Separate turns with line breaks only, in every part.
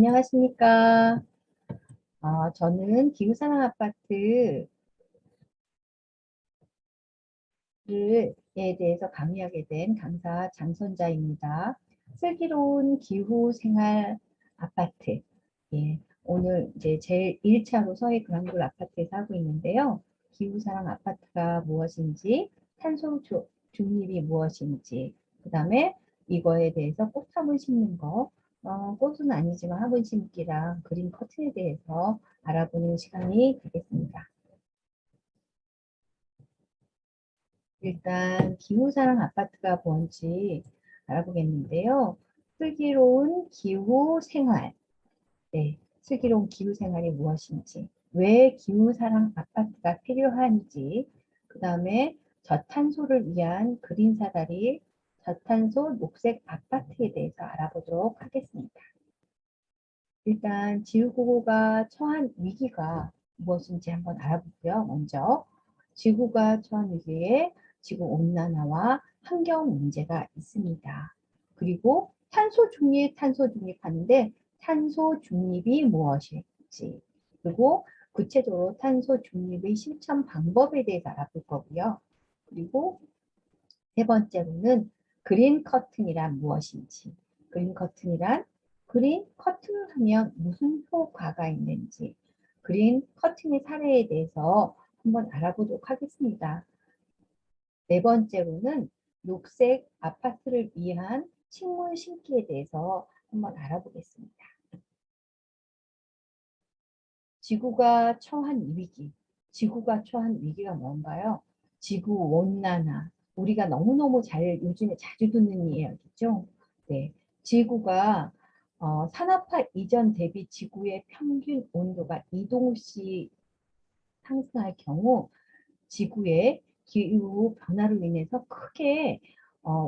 안녕하십니까. 저는 기후산업아파트에 대해서 강의하게 된 강사 장선자입니다. 슬기로운 기후생활 아파트. 예, 오늘 이제 제 1차로 서해 그랑돌 아파트에 살고 있는데요. 기후사랑 아파트가 무엇인지, 탄소 중립이 무엇인지, 그 다음에 이거에 대해서 꽃화분 심는 거, 꽃은 아니지만 화분 심기랑 그린 커튼에 대해서 알아보는 시간이 되겠습니다. 일단 기후사랑 아파트가 뭔지 알아보겠는데요. 슬기로운 기후생활. 네, 슬기로운 기후생활이 무엇인지, 왜 기후사랑 아파트가 필요한지, 그 다음에 저탄소를 위한 그린 사다리, 저탄소 녹색 아파트에 대해서 알아보도록 하겠습니다. 일단 지구가 처한 위기가 무엇인지 한번 알아보고요. 먼저 지구가 처한 위기에 지구온난화와 환경 문제가 있습니다. 그리고 탄소 중립하는데 탄소 중립이 무엇일지, 그리고 구체적으로 탄소 중립의 실천 방법에 대해서 알아볼 거고요. 그리고 세 번째로는 그린 커튼이란 무엇인지, 그린 커튼이란 그린 커튼을 하면 무슨 효과가 있는지, 그린 커튼의 사례에 대해서 한번 알아보도록 하겠습니다. 네 번째로는 녹색 아파트를 위한 식물 심기에 대해서 한번 알아보겠습니다. 지구가 처한 위기. 지구가 처한 위기가 뭔가요? 지구 온난화. 우리가 너무너무 요즘에 자주 듣는 이야기죠. 네. 지구가 산업화 이전 대비 지구의 평균 온도가 2도씩 상승할 경우 지구의 기후 변화로 인해서 크게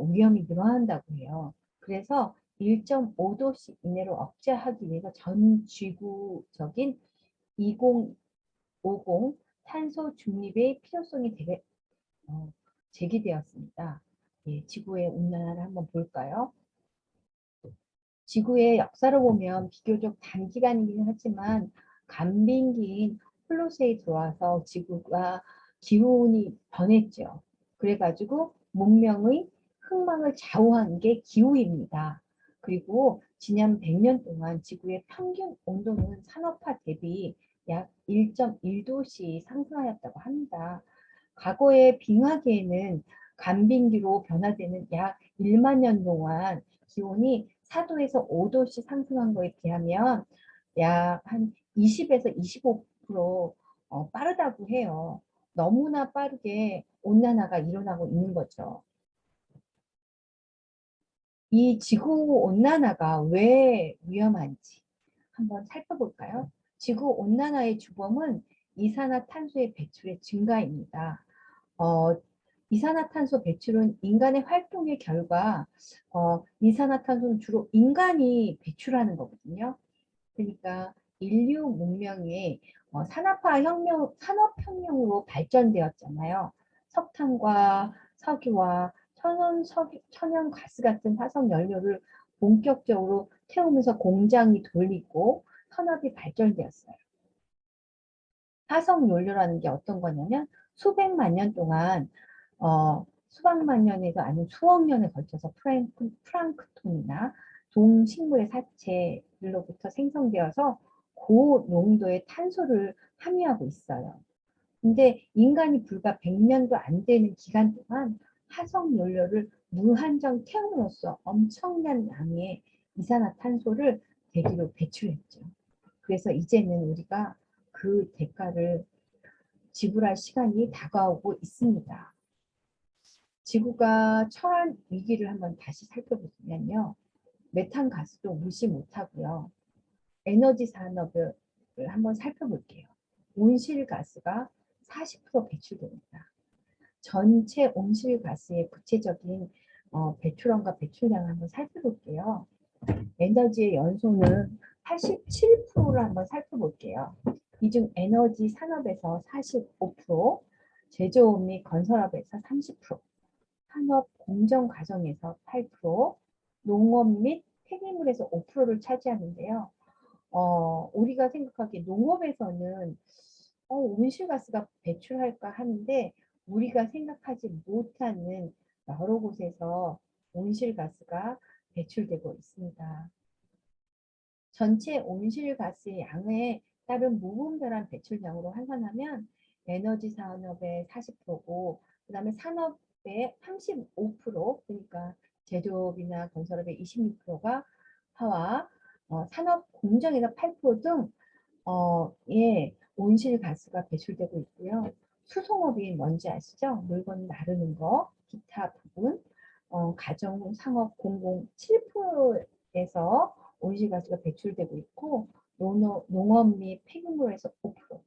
위험이 늘어난다고 해요. 그래서 1.5도씩 이내로 억제하기 위해서 전 지구적인 2050 탄소 중립의 필요성이 제기되었습니다. 예, 지구의 온난화를 한번 볼까요? 지구의 역사를 보면 비교적 단기간이긴 하지만 간빙기인 홀로세에 들어와서 지구가 기온이 변했죠. 그래가지고 문명의 흥망을 좌우한 게 기후입니다. 그리고 지난 100년 동안 지구의 평균 온도는 산업화 대비 약 1.1도씩 상승하였다고 합니다. 과거의 빙하기에는 간빙기로 변화되는 약 1만 년 동안 기온이 4도에서 5도씩 상승한 거에 비하면 약 한 20에서 25% 빠르다고 해요. 너무나 빠르게 온난화가 일어나고 있는 거죠. 이 지구 온난화가 왜 위험한지 한번 살펴볼까요? 지구 온난화의 주범은 이산화탄소의 배출의 증가입니다. 어, 이산화탄소 배출은 인간의 활동의 결과 이산화탄소는 주로 인간이 배출하는 거거든요. 그러니까 인류 문명이 산업혁명으로 발전되었잖아요. 석탄과 석유와 천연가스 같은 화석 연료를 본격적으로 태우면서 공장이 돌리고 산업이 발전되었어요. 화석 연료라는 게 어떤 거냐면 수백만 년 동안 수백만 년에서 아니면 수억 년에 걸쳐서 플랑크톤이나 동식물의 사체로부터 생성되어서 고농도의 탄소를 함유하고 있어요. 근데 인간이 불과 100년도 안 되는 기간 동안 화석 연료를 무한정 태움으로써 엄청난 양의 이산화탄소를 대기로 배출했죠. 그래서 이제는 우리가 그 대가를 지불할 시간이 다가오고 있습니다. 지구가 처한 위기를 한번 다시 살펴보면요. 메탄 가스도 무시 못하고요. 에너지 산업을 한번 살펴볼게요. 온실가스가 40% 배출됩니다. 전체 온실가스의 구체적인 배출원과 배출량을 한번 살펴볼게요. 에너지의 연소는 87%를 한번 살펴볼게요. 이 중 에너지 산업에서 45%, 제조업 및 건설업에서 30%, 산업 공정 과정에서 8%, 농업 및 폐기물에서 5%를 차지하는데요. 우리가 생각하기에 농업에서는 온실가스가 배출할까 하는데 우리가 생각하지 못하는 여러 곳에서 온실가스가 배출되고 있습니다. 전체 온실가스의 양에 따른 무분별한 배출량으로 환산하면 에너지 산업의 40%고 그다음에 산업의 35% 그러니까 제조업이나 건설업의 26%가 화와 산업 공정에서 8%등 예, 온실가스가 배출되고 있고요. 수송업이 뭔지 아시죠? 물건 나르는 거, 기타 부분, 가정, 상업, 공공 7%에서 온실가스가 배출되고 있고 농업 및 폐기물에서 5%.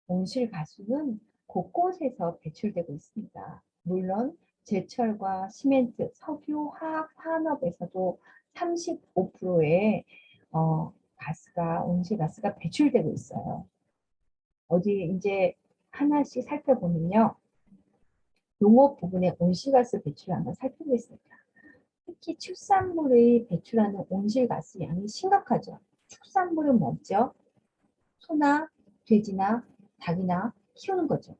온실가스는 곳곳에서 배출되고 있습니다. 물론 제철과 시멘트, 석유, 화학, 산업에서도 35%의 온실가스가 배출되고 있어요. 어디 이제 하나씩 살펴보면요. 농업 부분의 온실가스 배출 한번 살펴보겠습니다. 특히 축산물의 배출하는 온실가스 양이 심각하죠. 축산물은 뭐죠? 소나 돼지나 닭이나 키우는 거죠.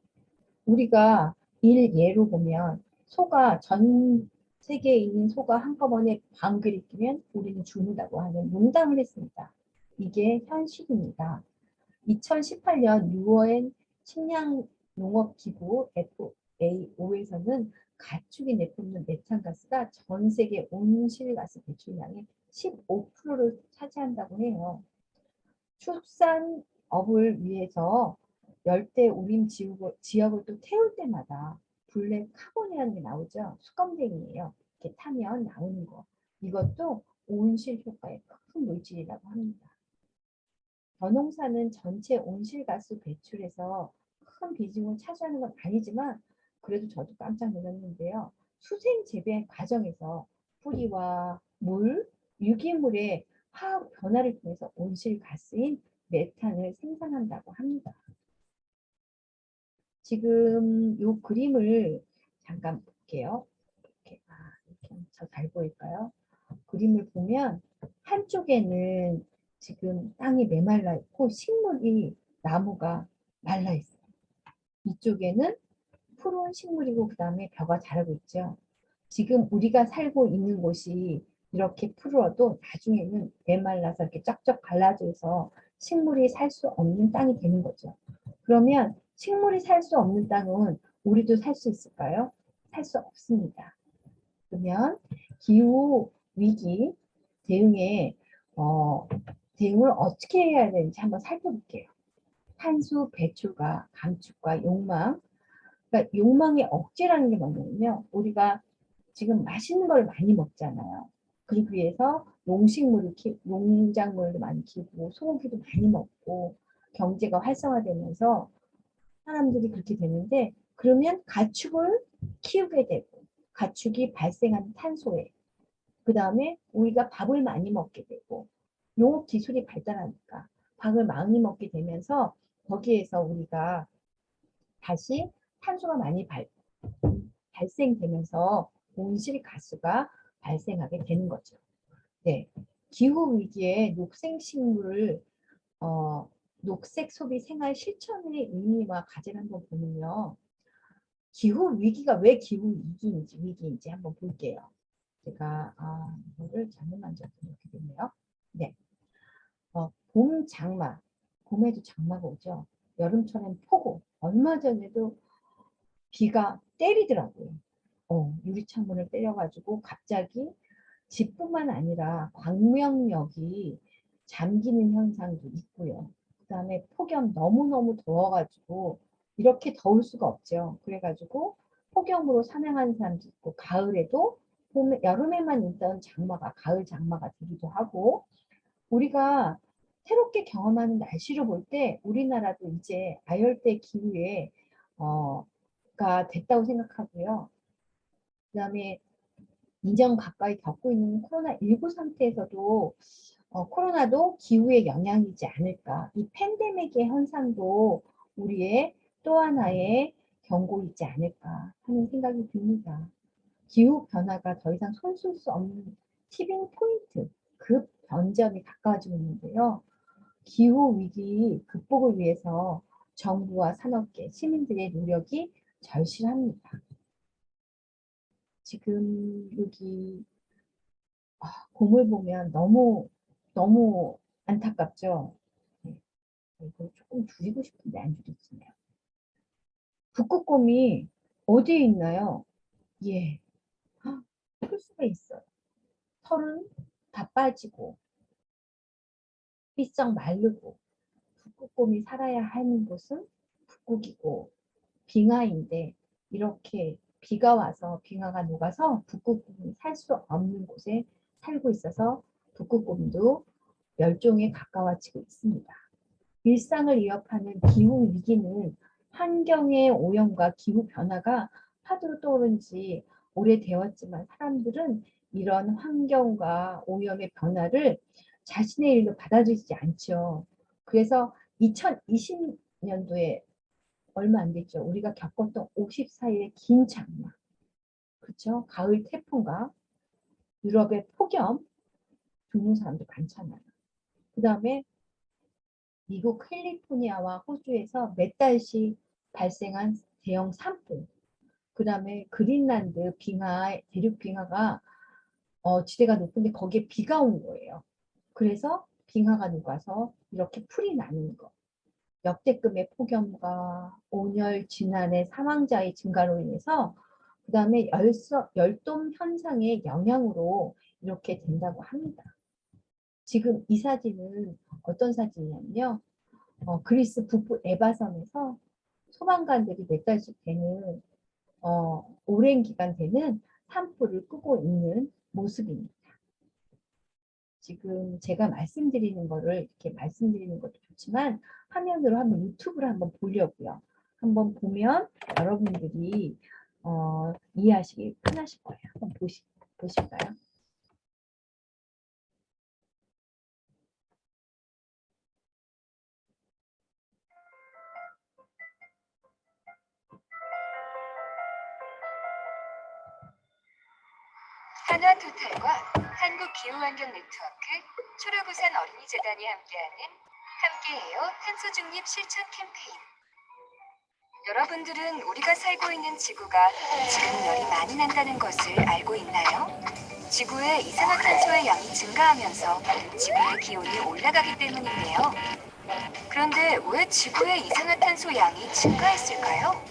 우리가 일예로 보면 소가 전 세계에 있는 소가 한꺼번에 방귀를 뀌면 우리는 죽는다고 하는 농담을 했습니다. 이게 현실입니다. 2018년 유엔 식량농업기구 FAO에서는 가축이 내뿜는 메탄가스가 전 세계 온실가스 배출량의 15%를 차지한다고 해요. 축산업을 위해서 열대 우림 지역을 또 태울 때마다 블랙 카본이라는 게 나오죠. 수검댕이에요. 이렇게 타면 나오는 거. 이것도 온실 효과의 큰 물질이라고 합니다. 벼농사는 전체 온실가스 배출에서 큰 비중을 차지하는 건 아니지만 그래도 저도 깜짝 놀랐는데요. 수생 재배 과정에서 뿌리와 물, 유기물의 화학 변화를 통해서 온실가스인 메탄을 생산한다고 합니다. 지금 이 그림을 잠깐 볼게요. 이렇게 잘 보일까요? 그림을 보면 한쪽에는 지금 땅이 메말라 있고 식물이 나무가 말라 있어요. 이쪽에는 푸른 식물이고 그 다음에 벼가 자라고 있죠. 지금 우리가 살고 있는 곳이 이렇게 푸르어도 나중에는 메말라서 이렇게 쫙쫙 갈라져서 식물이 살 수 없는 땅이 되는 거죠. 그러면 식물이 살 수 없는 땅은 우리도 살 수 있을까요? 살 수 없습니다. 그러면 기후 위기 대응에 대응을 어떻게 해야 되는지 한번 살펴볼게요. 탄소 배출과 감축과 욕망. 그러니까 욕망의 억제라는 게 뭐냐면요. 우리가 지금 맛있는 걸 많이 먹잖아요. 그러기 위해서 농작물도 많이 키우고 소고기도 많이 먹고 경제가 활성화되면서 사람들이 그렇게 되는데 그러면 가축을 키우게 되고 가축이 발생하는 탄소에 그 다음에 우리가 밥을 많이 먹게 되고 농업 기술이 발달하니까 밥을 많이 먹게 되면서 거기에서 우리가 다시 탄소가 많이 발생되면서 온실가스가 발생하게 되는 거죠. 네, 기후 위기에 녹색식물을 녹색 소비 생활 실천의 의미와 과제를 한번 보면요. 기후 위기가 왜 기후 위기인지 한번 볼게요. 제가 이거를 잘못 만져서 이렇게 됐네요. 네, 봄 장마, 봄에도 장마가 오죠. 여름철엔 폭우. 얼마 전에도 비가 때리더라고요. 유리창문을 때려가지고 갑자기 집뿐만 아니라 광명역이 잠기는 현상도 있고요. 그 다음에 폭염 너무너무 더워가지고 이렇게 더울 수가 없죠. 그래가지고 폭염으로 사망하는 사람도 있고 가을에도 여름에만 있던 장마가 가을 장마가 되기도 하고 우리가 새롭게 경험하는 날씨를 볼 때 우리나라도 이제 아열대 기후에 가 됐다고 생각하고요. 그 다음에 이전 가까이 겪고 있는 코로나19 상태에서도 코로나도 기후의 영향이지 않을까. 이 팬데믹의 현상도 우리의 또 하나의 경고이지 않을까 하는 생각이 듭니다. 기후 변화가 더 이상 손쓸 수 없는 티빙 포인트, 급 언점이 가까워지고 있는데요. 기후 위기 극복을 위해서 정부와 산업계, 시민들의 노력이 절실합니다. 지금 여기 곰을 보면 너무 안타깝죠. 네, 이거 조금 줄이고 싶은데 안 줄이지네요. 북극곰이 어디에 있나요? 예, 풀숲에 있어요. 털은 다 빠지고 삐쩍 마르고 북극곰이 살아야 하는 곳은 북극이고 빙하인데 이렇게 비가 와서 빙하가 녹아서 북극곰이 살 수 없는 곳에 살고 있어서 북극곰도 멸종에 가까워지고 있습니다. 일상을 위협하는 기후 위기는 환경의 오염과 기후 변화가 하도 떠오른 지 오래되었지만 사람들은 이런 환경과 오염의 변화를 자신의 일로 받아들이지 않죠. 그래서 2020년도에 얼마 안 됐죠. 우리가 겪었던 54일의 긴 장마, 그렇죠? 가을 태풍과 유럽의 폭염 죽는 사람도 많잖아요. 그 다음에 미국 캘리포니아와 호주에서 몇 달씩 발생한 대형 산불, 그 다음에 그린란드 빙하, 대륙 빙하가 지대가 높은데 거기에 비가 온 거예요. 그래서 빙하가 녹아서 이렇게 풀이 나는 거. 역대급의 폭염과 온열 진환의 사망자의 증가로 인해서 그 다음에 열돔 현상의 영향으로 이렇게 된다고 합니다. 지금 이 사진은 어떤 사진이냐면요. 그리스 북부 에바섬에서 소방관들이 몇 달씩 되는 오랜 기간 되는 산불을 끄고 있는 모습입니다. 지금 제가 말씀드리는 거를 이렇게 말씀드리는 것도 좋지만 화면으로 한번 유튜브를 한번 보려고요. 한번 보면 여러분들이 이해하시기 편하실 거예요. 한번 보실까요?
한화토탈과 한국기후환경 네트워크, 초록우산 어린이재단이 함께하는 함께해요 탄소중립 실천 캠페인. 여러분들은 우리가 살고 있는 지구가 지금 열이 많이 난다는 것을 알고 있나요? 지구의 이산화탄소의 양이 증가하면서 지구의 기온이 올라가기 때문인데요. 그런데 왜 지구의 이산화탄소 양이 증가했을까요?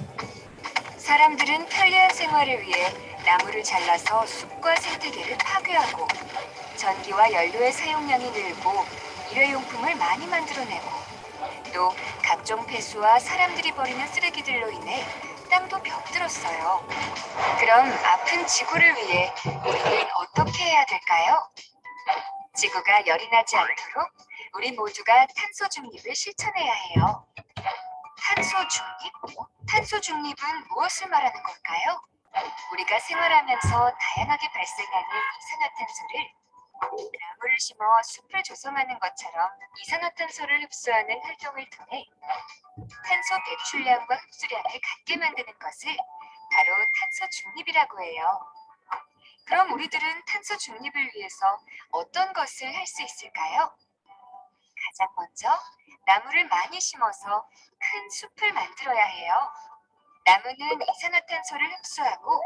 사람들은 편리한 생활을 위해 나무를 잘라서 숲과 생태계를 파괴하고 전기와 연료의 사용량이 늘고 일회용품을 많이 만들어내고 또 각종 폐수와 사람들이 버리는 쓰레기들로 인해 땅도 병들었어요. 그럼 아픈 지구를 위해 우리는 어떻게 해야 될까요? 지구가 열이 나지 않도록 우리 모두가 탄소 중립을 실천해야 해요. 탄소 중립? 탄소 중립은 무엇을 말하는 걸까요? 우리가 생활하면서 다양하게 발생하는 이산화탄소를 나무를 심어 숲을 조성하는 것처럼 이산화탄소를 흡수하는 활동을 통해 탄소 배출량과 흡수량을 같게 만드는 것을 바로 탄소 중립이라고 해요. 그럼 우리들은 탄소 중립을 위해서 어떤 것을 할 수 있을까요? 가장 먼저 나무를 많이 심어서 큰 숲을 만들어야 해요. 나무는 이산화탄소를 흡수하고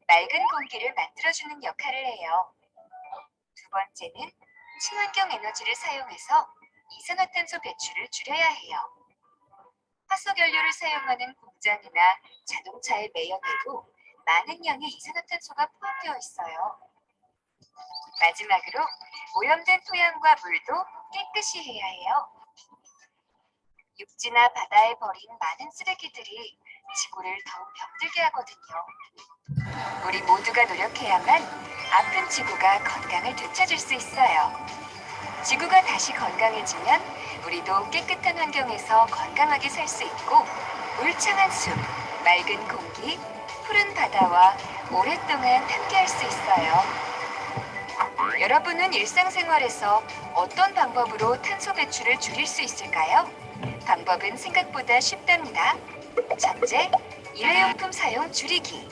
맑은 공기를 만들어주는 역할을 해요. 두 번째는 친환경 에너지를 사용해서 이산화탄소 배출을 줄여야 해요. 화석연료를 사용하는 공장이나 자동차의 매연에도 많은 양의 이산화탄소가 포함되어 있어요. 마지막으로 오염된 토양과 물도 깨끗이 해야 해요. 육지나 바다에 버린 많은 쓰레기들이 지구를 더욱 병들게 하거든요. 우리 모두가 노력해야만 아픈 지구가 건강을 되찾을 수 있어요. 지구가 다시 건강해지면 우리도 깨끗한 환경에서 건강하게 살 수 있고 울창한 숲, 맑은 공기, 푸른 바다와 오랫동안 함께할 수 있어요. 여러분은 일상생활에서 어떤 방법으로 탄소 배출을 줄일 수 있을까요? 방법은 생각보다 쉽답니다. 첫째, 일회용품 사용 줄이기.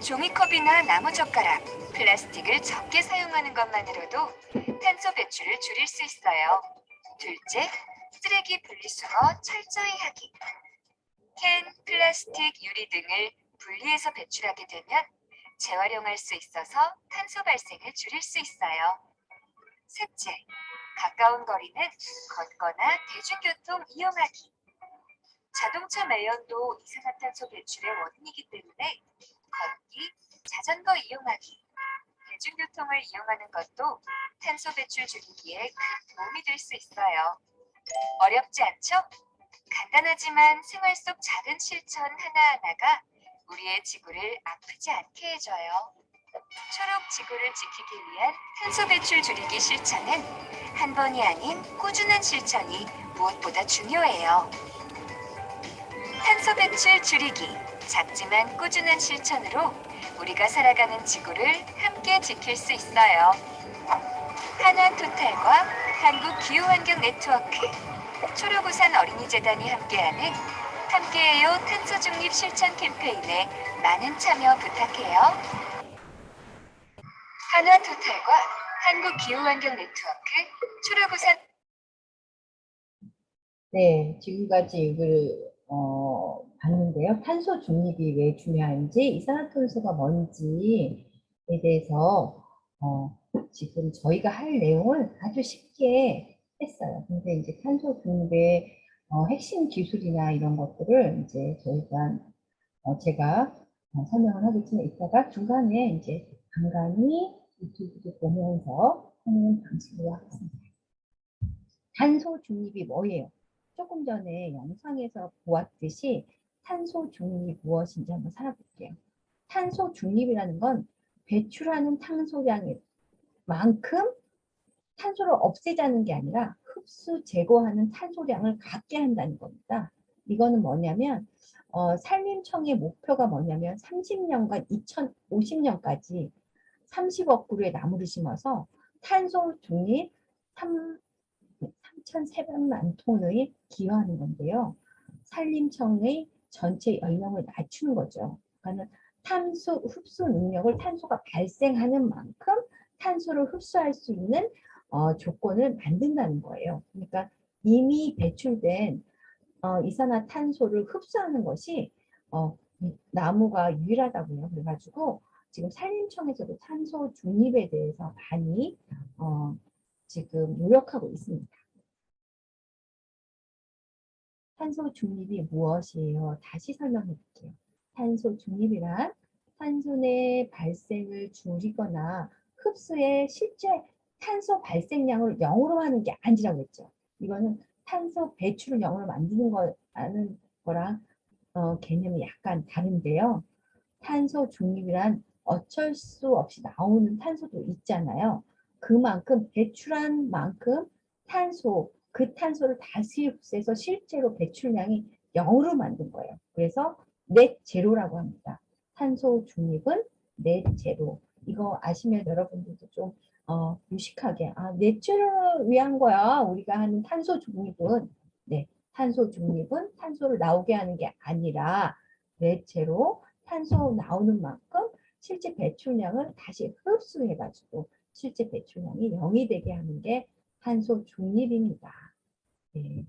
종이컵이나 나무젓가락, 플라스틱을 적게 사용하는 것만으로도 탄소 배출을 줄일 수 있어요. 둘째, 쓰레기 분리수거 철저히 하기. 캔, 플라스틱, 유리 등을 분리해서 배출하게 되면 재활용할 수 있어서 탄소 발생을 줄일 수 있어요. 셋째, 가까운 거리는 걷거나 대중교통 이용하기. 자동차 매연도 이산화탄소 배출의 원인이기 때문에 걷기, 자전거 이용하기, 대중교통을 이용하는 것도 탄소 배출 줄이기에 큰 도움이 될 수 있어요. 어렵지 않죠? 간단하지만 생활 속 작은 실천 하나하나가 우리의 지구를 아프지 않게 해줘요. 초록 지구를 지키기 위한 탄소 배출 줄이기 실천은 한 번이 아닌 꾸준한 실천이 무엇보다 중요해요. 탄소 배출 줄이기, 작지만 꾸준한 실천으로 우리가 살아가는 지구를 함께 지킬 수 있어요. 하나토탈과 한국기후환경 네트워크, 초록우산 어린이재단이 함께하는 함께해요 탄소 중립 실천 캠페인에 많은 참여 부탁해요. 한화토탈과 한국기후환경 네트워크, 초록우산.
네, 지금까지 이걸 봤는데요. 탄소 중립이 왜 중요한지, 이산화탄소가 뭔지에 대해서 지금 저희가 할 내용을 아주 쉽게 했어요. 근데 이제 탄소 중립의 핵심 기술이나 이런 것들을 이제 저희가 제가 설명을 하겠지만 이따가 중간에 이제 간간히 유튜브도 보면서 하는 방식으로 하겠습니다. 탄소 중립이 뭐예요? 조금 전에 영상에서 보았듯이 탄소 중립이 무엇인지 한번 살펴볼게요. 탄소 중립이라는 건 배출하는 탄소량만큼 탄소를 없애자는 게 아니라 흡수 제거하는 탄소량을 갖게 한다는 겁니다. 이거는 뭐냐면 산림청의 목표가 뭐냐면 30년간 2050년까지 30억 그루의 나무를 심어서 탄소 중립 3,300만 톤의 기여하는 건데요. 산림청의 전체 연령을 낮추는 거죠. 그러니까 탄소 흡수 능력을 탄소가 발생하는 만큼 탄소를 흡수할 수 있는 조건을 만든다는 거예요. 그러니까 이미 배출된 이산화탄소를 흡수하는 것이 나무가 유일하다고요. 그래가지고 지금 산림청에서도 탄소 중립에 대해서 많이 지금 노력하고 있습니다. 탄소 중립이 무엇이에요? 다시 설명해 볼게요. 탄소 중립이란 탄소 내 발생을 줄이거나 흡수의 실제 탄소 발생량을 0으로 하는 게 아니라고 했죠. 이거는 탄소 배출을 0으로 만드는 거라는 거랑 개념이 약간 다른데요. 탄소 중립이란 어쩔 수 없이 나오는 탄소도 있잖아요. 그만큼 배출한 만큼 그 탄소를 다시 흡수해서 실제로 배출량이 0으로 만든 거예요. 그래서 넷 제로라고 합니다. 탄소 중립은 넷 제로. 이거 아시면 여러분들도 좀 유식하게 넷 제로를 위한 거야. 우리가 하는 탄소 중립은 네, 탄소 중립은 탄소를 나오게 하는 게 아니라 넷 제로 탄소 나오는 만큼 실제 배출량을 다시 흡수해가지고 실제 배출량이 0이 되게 하는 게 탄소 중립입니다. 네.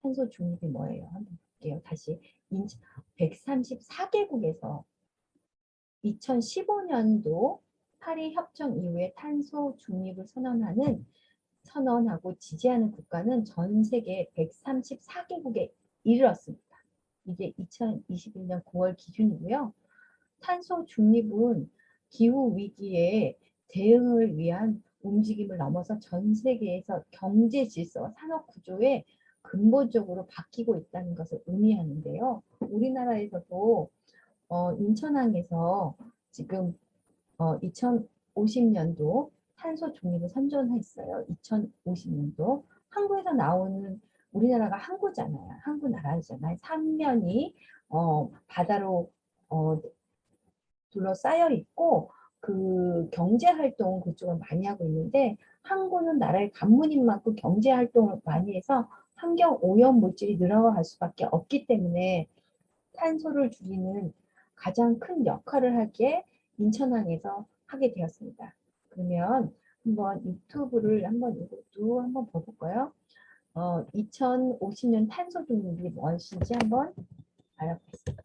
탄소 중립이 뭐예요? 한번 볼게요. 다시 134개국에서 2015년도 파리 협정 이후에 탄소 중립을 선언하고 지지하는 국가는 전 세계 134개국에 이르렀습니다. 이게 2021년 9월 기준이고요. 탄소 중립은 기후 위기에 대응을 위한 움직임을 넘어서 전 세계에서 경제 질서와 산업 구조에 근본적으로 바뀌고 있다는 것을 의미하는데요. 우리나라에서도 인천항에서 지금 2050년도 탄소 중립을 선전했어요. 2050년도. 한국에서 나오는 우리나라가 항구잖아요. 항구 나라잖아요. 삼면이 바다로 둘러싸여 있고 그 경제 활동 그쪽을 많이 하고 있는데 항구는 나라의 관문인 만큼 경제 활동을 많이 해서 환경 오염 물질이 늘어갈 수밖에 없기 때문에 탄소를 줄이는 가장 큰 역할을 하기에 인천항에서 하게 되었습니다. 그러면 한번 유튜브를 이것도 한번 봐볼까요? 2050년 탄소 중립이 무엇인지 한번 알아보겠습니다.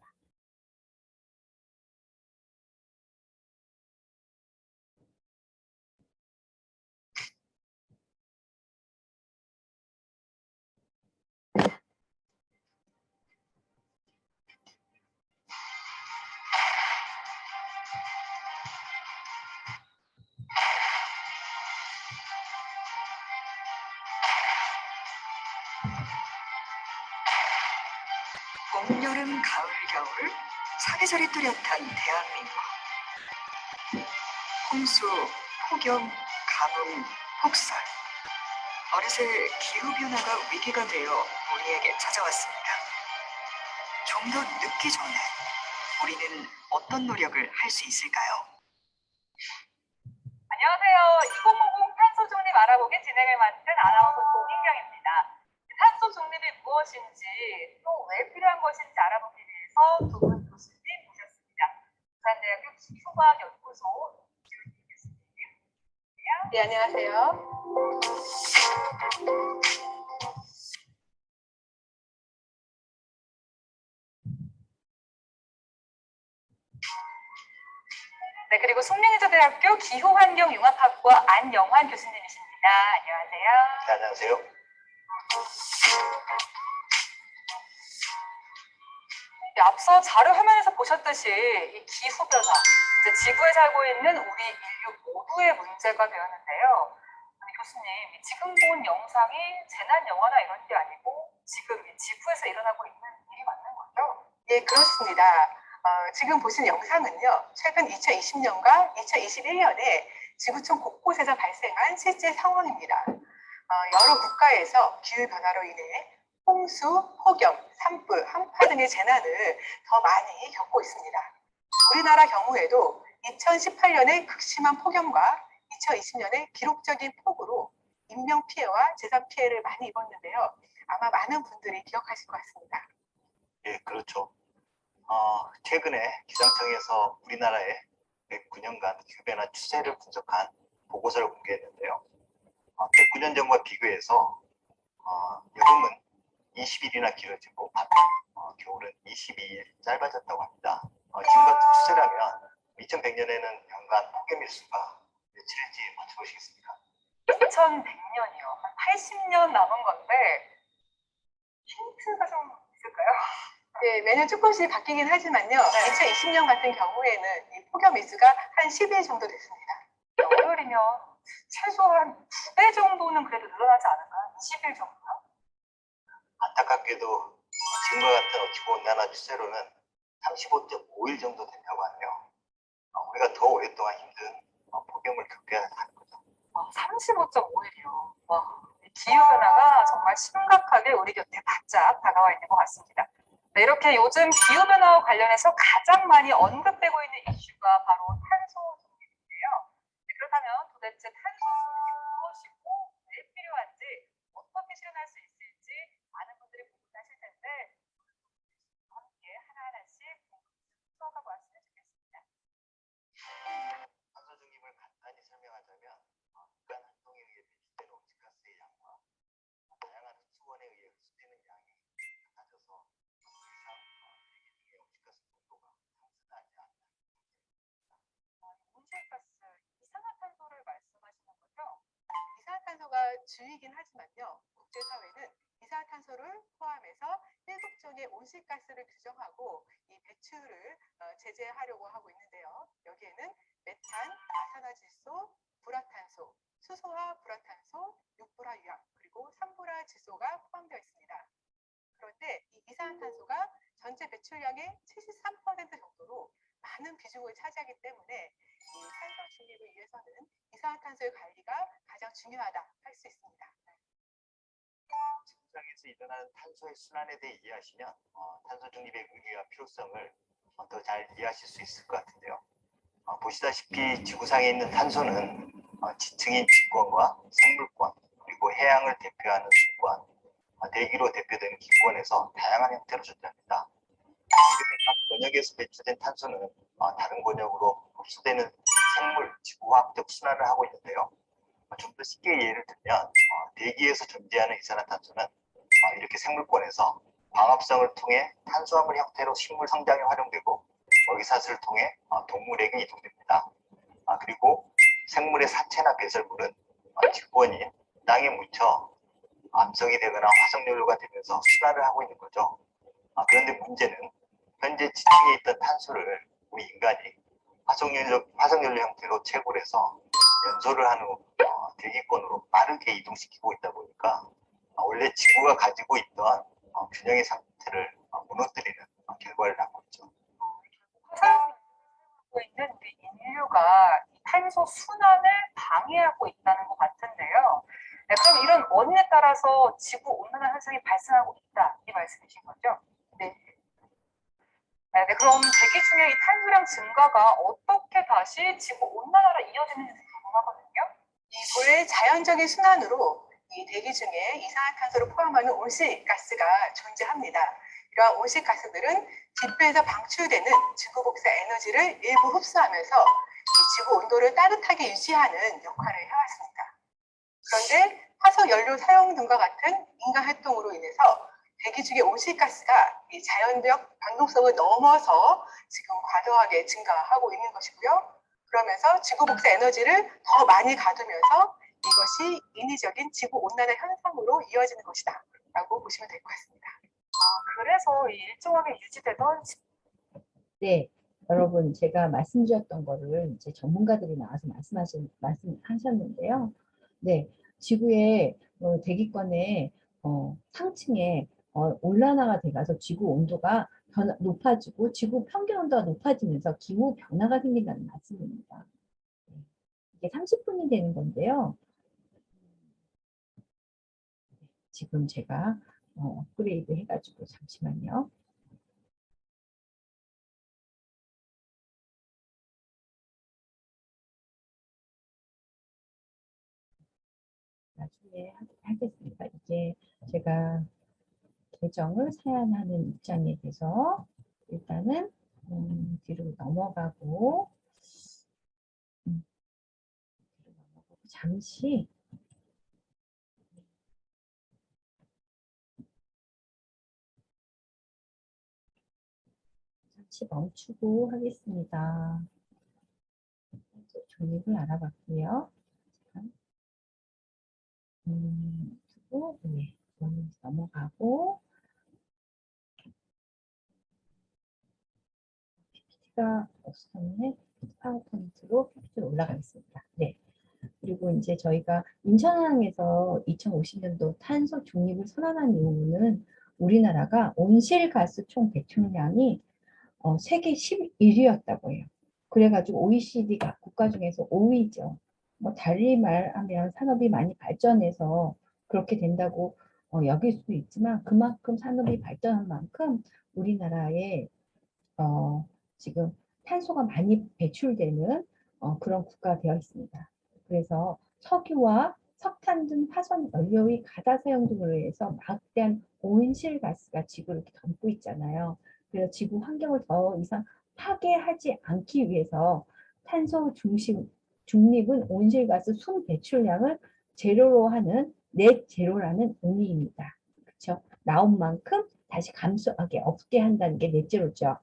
봄, 여름, 가을, 겨울 사계절이 뚜렷한 대한민국. 홍수, 폭염, 가뭄, 폭설. 어느새 기후변화가 위기가 되어 우리에게 찾아왔습니다. 좀 더 늦기 전에 우리는 어떤 노력을 할 수 있을까요?
안녕하세요. 2050 탄소 중립 알아보기 진행을 맡은 아나운서 조민경입니다. 탄소 중립이 무엇인지 또 왜 필요한 것인지 알아보기 위해서 두 분 교수님 모셨습니다. 부산대학교 기후과학연구소 이주희 교수님. 네, 안녕하세요. 네, 그리고 숙명여자대학교 기후환경융합학과 안영환 교수님이십니다. 안녕하세요.
네, 안녕하세요.
네, 앞서 자료 화면에서 보셨듯이 이 기후변화, 이제 지구에 살고 있는 우리 인류 모두의 문제가 되었는데요. 아니, 교수님, 지금 본 영상이 재난 영화나 이런 게 아니고 지금 이 지구에서 일어나고 있는 일이 맞는 거죠?
네, 그렇습니다. 지금 보신 영상은요, 최근 2020년과 2021년에 지구촌 곳곳에서 발생한 실제 상황입니다. 여러 국가에서 기후변화로 인해 홍수, 폭염, 산불, 한파 등의 재난을 더 많이 겪고 있습니다. 우리나라 경우에도 2018년에 극심한 폭염과 2020년에 기록적인 폭우로 인명피해와 재산피해를 많이 입었는데요. 아마 많은 분들이 기억하실 것 같습니다.
예, 그렇죠. 최근에 기상청에서 우리나라의 109년간 기후변화 추세를 분석한 보고서를 공개했는데요. 109년 전과 비교해서 여름은 20일이나 길어지고 겨울은 22일 짧아졌다고 합니다. 지금 같은 추세라면 2100년에는 연간 폭염 일수가 며칠일지 맞춰보시겠습니까?
2100년이요. 한 80년 남은 건데 힌트가 좀 있을까요?
네, 매년 조금씩 바뀌긴 하지만요.
네.
2020년 같은 경우에는 이 폭염 일수가 한 10일 정도 됐습니다.
열흘이면 최소한 2배 정도는 그래도 늘어나지 않을까요? 20일 정도요?
안타깝게도 지금과 같은 기후온난화 추세로는 35.5일 정도 된다고 하네요. 우리가 더 오랫동안 힘든 폭염을 겪어야 하는 거죠.
35.5일이요. 와, 기후변화가 정말 심각하게 우리 곁에 바짝 다가와 있는 것 같습니다. 네, 이렇게 요즘 기후변화와 관련해서 가장 많이 언급되고 있는 이슈가 바로 탄소 중립인데요. 네, 그렇다면 도대체 탄소 중립이 무엇이고 왜 필요한지 어떻게 실현할 수 있을지 많은 분들이 궁금하실 텐데 함께 하나하나씩 풀어가 보았으면 좋겠습니다.
탄소 중립을 간단히 설명하자면 인간 활동에 의해 배출되는 온실가스의 양과 다양한 흡수원에 의해 흡수되는 양이 같아져서 더 이상 대기 중의 온실가스 농도가 상승하지 않는
온실가스, 이산화탄소를 말씀하시는 거죠?
이산화탄소가 주이긴 하지만요. 국제사회는 이산화탄소를 포함해서 7종의 온실가스를 규정하고 이 배출을 제재하려고 하고 있는데요. 여기에는 메탄, 아산화질소, 불화탄소, 수소화 불화탄소, 육불화유황, 그리고 산불화질소가 포함되어 있습니다. 그런데 이 이산화탄소가 전체 배출량의 73% 정도로 많은 비중을 차지하기 때문에 이 탄소 중립을 위해서는 이산화탄소의 관리가 가장 중요하다 할 수 있습니다.
지구상에서 일어나는 탄소의 순환에 대해 이해하시면 탄소 중립의 의미와 필요성을 더 잘 이해하실 수 있을 것 같은데요. 보시다시피 지구상에 있는 탄소는 지층인 지구원과 생물권, 그리고 해양을 대표하는 수권, 대기로 대표되는 기구원에서 다양한 형태로 존재합니다. 이렇게 각 권역에서 배출된 탄소는 다른 권역으로 흡수되는 생물 지구화학적 순환을 하고 있는데요. 좀 더 쉽게 예를 들면 대기에서 존재하는 이산화탄소는 이렇게 생물권에서 광합성을 통해 탄수화물 형태로 식물 성장에 활용되고 먹이사슬을 통해 동물에게 이동됩니다. 그리고 생물의 사체나 배설물은 직권이 땅에 묻혀 암석이 되거나 화석연료가 되면서 순환을 하고 있는 거죠. 그런데 문제는 현재 지층에 있던 탄소를 우리 인간이 화석연료 형태로 채굴해서 연소를 한 후 대기권으로 빠르게 이동시키고 있다 보니까 원래 지구가 가지고 있던 균형의 상태를 무너뜨리는 결과를 낳고 있죠.
화석연료고 있는 우리 인류가 이 탄소 순환을 방해하고 있다는 것 같은데요. 네, 그럼 이런 원인에 따라서 지구 온난화 현상이 발생하고 있다 이 말씀이신 거죠?
네.
네, 그럼 대기 중에 이 탄소량 증가가 어떻게 다시 지구 온난화로 이어지는지 궁금하거든요.
이 고래의 자연적인 순환으로 이 대기 중에 이산화탄소를 포함하는 온실가스가 존재합니다. 이러한 온실가스들은 지표에서 방출되는 지구 복사 에너지를 일부 흡수하면서 이 지구 온도를 따뜻하게 유지하는 역할을 해왔습니다. 그런데 화석 연료 사용 등과 같은 인간 활동으로 인해서 대기 중의 온실가스가 이 자연적 변동성을 넘어서 지금 과도하게 증가하고 있는 것이고요. 그러면서 지구 복사 에너지를 더 많이 가두면서 이것이 인위적인 지구 온난화 현상으로 이어지는 것이다 라고 보시면 될 것 같습니다.
그래서 이 일정하게 유지되던
네, 여러분 제가 말씀드렸던 거를 이제 전문가들이 나와서 말씀하셨는데요. 네, 지구의 대기권의 상층에 온난화가 돼가서 지구 온도가 높아지고 지구 평균 온도가 높아지면서 기후 변화가 생긴다는 말씀입니다. 네, 이게 30분이 되는 건데요. 지금 제가 업그레이드 해가지고 잠시만요. 나중에 하겠습니다. 이게 제가 계정을 사양하는 입장에 대해서 일단은 뒤로 넘어가고 잠시 멈추고 하겠습니다. 종입을 알아봤고요. 그리고 네, 넘어가고 PPT가 없었네. 파워포인트로 PPT로 올라가겠습니다. 네. 그리고 이제 저희가 인천항에서 2050년도 탄소 중립을 선언한 이유는 우리나라가 온실가스 총 배출량이 세계 11위였다고 해요. 그래가지고 OECD 국가 중에서 5위죠. 뭐 달리 말하면 산업이 많이 발전해서 그렇게 된다고 여길 수도 있지만 그만큼 산업이 발전한 만큼 우리나라에 지금 탄소가 많이 배출되는 그런 국가가 되어 있습니다. 그래서 석유와 석탄 등 화석 연료의 가다 사용 등으로 해서 막대한 온실가스가 지구를 이렇게 덮고 있잖아요. 그래서 지구 환경을 더 이상 파괴하지 않기 위해서 탄소 중립은 온실가스 순 배출량을 제로로 하는 넷 제로라는 의미입니다. 그렇죠? 나온 만큼 다시 감소하게 없게 한다는 게 넷 제로죠.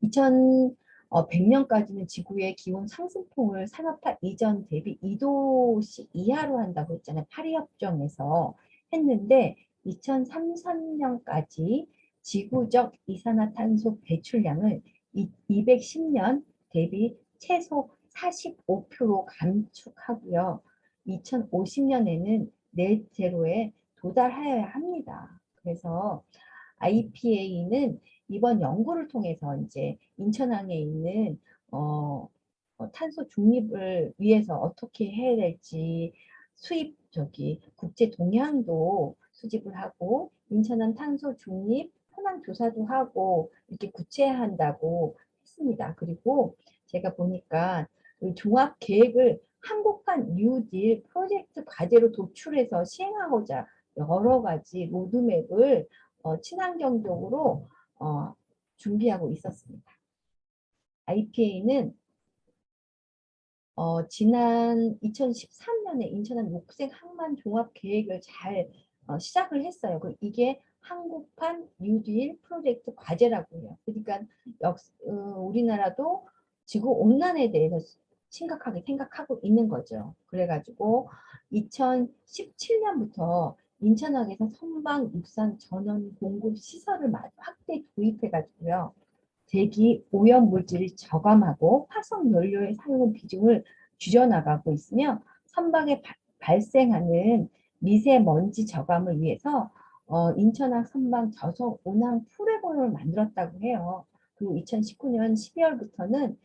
2100년까지는 지구의 기온 상승폭을 산업화 이전 대비 2도씩 이하로 한다고 했잖아요. 파리협정에서 했는데 2033년까지 지구적 이산화탄소 배출량을 210년 대비 최소 45% 감축하고요. 2050년에는 넷 제로에 도달해야 합니다. 그래서 IPA는 이번 연구를 통해서 이제 인천항에 있는 탄소 중립을 위해서 어떻게 해야 될지 국제 동향도 수집을 하고 인천항 탄소 중립 현황 조사도 하고 이렇게 구체화한다고 했습니다. 그리고 제가 보니까 그 종합 계획을 한국판 뉴딜 프로젝트 과제로 도출해서 시행하고자 여러 가지 로드맵을 친환경적으로 준비하고 있었습니다. IPA는 지난 2013년에 인천한 녹색 항만 종합 계획을 잘 시작을 했어요. 이게 한국판 뉴딜 프로젝트 과제라고 해요. 그러니까 우리나라도 지구 온난화에 대해서 심각하게 생각하고 있는 거죠. 그래가지고 2017년부터 인천항에서 선박 육상 전원 공급 시설을 확대 도입해가지고요. 대기 오염 물질을 저감하고 화석 연료의 사용 비중을 줄여나가고 있으며 선박에 발생하는 미세먼지 저감을 위해서 인천항 선박 저속 운항 프로그램을 만들었다고 해요. 그리고 2019년 12월부터는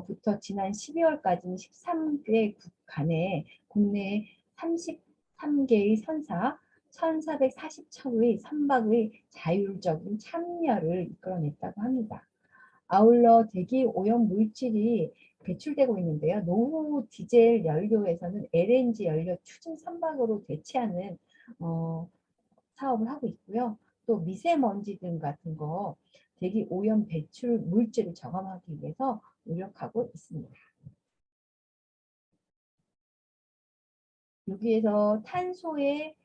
부터 지난 12월까지는 13개 국간에 국내 33개의 선사 1,440척의 선박의 자율적인 참여를 이끌어냈다고 합니다. 아울러 대기 오염 물질이 배출되고 있는데요. 노후 디젤 연료에서는 LNG 연료 추진 선박으로 대체하는 사업을 하고 있고요. 또 미세먼지 등 같은 거 대기 오염 배출 물질을 저감하기 위해서 노력하고 있습니다. 여기에서 탄소의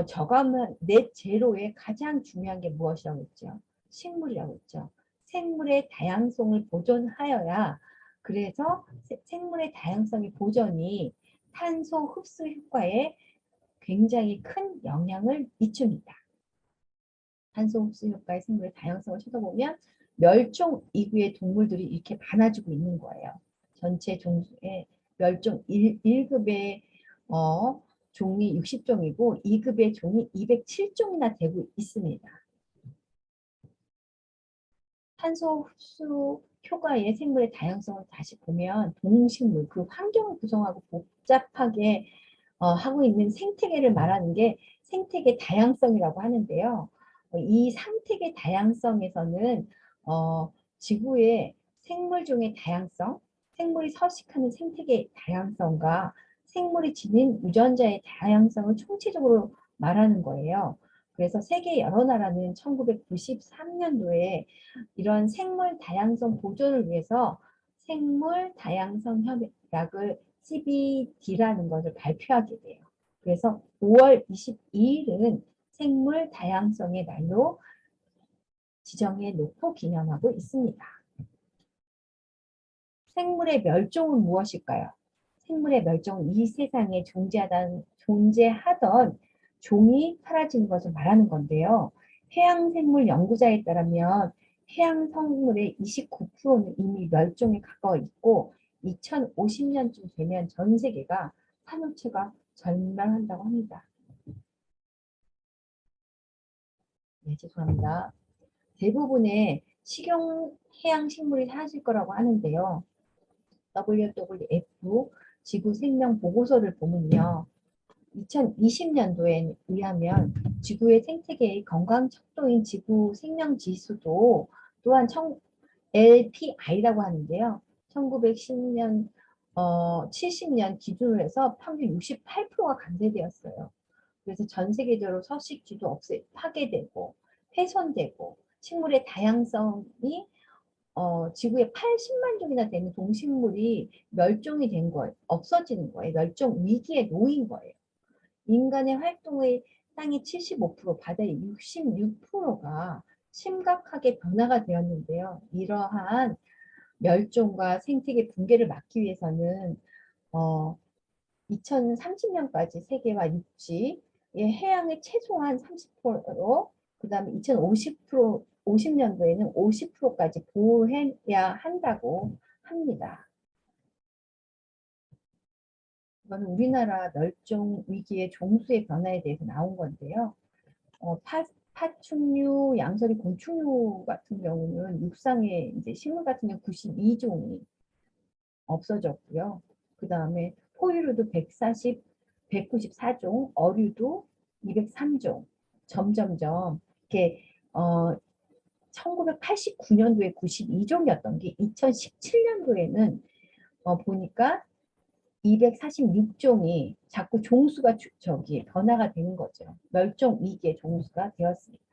저감은 넷 제로의 가장 중요한 게 무엇이라고 했죠? 식물이라고 했죠. 생물의 다양성을 보존하여야 그래서 생물의 다양성의 보존이 탄소 흡수 효과에 굉장히 큰 영향을 미칩니다. 탄소 흡수 효과의 생물의 다양성을 쳐다보면 멸종 위기의 동물들이 이렇게 많아지고 있는 거예요. 전체 종의 멸종 1급의 종이 60종이고 2급의 종이 207종이나 되고 있습니다. 탄소 흡수 효과의 생물의 다양성을 다시 보면 동식물, 그 환경을 구성하고 복잡하게 하고 있는 생태계를 말하는 게 생태계 다양성이라고 하는데요. 이 생태계 다양성에서는 지구의 생물종의 다양성, 생물이 서식하는 생태계 다양성과 생물이 지닌 유전자의 다양성을 총체적으로 말하는 거예요. 그래서 세계 여러 나라는 1993년도에 이런 생물 다양성 보존을 위해서 생물 다양성 협약을 CBD라는 것을 발표하게 돼요. 그래서 5월 22일은 생물 다양성의 날로 지정해 놓고 기념하고 있습니다. 생물의 멸종은 무엇일까요? 생물의 멸종은 이 세상에 존재하던 종이 사라지는 것을 말하는 건데요. 해양생물 연구자에 따르면 해양생물의 29%는 이미 멸종에 가까워 있고 2050년쯤 되면 전 세계가 산호초가 절멸한다고 합니다. 네, 죄송합니다. 대부분의 식용 해양식물이 사라질 거라고 하는데요. WWF 지구 생명 보고서를 보면요. 2020년도에 의하면 지구의 생태계의 건강 척도인 지구 생명 지수도 또한 LPI라고 하는데요. 1910년 70년 기준으로 해서 평균 68%가 감소되었어요. 그래서 전 세계적으로 서식지도 파괴되고 훼손되고 식물의 다양성이 지구에 80만 종이나 되는 동식물이 멸종이 된 거예요. 없어지는 거예요. 멸종 위기에 놓인 거예요. 인간의 활동의 땅의 75%, 바다의 66%가 심각하게 변화가 되었는데요. 이러한 멸종과 생태계 붕괴를 막기 위해서는 2030년까지 세계와 육지의 해양의 최소한 30%, 그 다음에 50년도에는 50%까지 보호해야 한다고 합니다. 이건 우리나라 멸종 위기의 종수의 변화에 대해서 나온 건데요. 파충류, 양서리, 곤충류 같은 경우는 육상의 이제 식물 같은 경우 92종이 없어졌고요. 그 다음에 포유류도 194종, 어류도 203종, 점점점 이렇게 1989년도에 92종이었던 게 2017년도에는 보니까 246종이 자꾸 종수가 변화가 되는 거죠. 멸종 위기의 종수가 되었습니다.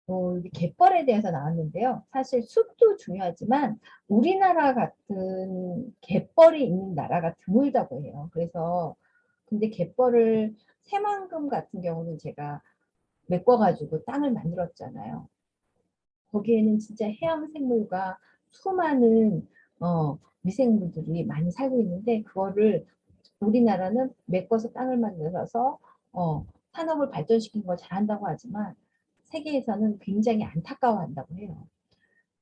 여기 갯벌에 대해서 나왔는데요. 사실 숲도 중요하지만 우리나라 같은 갯벌이 있는 나라가 드물다고 해요. 그래서 근데 갯벌을 새만금 같은 경우는 제가 메꿔가지고 땅을 만들었잖아요. 거기에는 진짜 해양 생물과 수많은 미생물들이 많이 살고 있는데 그거를 우리나라는 메꿔서 땅을 만들어서 산업을 발전시킨 걸 잘한다고 하지만 세계에서는 굉장히 안타까워한다고 해요.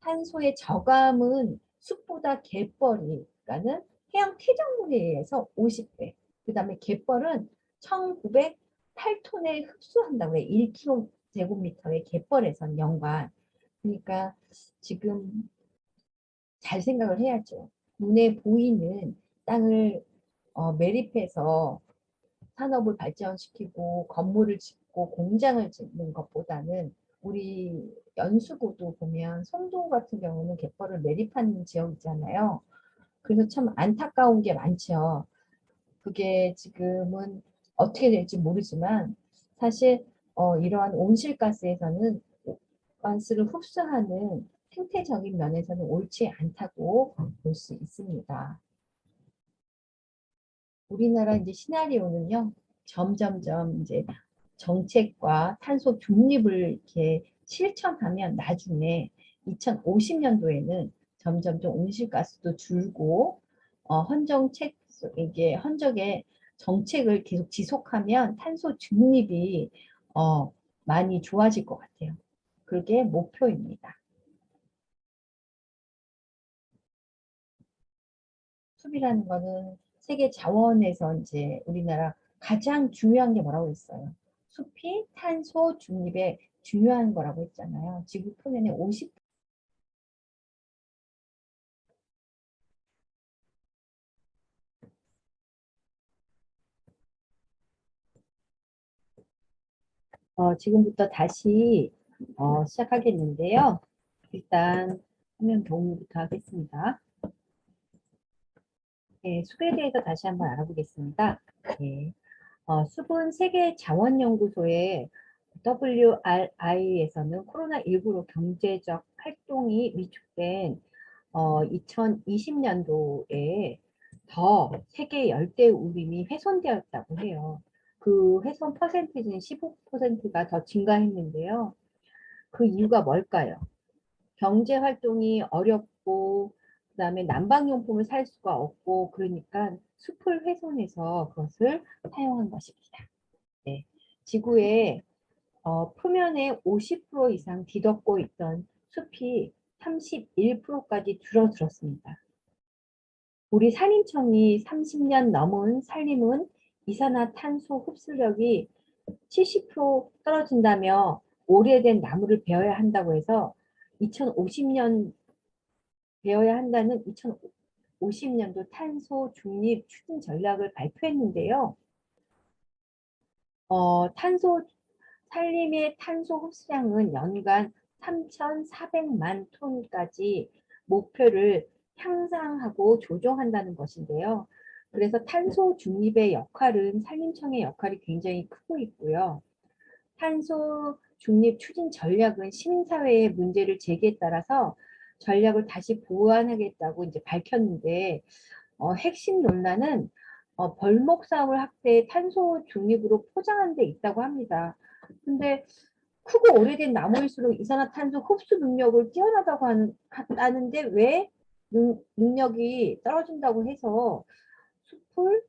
탄소의 저감은 숲보다 갯벌이, 그러니까는 해양 퇴적물에 의해서 50배. 그 다음에 갯벌은 1908톤에 흡수한다고 해요. 1km 제곱미터의 갯벌에선 연간. 그러니까 지금 잘 생각을 해야죠. 눈에 보이는 땅을 매립해서 산업을 발전시키고 건물을 짓고 공장을 짓는 것보다는 우리 연수구도 보면 송도 같은 경우는 갯벌을 매립한 지역이잖아요. 그래서 참 안타까운 게 많죠. 그게 지금은 어떻게 될지 모르지만 사실 이러한 온실가스에서는 가스를 흡수하는 생태적인 면에서는 옳지 않다고 볼 수 있습니다. 우리나라 이제 시나리오는요, 점점점 이제 정책과 탄소 중립을 이렇게 실천하면 나중에 2050년도에는 점점점 온실가스도 줄고 헌정책 이게 헌적의 정책을 계속 지속하면 탄소 중립이 많이 좋아질 것 같아요. 그게 목표입니다. 숲이라는 거는 세계 자원에서 이제 우리나라 가장 중요한 게 뭐라고 했어요? 숲이 탄소 중립에 중요한 거라고 했잖아요. 지구 표면의 50, 지금부터 다시 시작하겠는데요. 일단 화면 공유부터 하겠습니다. 네, 숲에 대해서 다시 한번 알아보겠습니다. 네, 숲은 세계자원연구소의 WRI에서는 코로나19로 경제적 활동이 위축된 2020년도에 더 세계 열대우림이 훼손되었다고 해요. 그 훼손 퍼센티지는 15%가 더 증가했는데요. 그 이유가 뭘까요? 경제 활동이 어렵고 그다음에 난방용품을 살 수가 없고 그러니까 숲을 훼손해서 그것을 사용한 것입니다. 네. 지구의 표면의 50% 이상 뒤덮고 있던 숲이 31%까지 줄어들었습니다. 우리 산림청이 30년 넘은 산림은 이산화탄소 흡수력이 70% 떨어진다며 오래된 나무를 베어야 한다고 해서 2050년 베어야 한다는 2050년도 탄소 중립 추진 전략을 발표했는데요. 산림의 탄소 흡수량은 연간 3,400만 톤까지 목표를 향상하고 조정한다는 것인데요. 그래서 탄소 중립의 역할은 산림청의 역할이 굉장히 크고 있고요. 탄소 중립 추진 전략은 시민사회의 문제를 제기에 따라서 전략을 다시 보완하겠다고 이제 밝혔는데 핵심 논란은 벌목사물 확대의 탄소 중립으로 포장한 데 있다고 합니다. 근데 크고 오래된 나무일수록 이산화탄소 흡수 능력을 뛰어나다고 하는데 왜 능력이 떨어진다고 해서 숲을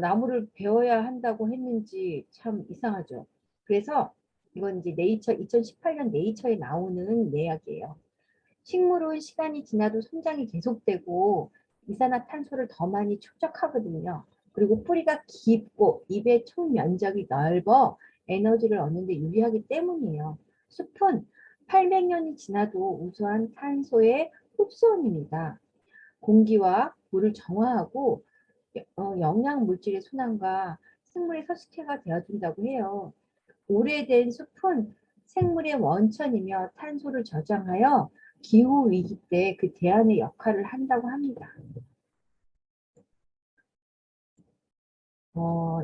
나무를 베어야 한다고 했는지 참 이상하죠. 그래서 이건 이제 네이처 2018년 네이처에 나오는 내역이에요. 식물은 시간이 지나도 성장이 계속되고 이산화탄소를 더 많이 축적하거든요. 그리고 뿌리가 깊고 잎의 총 면적이 넓어 에너지를 얻는 데 유리하기 때문이에요. 숲은 800년이 지나도 우수한 탄소의 흡수원입니다. 공기와 물을 정화하고 영양 물질의 순환과 식물의 서식해가 되어준다고 해요. 오래된 숲은 생물의 원천이며 탄소를 저장하여 기후 위기 때 그 대안의 역할을 한다고 합니다.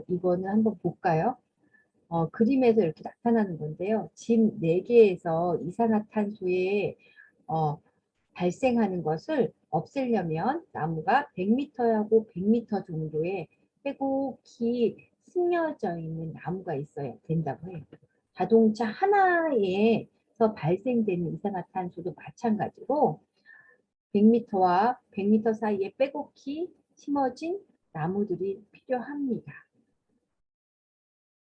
이거는 한번 볼까요? 그림에서 이렇게 나타나는 건데요. 집 4개에서 이산화탄소에 발생하는 것을 없애려면 나무가 100m하고 100m 정도의 빼곡히 스며져 있는 나무가 있어야 된다고 해요. 자동차 하나에서 발생되는 이산화탄소도 마찬가지로 100m와 100m 사이에 빼곡히 심어진 나무들이 필요합니다.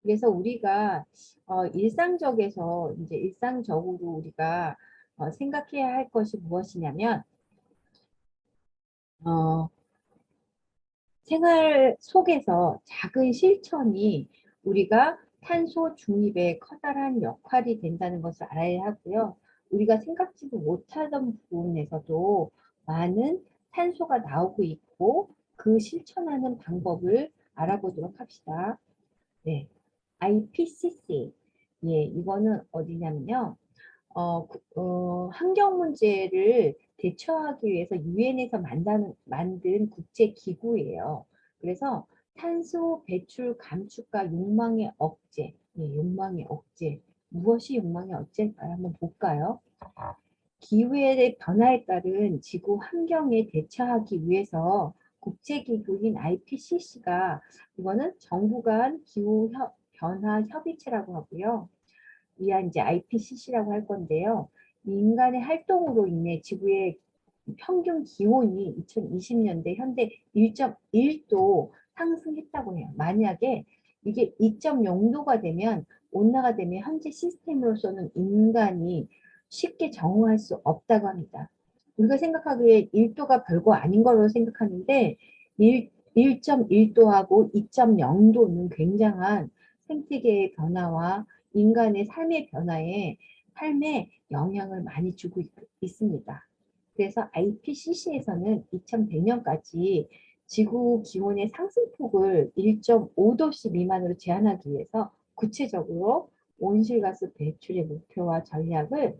그래서 우리가 일상적으로 우리가 생각해야 할 것이 무엇이냐면 어, 생활 속에서 작은 실천이 우리가 탄소 중립에 커다란 역할이 된다는 것을 알아야 하고요. 우리가 생각지도 못하던 부분에서도 많은 탄소가 나오고 있고 그 실천하는 방법을 알아보도록 합시다. 네, IPCC. 예, 이거는 어디냐면요. 환경 문제를 대처하기 위해서 유엔에서 만든 국제 기구예요. 그래서 탄소 배출 감축과 욕망의 억제, 예, 욕망의 억제. 무엇이 욕망의 억제일까요? 한번 볼까요? 기후의 변화에 따른 지구 환경에 대처하기 위해서 국제기구인 IPCC가 이거는 정부 간 기후 변화 협의체라고 하고요. 이한 이제 IPCC라고 할 건데요. 인간의 활동으로 인해 지구의 평균 기온이 2020년대 현재 1.1도 상승했다고 해요. 만약에 이게 2.0도가 되면 온화가 되면 현재 시스템으로서는 인간이 쉽게 적응할 수 없다고 합니다. 우리가 생각하기에 1도가 별거 아닌 걸로 생각하는데 1.1도하고 2.0도는 굉장한 생태계의 변화와 인간의 삶에 영향을 많이 주고 있습니다. 그래서 IPCC에서는 2100년까지 지구 기온의 상승폭을 1.5도씨 미만으로 제한하기 위해서 구체적으로 온실가스 배출의 목표와 전략을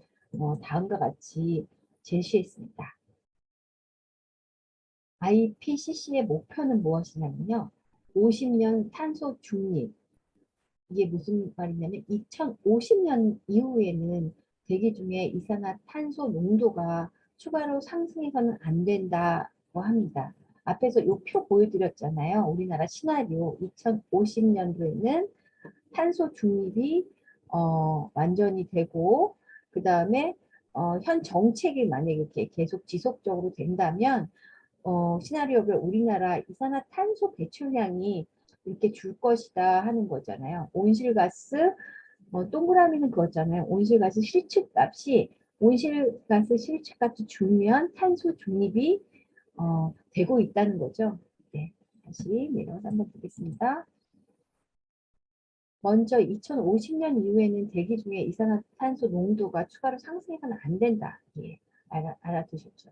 다음과 같이 제시했습니다. IPCC의 목표는 무엇이냐면요. 50년 탄소 중립. 이게 무슨 말이냐면 2050년 이후에는 대기 중에 이산화탄소 농도가 추가로 상승해서는 안 된다고 합니다. 앞에서 이 표 보여드렸잖아요. 우리나라 시나리오 2050년도에는 탄소 중립이 완전히 되고 그 다음에 현 정책이 만약에 이렇게 계속 지속적으로 된다면 시나리오를 우리나라 이산화탄소 배출량이 이렇게 줄 것이다 하는 거잖아요. 온실가스, 동그라미는 그거잖아요. 온실가스 실측값이 줄면 탄소 중립이 되고 있다는 거죠. 네, 다시 내려서 한번 보겠습니다. 먼저 2050년 이후에는 대기 중에 이산화탄소 농도가 추가로 상승해서는 안 된다. 예, 알아두셨죠.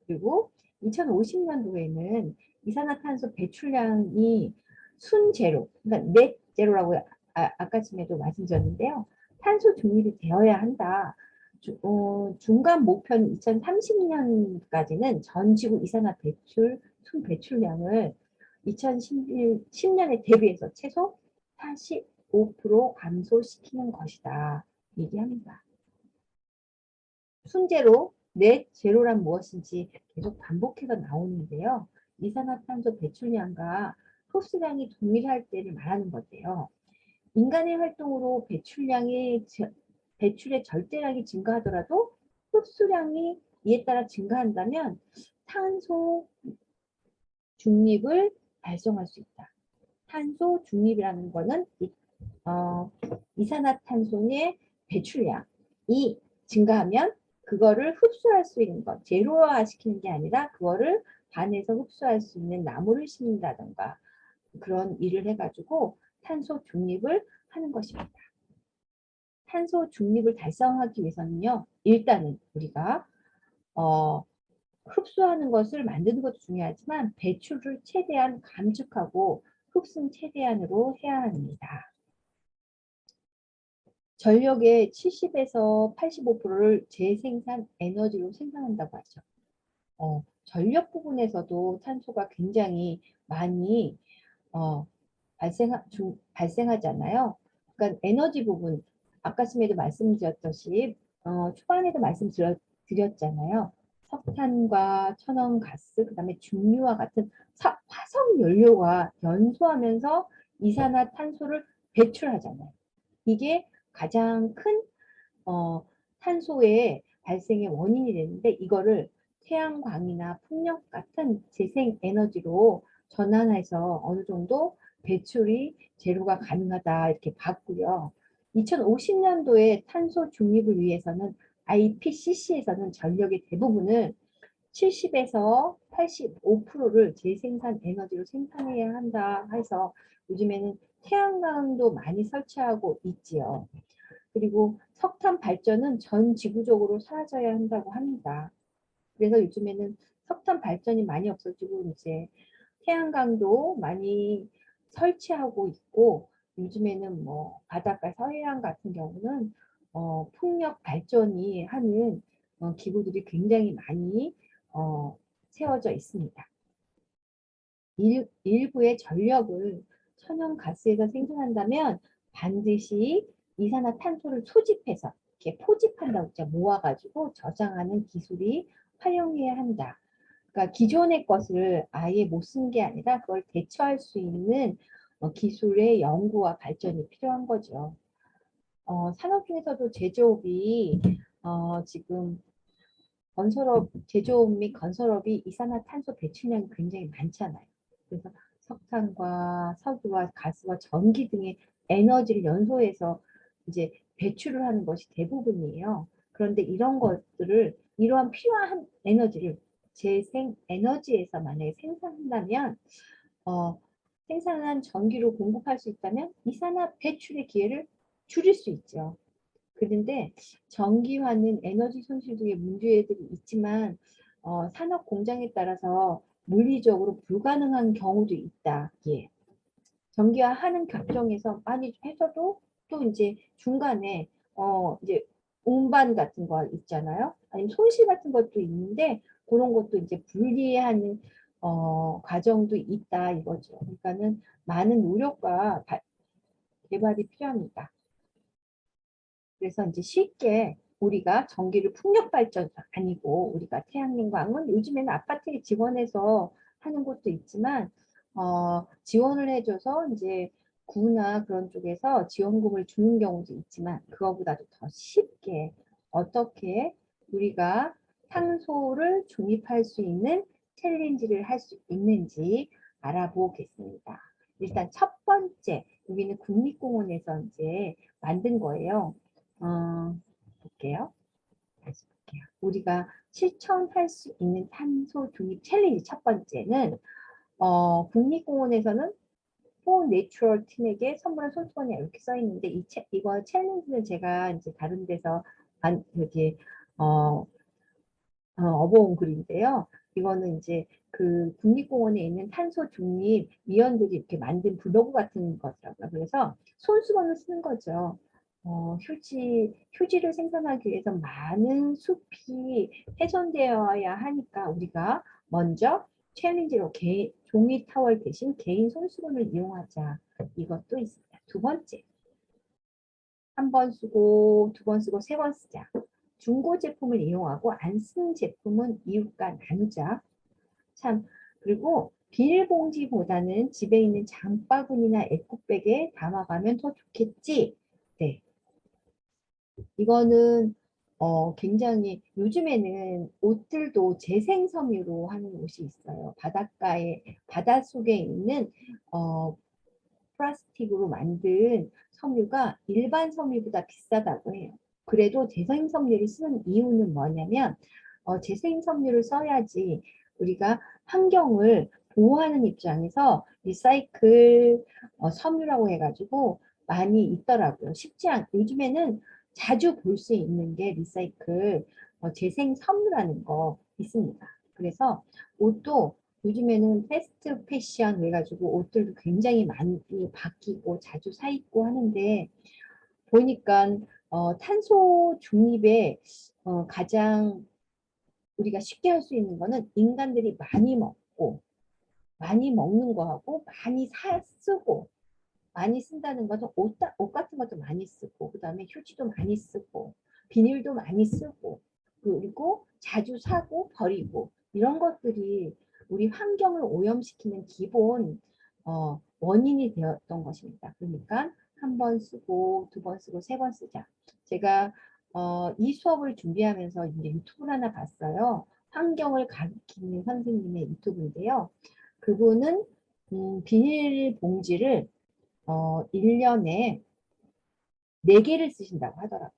그리고 2050년도에는 이산화탄소 배출량이 순제로, 그러니까 넷 제로라고 아까쯤에도 말씀드렸는데요. 탄소 중립이 되어야 한다. 중간 목표는 2030년까지는 전 지구 이산화 순 배출량을 2010년에 대비해서 최소 45% 감소시키는 것이다. 얘기합니다. 순제로, 넷 제로란 무엇인지 계속 반복해서 나오는데요. 이산화탄소 배출량과 흡수량이 동일할 때를 말하는 건데요. 인간의 활동으로 배출의 절대량이 증가하더라도 흡수량이 이에 따라 증가한다면 탄소 중립을 달성할 수 있다. 탄소 중립이라는 거는 이산화탄소의 배출량이 증가하면 그거를 흡수할 수 있는 것, 제로화 시키는 게 아니라 그거를 반에서 흡수할 수 있는 나무를 심는다던가 그런 일을 해가지고 탄소 중립을 하는 것입니다. 탄소 중립을 달성하기 위해서는요, 일단은 우리가 흡수하는 것을 만드는 것도 중요하지만 배출을 최대한 감축하고 흡수는 최대한으로 해야 합니다. 전력의 70에서 85%를 재생산 에너지로 생산한다고 하죠. 전력 부분에서도 탄소가 굉장히 많이 발생하잖아요. 그러니까 에너지 부분, 아까 전에도 말씀드렸듯이 초반에도 말씀드렸잖아요. 석탄과 천연가스, 그다음에 중류와 같은 화석 연료가 연소하면서 이산화탄소를 배출하잖아요. 이게 가장 큰 탄소의 발생의 원인이 되는데 이거를 태양광이나 풍력 같은 재생 에너지로 전환해서 어느 정도 배출이 제로가 가능하다 이렇게 봤고요. 2050년도에 탄소 중립을 위해서는 IPCC에서는 전력의 대부분을 70에서 85%를 재생산 에너지로 생산해야 한다 해서 요즘에는 태양광도 많이 설치하고 있지요. 그리고 석탄 발전은 전 지구적으로 사라져야 한다고 합니다. 그래서 요즘에는 석탄 발전이 많이 없어지고 이제 태양광도 많이 설치하고 있고 요즘에는 뭐 바닷가 서해안 같은 경우는 풍력 발전이 하는 기구들이 굉장히 많이 세워져 있습니다. 일부의 전력을 천연가스에서 생산한다면 반드시 이산화탄소를 소집해서 이렇게 포집한다고 했죠. 모아가지고 저장하는 기술이 활용해야 한다. 그러니까 기존의 것을 아예 못 쓴 게 아니라 그걸 대처할 수 있는 기술의 연구와 발전이 필요한 거죠. 산업 중에서도 제조업이 지금 제조업 및 건설업이 이산화탄소 배출량이 굉장히 많잖아요. 그래서 석탄과 석유와 가스와 전기 등의 에너지를 연소해서 이제 배출을 하는 것이 대부분이에요. 그런데 이러한 필요한 에너지를 재생 에너지에서 만약에 생산한다면, 생산한 전기로 공급할 수 있다면 이산화 배출의 기회를 줄일 수 있죠. 그런데 전기화는 에너지 손실 등의 문제들이 있지만 산업 공장에 따라서 물리적으로 불가능한 경우도 있다. 예. 전기화하는 과정에서 많이 해서도 또 이제 중간에 이제 운반 같은 거 있잖아요. 아니면 손실 같은 것도 있는데 그런 것도 이제 분리하는 과정도 있다 이거죠. 그러니까는 많은 노력과 개발이 필요합니다. 그래서 이제 쉽게 우리가 전기를 풍력 발전 아니고 우리가 태양능광은 요즘에는 아파트에 지원해서 하는 곳도 있지만 지원을 해줘서 이제 구나 그런 쪽에서 지원금을 주는 경우도 있지만 그거보다도 더 쉽게 어떻게 우리가 탄소를 중립할 수 있는 챌린지를 할 수 있는지 알아보겠습니다. 일단 첫 번째 여기는 국립공원에서 이제 만든 거예요. 볼게요. 다시 볼게요. 우리가 실천할 수 있는 탄소 중립 챌린지 첫 번째는 국립공원에서는 For Natural 팀에게 선물한 손수건이 이렇게 써 있는데 이거 챌린지는 제가 이제 다른 데서 이렇게 업어온 글인데요. 이거는 이제 그 국립공원에 있는 탄소 중립 위원들이 이렇게 만든 블로그 같은 거더라고요. 그래서 손수건을 쓰는 거죠. 휴지를 생산하기 위해서 많은 숲이 훼손되어야 하니까 우리가 먼저 챌린지로 종이 타월 대신 개인 손수건을 이용하자. 이것도 있습니다. 두 번째, 한 번 쓰고 두 번 쓰고 세 번 쓰자. 중고 제품을 이용하고 안 쓰는 제품은 이웃과 나누자. 참, 그리고 비닐봉지보다는 집에 있는 장바구니나 에코백에 담아가면 더 좋겠지. 네. 이거는 굉장히 요즘에는 옷들도 재생섬유로 하는 옷이 있어요. 바닷속에 있는 플라스틱으로 만든 섬유가 일반 섬유보다 비싸다고 해요. 그래도 재생섬유를 쓰는 이유는 뭐냐면 재생섬유를 써야지 우리가 환경을 보호하는 입장에서 리사이클 섬유라고 해가지고 많이 있더라고요. 요즘에는 자주 볼 수 있는 게 리사이클 재생 섬유라는 거 있습니다. 그래서 옷도 요즘에는 패스트 패션 해가지고 옷들도 굉장히 많이 바뀌고 자주 사 입고 하는데 보니까 탄소 중립에 가장 우리가 쉽게 할 수 있는 거는 인간들이 많이 먹고 많이 먹는 거하고 많이 쓰고 많이 쓴다는 것은 옷 같은 것도 많이 쓰고, 그다음에 휴지도 많이 쓰고, 비닐도 많이 쓰고, 그리고 자주 사고 버리고, 이런 것들이 우리 환경을 오염시키는 기본 원인이 되었던 것입니다. 그러니까 한 번 쓰고, 두 번 쓰고, 세 번 쓰자. 제가 이 수업을 준비하면서 이제 유튜브를 하나 봤어요. 환경을 가르치는 선생님의 유튜브인데요. 그분은 비닐봉지를 1년에 4개를 쓰신다고 하더라고요.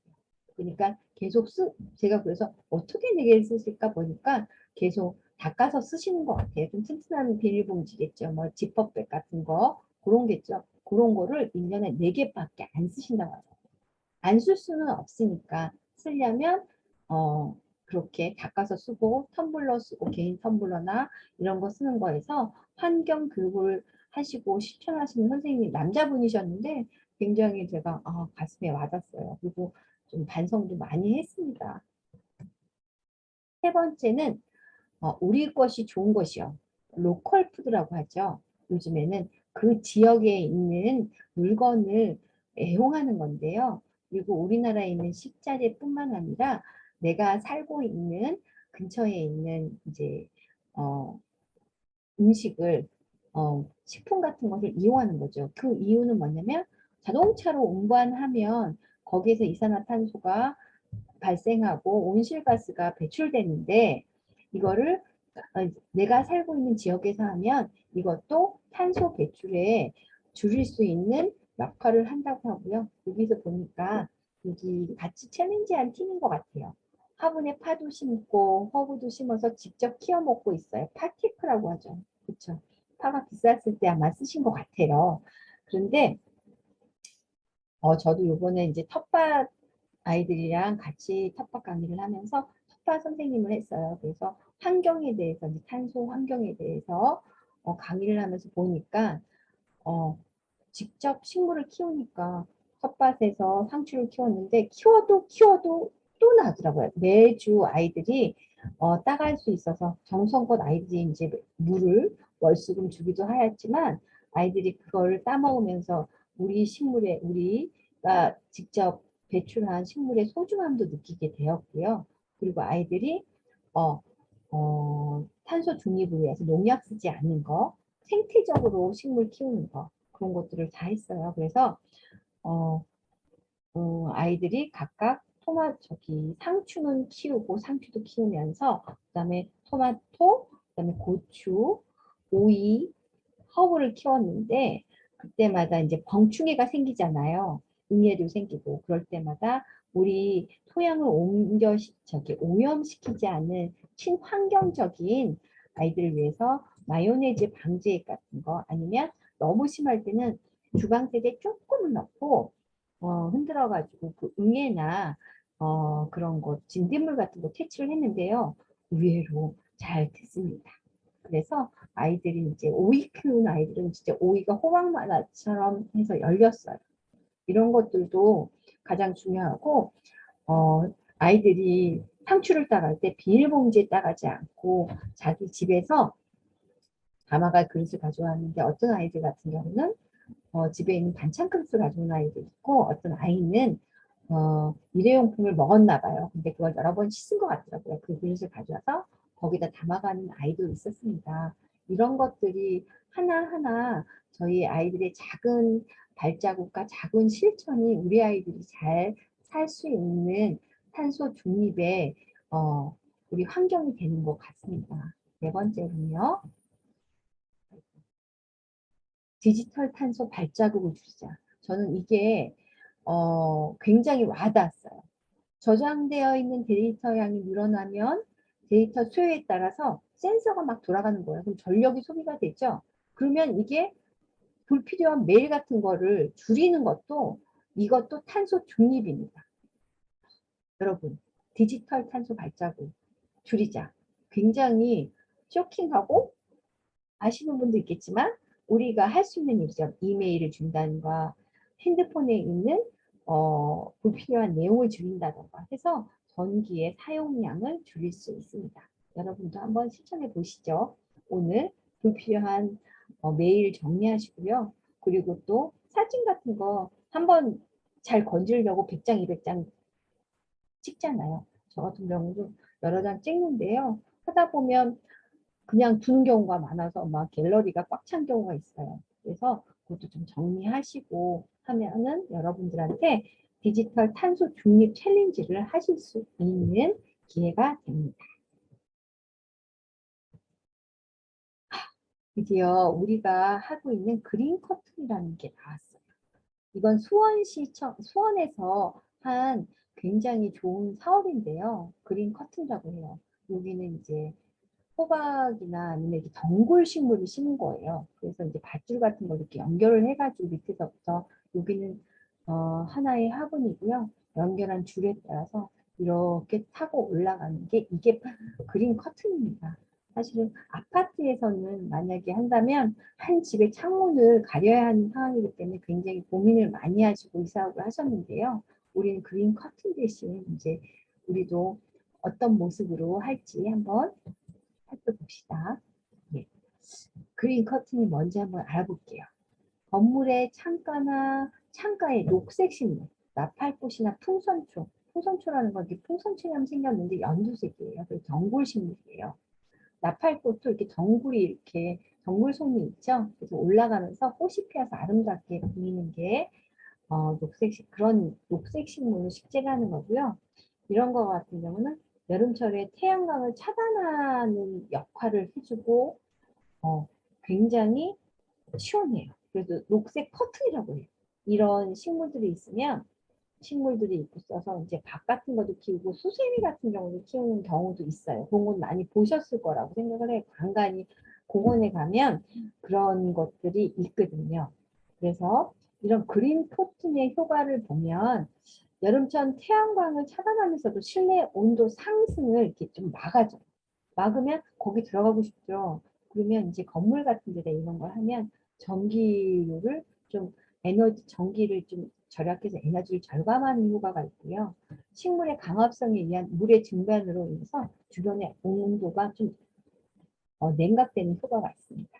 그러니까 계속 제가 그래서 어떻게 4개를 쓰실까 보니까 계속 닦아서 쓰시는 것 같아요. 좀 튼튼한 비닐봉지겠죠. 뭐 지퍼백 같은 거, 그런 게죠. 그런 거를 1년에 4개밖에 안 쓰신다고 하더라고요. 안 쓸 수는 없으니까 쓰려면 그렇게 닦아서 쓰고 텀블러 쓰고 개인 텀블러나 이런 거 쓰는 거에서 환경 교육을 하시고 실천하시는 선생님이 남자분이셨는데 굉장히 제가 가슴에 와닿았어요. 그리고 좀 반성도 많이 했습니다. 세 번째는 우리 것이 좋은 것이요. 로컬 푸드라고 하죠. 요즘에는 그 지역에 있는 물건을 애용하는 건데요. 그리고 우리나라에 있는 식자재뿐만 아니라 내가 살고 있는 근처에 있는 이제 음식을 식품 같은 것을 이용하는 거죠. 그 이유는 뭐냐면 자동차로 운반하면 거기에서 이산화탄소가 발생하고 온실가스가 배출되는데 이거를 내가 살고 있는 지역에서 하면 이것도 탄소 배출에 줄일 수 있는 역할을 한다고 하고요. 여기서 보니까 여기 같이 챌린지한 팀인 것 같아요. 화분에 파도 심고 허브도 심어서 직접 키워 먹고 있어요. 파테크라고 하죠. 그렇죠. 파가 비쌌을 때 아마 쓰신 것 같아요. 그런데 저도 요번에 이제 텃밭 아이들이랑 같이 텃밭 강의를 하면서 텃밭 선생님을 했어요. 그래서 환경에 대해서, 이제 탄소 환경에 대해서 강의를 하면서 보니까 직접 식물을 키우니까 텃밭에서 상추를 키웠는데 키워도 또 나더라고요. 매주 아이들이 따갈 수 있어서 정성껏 아이들이 이제 물을 월수금 주기도 하였지만 아이들이 그걸 따먹으면서 우리 식물에 우리가 직접 배출한 식물의 소중함도 느끼게 되었고요. 그리고 아이들이 탄소 중립을 위해서 농약 쓰지 않는 거, 생태적으로 식물 키우는 거, 그런 것들을 다 했어요. 그래서 어, 아이들이 각각 상추는 키우고 상추도 키우면서 그다음에 토마토, 그다음에 고추, 오이, 허브를 키웠는데 그때마다 이제 병충해가 생기잖아요. 응애도 생기고 그럴 때마다 우리 토양을 오염시키지 않는 친환경적인 아이들을 위해서 마요네즈 방제액 같은 거 아니면 너무 심할 때는 주방세제 조금은 넣고 흔들어 가지고 그 응애나 그런 거 진딧물 같은 거 퇴치를 했는데요. 의외로 잘 됐습니다. 그래서 아이들이 이제 오이 키우는 아이들은 진짜 오이가 호박마다처럼 해서 열렸어요. 이런 것들도 가장 중요하고 아이들이 상추를 따갈 때 비닐봉지에 따가지 않고 자기 집에서 담아갈 그릇을 가져왔는데 어떤 아이들 같은 경우는 집에 있는 반찬 그릇을 가져온 아이도 있고 어떤 아이는 일회용품을 먹었나 봐요. 근데 그걸 여러 번 씻은 것 같더라고요. 그 그릇을 가져와서 거기다 담아가는 아이도 있었습니다. 이런 것들이 하나하나 저희 아이들의 작은 발자국과 작은 실천이 우리 아이들이 잘 살 수 있는 탄소 중립의 우리 환경이 되는 것 같습니다. 네 번째는요. 디지털 탄소 발자국을 줄이자. 저는 이게 굉장히 와닿았어요. 저장되어 있는 데이터 양이 늘어나면 데이터 수요에 따라서 센서가 막 돌아가는 거예요. 그럼 전력이 소비가 되죠. 그러면 이게 불필요한 메일 같은 거를 줄이는 것도 이것도 탄소 중립입니다. 여러분, 디지털 탄소 발자국 줄이자. 굉장히 쇼킹하고 아시는 분도 있겠지만 우리가 할 수 있는 일이죠. 이메일을 준다든가 핸드폰에 있는 불필요한 내용을 줄인다든가 해서 전기의 사용량을 줄일 수 있습니다. 여러분도 한번 실천해 보시죠. 오늘 불필요한 메일 정리하시고요. 그리고 또 사진 같은 거 한번 잘 건지려고 100장, 200장 찍잖아요. 저 같은 경우도 여러 장 찍는데요. 하다 보면 그냥 두는 경우가 많아서 막 갤러리가 꽉 찬 경우가 있어요. 그래서 그것도 좀 정리하시고 하면은 여러분들한테 디지털 탄소 중립 챌린지를 하실 수 있는 기회가 됩니다. 드디어 우리가 하고 있는 그린 커튼이라는 게 나왔어요. 이건 수원에서 한 굉장히 좋은 사업인데요. 그린 커튼이라고 해요. 여기는 이제 호박이나 아니면 이렇게 덩굴 식물을 심은 거예요. 그래서 이제 밧줄 같은 거 이렇게 연결을 해가지고 밑에서부터 여기는 하나의 화분이고요. 연결한 줄에 따라서 이렇게 타고 올라가는 게 이게 그린 커튼입니다. 사실은 아파트에서는 만약에 한다면 한 집의 창문을 가려야 하는 상황이기 때문에 굉장히 고민을 많이 하시고 이 사업을 하셨는데요. 우리는 그린 커튼 대신 이제 우리도 어떤 모습으로 할지 한번 살펴봅시다. 예. 그린 커튼이 뭔지 한번 알아볼게요. 건물의 창가에 녹색 식물, 나팔꽃이나 풍선초, 풍선초라는 건 이렇게 풍선처럼 생겼는데 연두색이에요. 그리고 덩굴식물이에요. 나팔꽃도 이렇게 덩굴이 이렇게 덩굴송이 있죠. 그래서 올라가면서 꽃이 피어서 아름답게 보이는 게 그런 녹색 식물을 식재라는 거고요. 이런 거 같은 경우는 여름철에 태양광을 차단하는 역할을 해주고 굉장히 시원해요. 그래서 녹색 커튼이라고 해요. 이런 식물들이 있어서 이제 밭 같은 것도 키우고 수세미 같은 경우도 키우는 경우도 있어요. 그런 건 많이 보셨을 거라고 생각을 해요. 간간히 공원에 가면 그런 것들이 있거든요. 그래서 이런 그린 커튼의 효과를 보면 여름철 태양광을 차단하면서도 실내 온도 상승을 이렇게 좀 막아줘. 막으면 거기 들어가고 싶죠. 그러면 이제 건물 같은 데다 이런 걸 하면 전기를 좀 전기를 좀 절약해서 에너지를 절감하는 효과가 있고요. 식물의 강합성에 의한 물의 증발으로 인해서 주변의 온도가 좀 냉각되는 효과가 있습니다.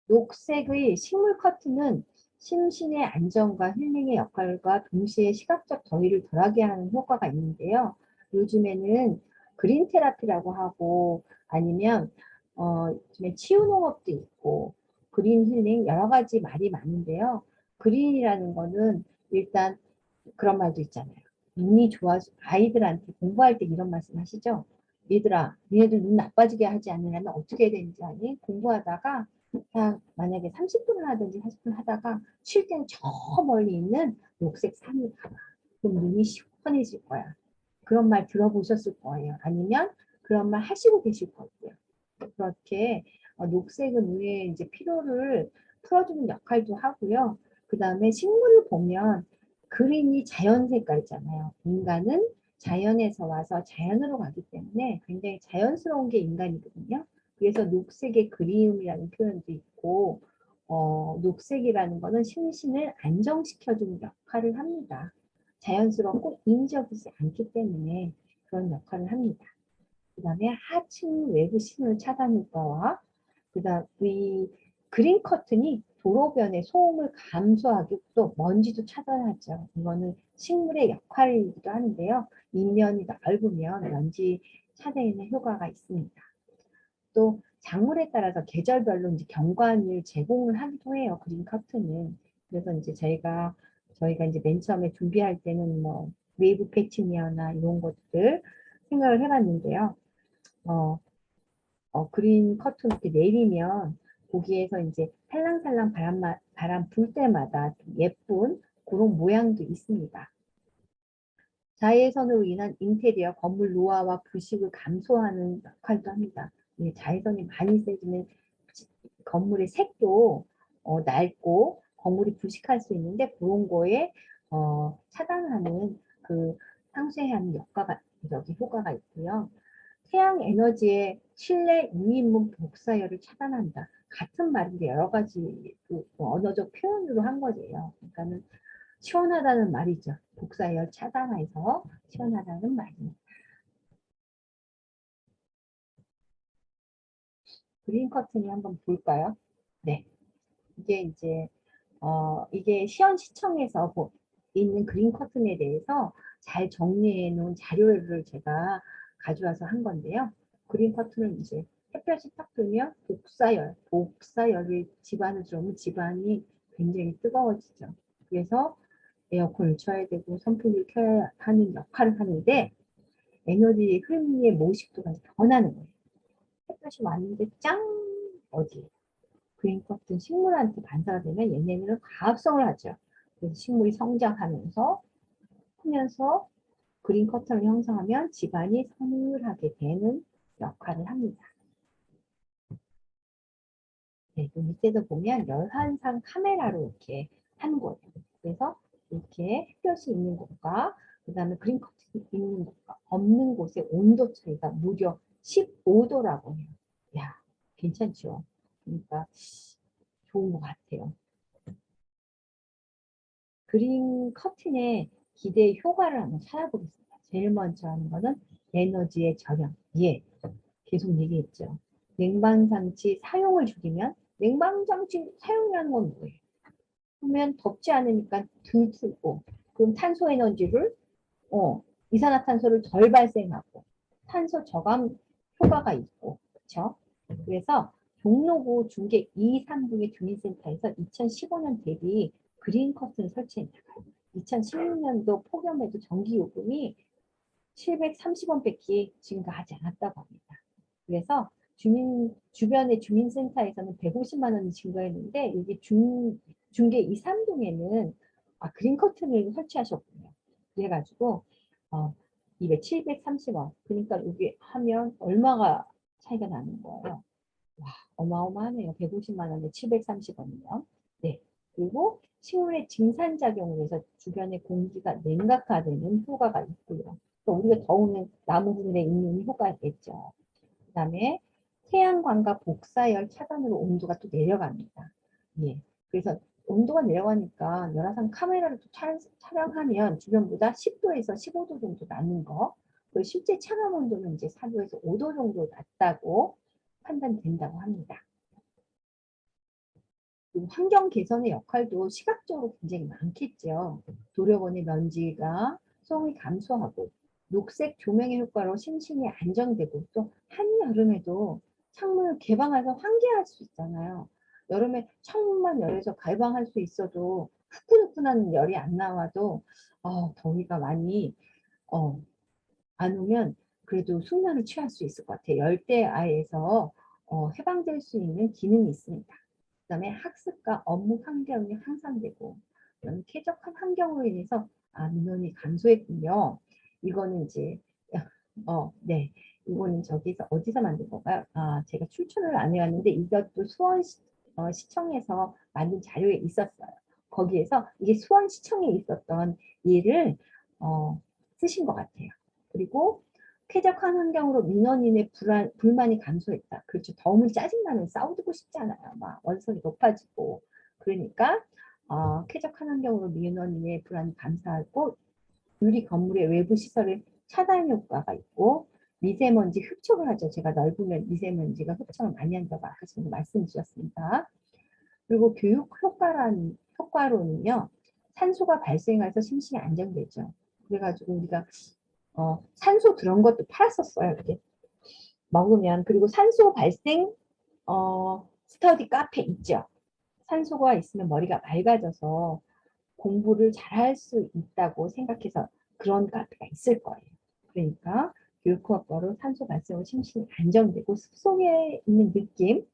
녹색의 식물 커튼은 심신의 안정과 힐링의 역할과 동시에 시각적 더위를 덜하게 하는 효과가 있는데요. 요즘에는 그린 테라피라고 하고 아니면 요즘에 치유 농업도 있고 그린 힐링 여러 가지 말이 많은데요. 그린이라는 거는 일단 그런 말도 있잖아요. 눈이 좋아서 아이들한테 공부할 때 이런 말씀 하시죠. 얘들아, 니네들 눈 나빠지게 하지 않으려면 어떻게 해야 되는지 아니? 공부하다가 그냥 만약에 30분을 하든지 40분 하다가 쉴 때는 저 멀리 있는 녹색 산을 봐봐. 그럼 눈이 시원해질 거야. 그런 말 들어보셨을 거예요. 아니면 그런 말 하시고 계실 거고요. 그렇게 녹색은 눈의 이제 피로를 풀어주는 역할도 하고요. 그 다음에 식물을 보면 그린이 자연 색깔이잖아요. 인간은 자연에서 와서 자연으로 가기 때문에 굉장히 자연스러운 게 인간이거든요. 그래서 녹색의 그리움이라는 표현도 있고 녹색이라는 거는 심신을 안정시켜주는 역할을 합니다. 자연스럽고 인위적이지 않기 때문에 그런 역할을 합니다. 그 다음에 하층 외부 신호를 차단 효과와 그다음 이 그린 커튼이 도로변의 소음을 감소하고 또 먼지도 차단하죠. 이거는 식물의 역할이기도 하는데요. 인면이 넓으면 먼지 차단에는 효과가 있습니다. 또 작물에 따라서 계절별로 이제 경관을 제공을 하기도 해요. 그린 커튼은. 그래서 이제 저희가 이제 맨 처음에 준비할 때는 뭐 웨이브 패치니아나 이런 것들 생각을 해봤는데요. 그린 커튼 이렇게 내리면 거기에서 이제 살랑살랑 바람 불 때마다 예쁜 그런 모양도 있습니다. 자외선으로 인한 인테리어 건물 노화와 부식을 감소하는 역할도 합니다. 자외선이 많이 세지면 건물의 색도 낡고 건물이 부식할 수 있는데 그런 거에 차단하는 그 상쇄하는 효과가 있고요. 태양 에너지의 실내 유인문 복사열을 차단한다. 같은 말인데 여러 가지 그 언어적 표현으로 한 거예요. 그러니까는 시원하다는 말이죠. 복사열 차단해서 시원하다는 말입니다. 그린 커튼을 한번 볼까요? 네. 이게 이제 이게 시연시청에서 있는 그린 커튼에 대해서 잘 정리해 놓은 자료를 제가 가져와서 한 건데요. 그린 커튼은 이제 햇볕이 딱 들면 복사열이 집안을 들어오면 집안이 굉장히 뜨거워지죠. 그래서 에어컨을 켜야 되고 선풍기를 켜야 하는 역할을 하는데 에너지 흐름의 모식도가 변하는 거예요. 햇볕이 왔는데 짱! 어디? 그린 커튼 식물한테 반사가 되면 얘네들은 과합성을 하죠. 그래서 식물이 성장하면서 크면서 그린 커튼을 형성하면 집안이 서늘하게 되는 역할을 합니다. 네, 그 밑에도 보면 열환상 카메라로 이렇게 한 거예요. 그래서 이렇게 햇볕이 있는 곳과 그 다음에 그린 커튼이 있는 곳과 없는 곳의 온도 차이가 무려 15도라고 해요. 야, 괜찮죠? 그러니까 좋은 것 같아요. 그린 커튼의 기대 효과를 한번 찾아보겠습니다. 제일 먼저 하는 거는 에너지의 절약. 예, 계속 얘기했죠. 냉방장치 사용을 줄이면 냉방장치 사용이라는 건 뭐예요? 그러면 덥지 않으니까 덜 틀고 그럼 탄소 에너지를 이산화탄소를 덜 발생하고 탄소 저감 효과가 있고 그렇죠? 그래서 종로구 중계 2, 3동의 주민센터에서 2015년 대비 그린 커튼 설치했다가 2016년도 폭염에도 전기요금이 730원 뺏기 증가하지 않았다고 합니다. 그래서 주변의 주민센터에서는 150만 원이 증가했는데 여기 중계 2, 3동에는 그린 커튼을 설치하셨군요. 그래가지고 730원. 그러니까 여기 하면 얼마가 차이가 나는 거예요. 와, 어마어마하네요. 150만 원에 730원이면. 네. 그리고 식물의 증산작용을 해서 주변의 공기가 냉각화되는 효과가 있고요. 또 우리가 더우면 나무 그늘에 있는 효과겠죠. 그 다음에 태양광과 복사열 차단으로 온도가 또 내려갑니다. 예. 그래서 온도가 내려가니까 열화상 카메라를 또 촬영하면 주변보다 10도에서 15도 정도 낮는 거. 그리고 실제 체감 온도는 이제 4도에서 5도 정도 낮다고 판단된다고 합니다. 그리고 환경 개선의 역할도 시각적으로 굉장히 많겠죠. 도로변의 먼지가 소음이 감소하고 녹색 조명의 효과로 심신이 안정되고 또 한여름에도 창문을 개방해서 환기할 수 있잖아요. 여름에 창문만 열어서 개방할 수 있어도 후끈후끈한 열이 안 나와도 더위가 많이 안 오면 그래도 숙면을 취할 수 있을 것 같아요. 열대야에서 해방될 수 있는 기능이 있습니다. 그 다음에 학습과 업무 환경이 향상되고 쾌적한 환경으로 인해서 민원이 감소했군요. 이거는 이제 네, 이거는 저기서 어디서 만든 건가요? 제가 출처를 안 해왔는데 이것도 수원시청에서 만든 자료에 있었어요. 거기에서 이게 수원시청에 있었던 일을 쓰신 것 같아요. 그리고 쾌적한 환경으로 민원인의 불만이 감소했다. 그렇죠. 더우면 짜증나면 싸우고 싶잖아요. 막 원성이 높아지고. 그러니까 쾌적한 환경으로 민원인의 불안이 감소하고 유리 건물의 외부 시설을 차단 효과가 있고 미세먼지 흡착을 하죠. 제가 넓으면 미세먼지가 흡착을 많이 한다고 아까 전에 말씀 주셨습니다. 그리고 교육 효과로는요. 산소가 발생해서 심신이 안정되죠. 그래가지고 우리가 산소 들은 것도 팔았었어요. 이렇게 먹으면. 그리고 산소 발생 스터디 카페 있죠. 산소가 있으면 머리가 맑아져서 공부를 잘할 수 있다고 생각해서 그런 카페가 있을 거예요. 그러니까 교육학과로 산소 발생으로 심신이 안정되고 숲속에 있는 느낌,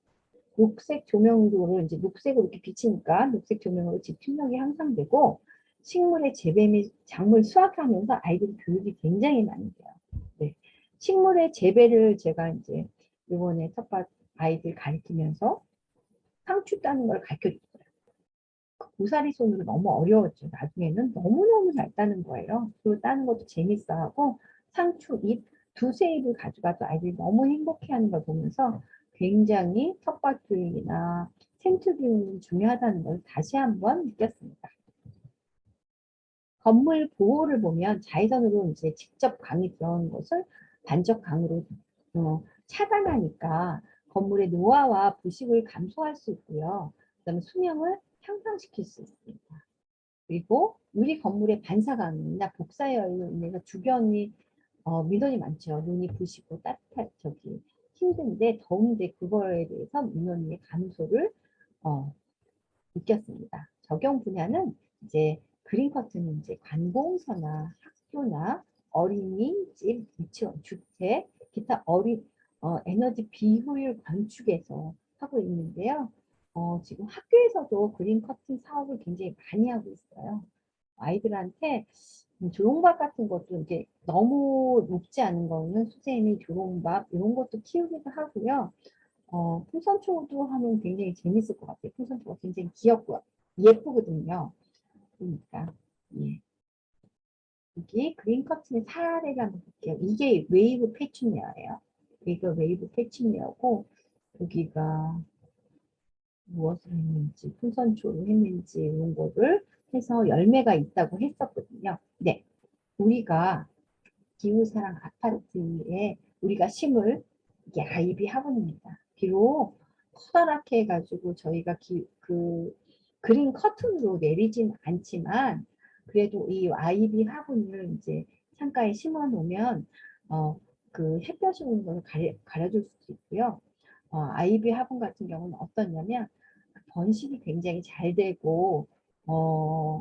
녹색 조명도를 이제 녹색으로 이렇게 비치니까 녹색 조명으로 집중력이 향상되고 식물의 재배 및 작물 수확하면서 아이들 교육이 굉장히 많이 돼요. 네. 식물의 재배를 제가 이제 이번에 텃밭 아이들 가르치면서 상추 따는 걸 가르쳐줬어요. 고사리 손으로 너무 어려웠죠. 나중에는 너무너무 잘 따는 거예요. 그리고 따는 것도 재밌어하고 상추 잎 두세 잎을 가져가도 아이들이 너무 행복해하는 걸 보면서 굉장히 텃밭 교육이나 생태 교육이 중요하다는 걸 다시 한번 느꼈습니다. 건물 보호를 보면 자외선으로 이제 직접 강이 들어오는 것을 간접 강으로 차단하니까 건물의 노화와 부식을 감소할 수 있고요. 그다음에 수명을 향상시킬 수 있습니다. 그리고 우리 건물의 반사광이나 복사열로 인해서 주변이 민원이 많죠. 눈이 부시고 따뜻한 저기 힘든데 더운데 그거에 대해서 민원의 감소를 느꼈습니다. 적용 분야는 이제 그린 커튼은 이제 관공서나 학교나 어린이집, 유치원, 주택, 기타 에너지 비효율 건축에서 하고 있는데요. 지금 학교에서도 그린 커튼 사업을 굉장히 많이 하고 있어요. 아이들한테 조롱박 같은 것도 이제 너무 높지 않은 거는 수세미, 조롱박 이런 것도 키우기도 하고요. 풍선초도 하면 굉장히 재밌을 것 같아요. 풍선초가 굉장히 귀엽고 예쁘거든요. 그러니까 예. 여기 그린 커튼의 사례를 한번 볼게요. 이게 웨이브 페추니아예요. 이거 웨이브 페추니아고 여기가 무엇을 했는지 풍선초를 했는지 이런 거를 해서 열매가 있다고 했었거든요. 네, 우리가 기후사랑 아파트에 우리가 심을 이게 아이비 화분입니다. 비록 커다랗게 해가지고 저희가 그린 커튼으로 내리진 않지만 그래도 이 아이비 화분을 이제 창가에 심어 놓으면 그 햇볕이 오는 것을 가려줄 수도 있고요. 아이비 화분 같은 경우는 어떠냐면 번식이 굉장히 잘 되고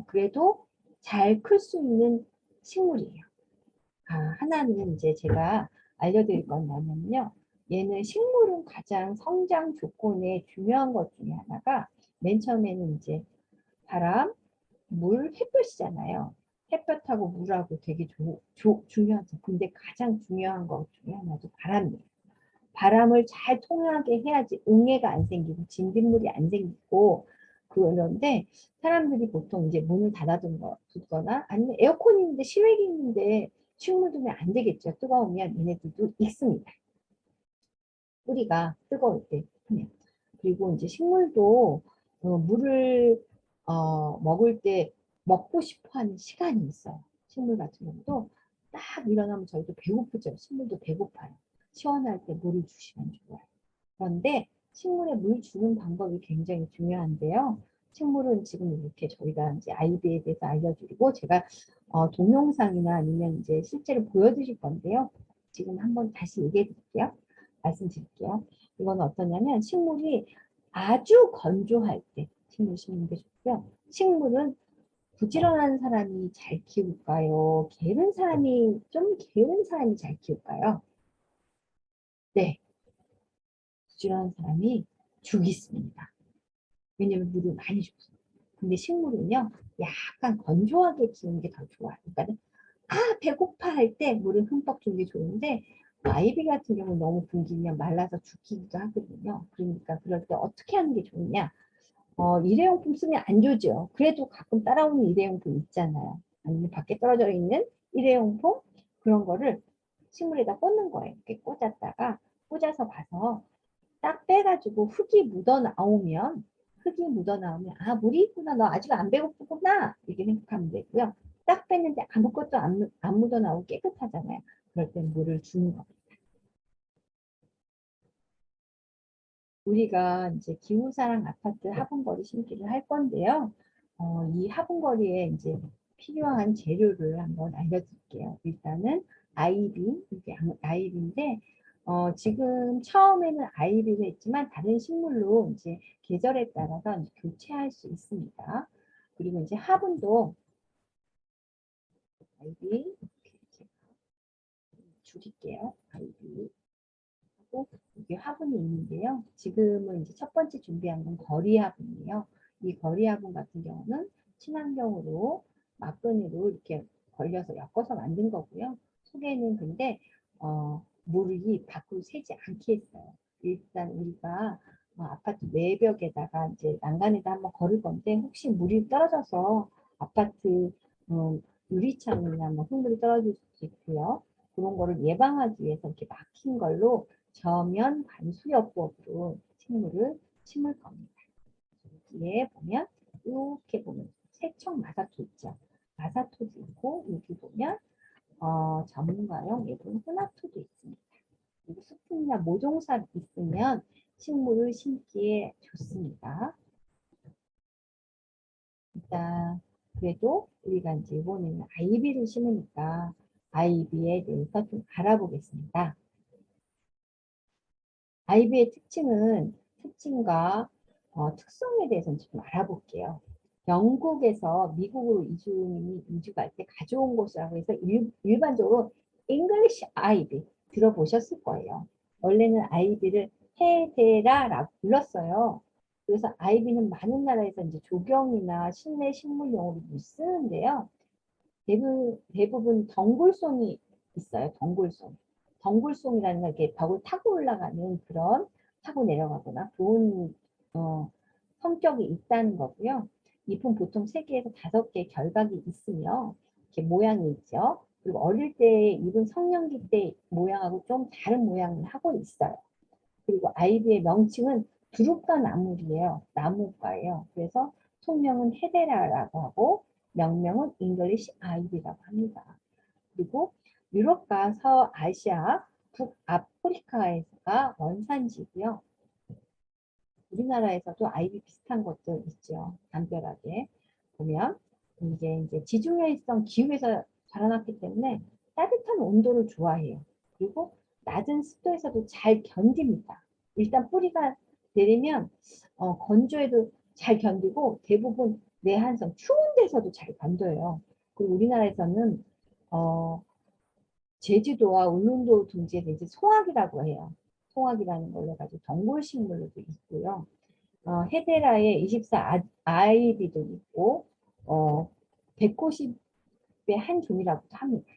그래도 잘 클 수 있는 식물이에요. 하나는 이제 제가 알려드릴 건 뭐냐면요. 얘는 식물은 가장 성장 조건에 중요한 것 중에 하나가 맨 처음에는 이제 바람, 물, 햇볕이잖아요. 햇볕하고 물하고 되게 중요하죠. 근데 가장 중요한 것 중에 하나도 바람이에요. 바람을 잘 통하게 해야지 응애가 안 생기고 진딧물이 안 생기고 그런데 사람들이 보통 이제 문을 닫아두거나 아니면 에어컨이 있는데 실외기 있는데 식물 두면 안 되겠죠. 뜨거우면 얘네들도 익습니다. 뿌리가 뜨거울 때 그냥. 그리고 이제 식물도 물을 먹을 때 먹고 싶어 하는 시간이 있어요. 식물 같은 경우도 딱 일어나면 저희도 배고프죠. 식물도 배고파요. 시원할 때 물을 주시면 좋아요. 그런데 식물에 물 주는 방법이 굉장히 중요한데요. 식물은 지금 이렇게 저희가 이제 아이비에 대해서 알려드리고 제가 동영상이나 아니면 이제 실제로 보여드릴 건데요. 지금 한번 다시 얘기해 드릴게요. 말씀드릴게요. 이건 어떠냐면 식물이 아주 건조할 때 식물 심는 게 좋고요. 식물은 부지런한 사람이 잘 키울까요? 좀 게으른 사람이 잘 키울까요? 네, 부지런한 사람이 죽이 있습니다. 왜냐면 물을 많이 줬어요. 근데 식물은요, 약간 건조하게 키우는 게 더 좋아요. 그러니까 배고파 할 때 물을 흠뻑 주는 게 좋은데 아이비 같은 경우는 너무 굶기면 말라서 죽기도 하거든요. 그러니까 그럴 때 어떻게 하는 게 좋냐? 일회용품 쓰면 안 좋죠. 그래도 가끔 따라오는 일회용품 있잖아요. 아니면 밖에 떨어져 있는 일회용품 그런 거를 식물에다 꽂는 거예요. 이렇게 꽂아서 봐서 딱 빼가지고 흙이 묻어 나오면 물이 있구나, 너 아직 안 배고프구나 이렇게 생각하면 되고요. 딱 뺐는데 아무것도 안 묻어 나오고 깨끗하잖아요. 그럴 땐 물을 주는 겁니다. 우리가 이제 기후사랑 아파트 화분거리 심기를 할 건데요. 이 화분거리에 이제 필요한 재료를 한번 알려드릴게요. 일단은 이게 아이비인데 지금 처음에는 아이비를 했지만 다른 식물로 이제 계절에 따라서 이제 교체할 수 있습니다. 그리고 이제 화분도 아이비 이렇게 줄일게요. 아이비 하고 이게 화분이 있는데요. 지금은 이제 첫 번째 준비한 건 거리 화분이에요. 이 거리 화분 같은 경우는 친환경으로 막근으로 이렇게 걸려서 엮어서 만든 거고요. 속에는 근데 물이 밖으로 새지 않게 했어요. 일단 우리가 아파트 외벽에다가 이제 난간에다 한번 걸을 건데 혹시 물이 떨어져서 아파트 유리창이나 뭐 흙물이 떨어질 수 있고요. 그런 거를 예방하기 위해서 이렇게 막힌 걸로 저면 관수역법으로 식물을 심을 겁니다. 여기에 보면 이렇게 보면 세척 마사토 있죠. 마사토도 있고 여기 보면 전문가용 예쁜 혼합토도 있습니다. 그리고 수품이나 모종삽 있으면 식물을 심기에 좋습니다. 자, 그래도 우리가 이제 이번에는 아이비를 심으니까 아이비에 대해서 좀 알아보겠습니다. 아이비의 특징과 특성에 대해서 좀 알아볼게요. 영국에서 미국으로 이주갈 때 가져온 곳이라고 해서 일반적으로 English 아이비 들어보셨을 거예요. 원래는 아이비를 헤데라라고 불렀어요. 그래서 아이비는 많은 나라에서 이제 조경이나 실내 식물용으로 쓰는데요. 대부분 덩굴송이 있어요. 덩굴송. 덩굴송이라는 건 이렇게 벽을 타고 올라가는 그런 타고 내려가거나 좋은 성격이 있다는 거고요. 잎은 보통 3개에서 5개의 결각이 있으며 이렇게 모양이 있죠. 그리고 어릴 때 잎은 성년기 때 모양하고 좀 다른 모양을 하고 있어요. 그리고 아이비의 명칭은 두릅과 나물이에요. 나무과예요. 그래서 통명은 헤데라라고 하고 명명은 잉글리시 아이비라고 합니다. 그리고 유럽과 서아시아, 북아프리카가 원산지고요. 우리나라에서도 아이비 비슷한 것들 있죠. 담벼락에 보면 이제 지중해성 기후에서 자라났기 때문에 따뜻한 온도를 좋아해요. 그리고 낮은 습도에서도 잘 견딥니다. 일단 뿌리가 내리면 건조해도 잘 견디고 대부분 내한성 추운 데서도 잘 견뎌요. 그리고 우리나라에서는 제주도와 울릉도 둥지에 이제 송악이라고 해요. 송악이라는 걸로 가지고 덩굴식물도 있고요. 헤데라의 24 아이비도 있고 190의 한 종이라고도 합니다.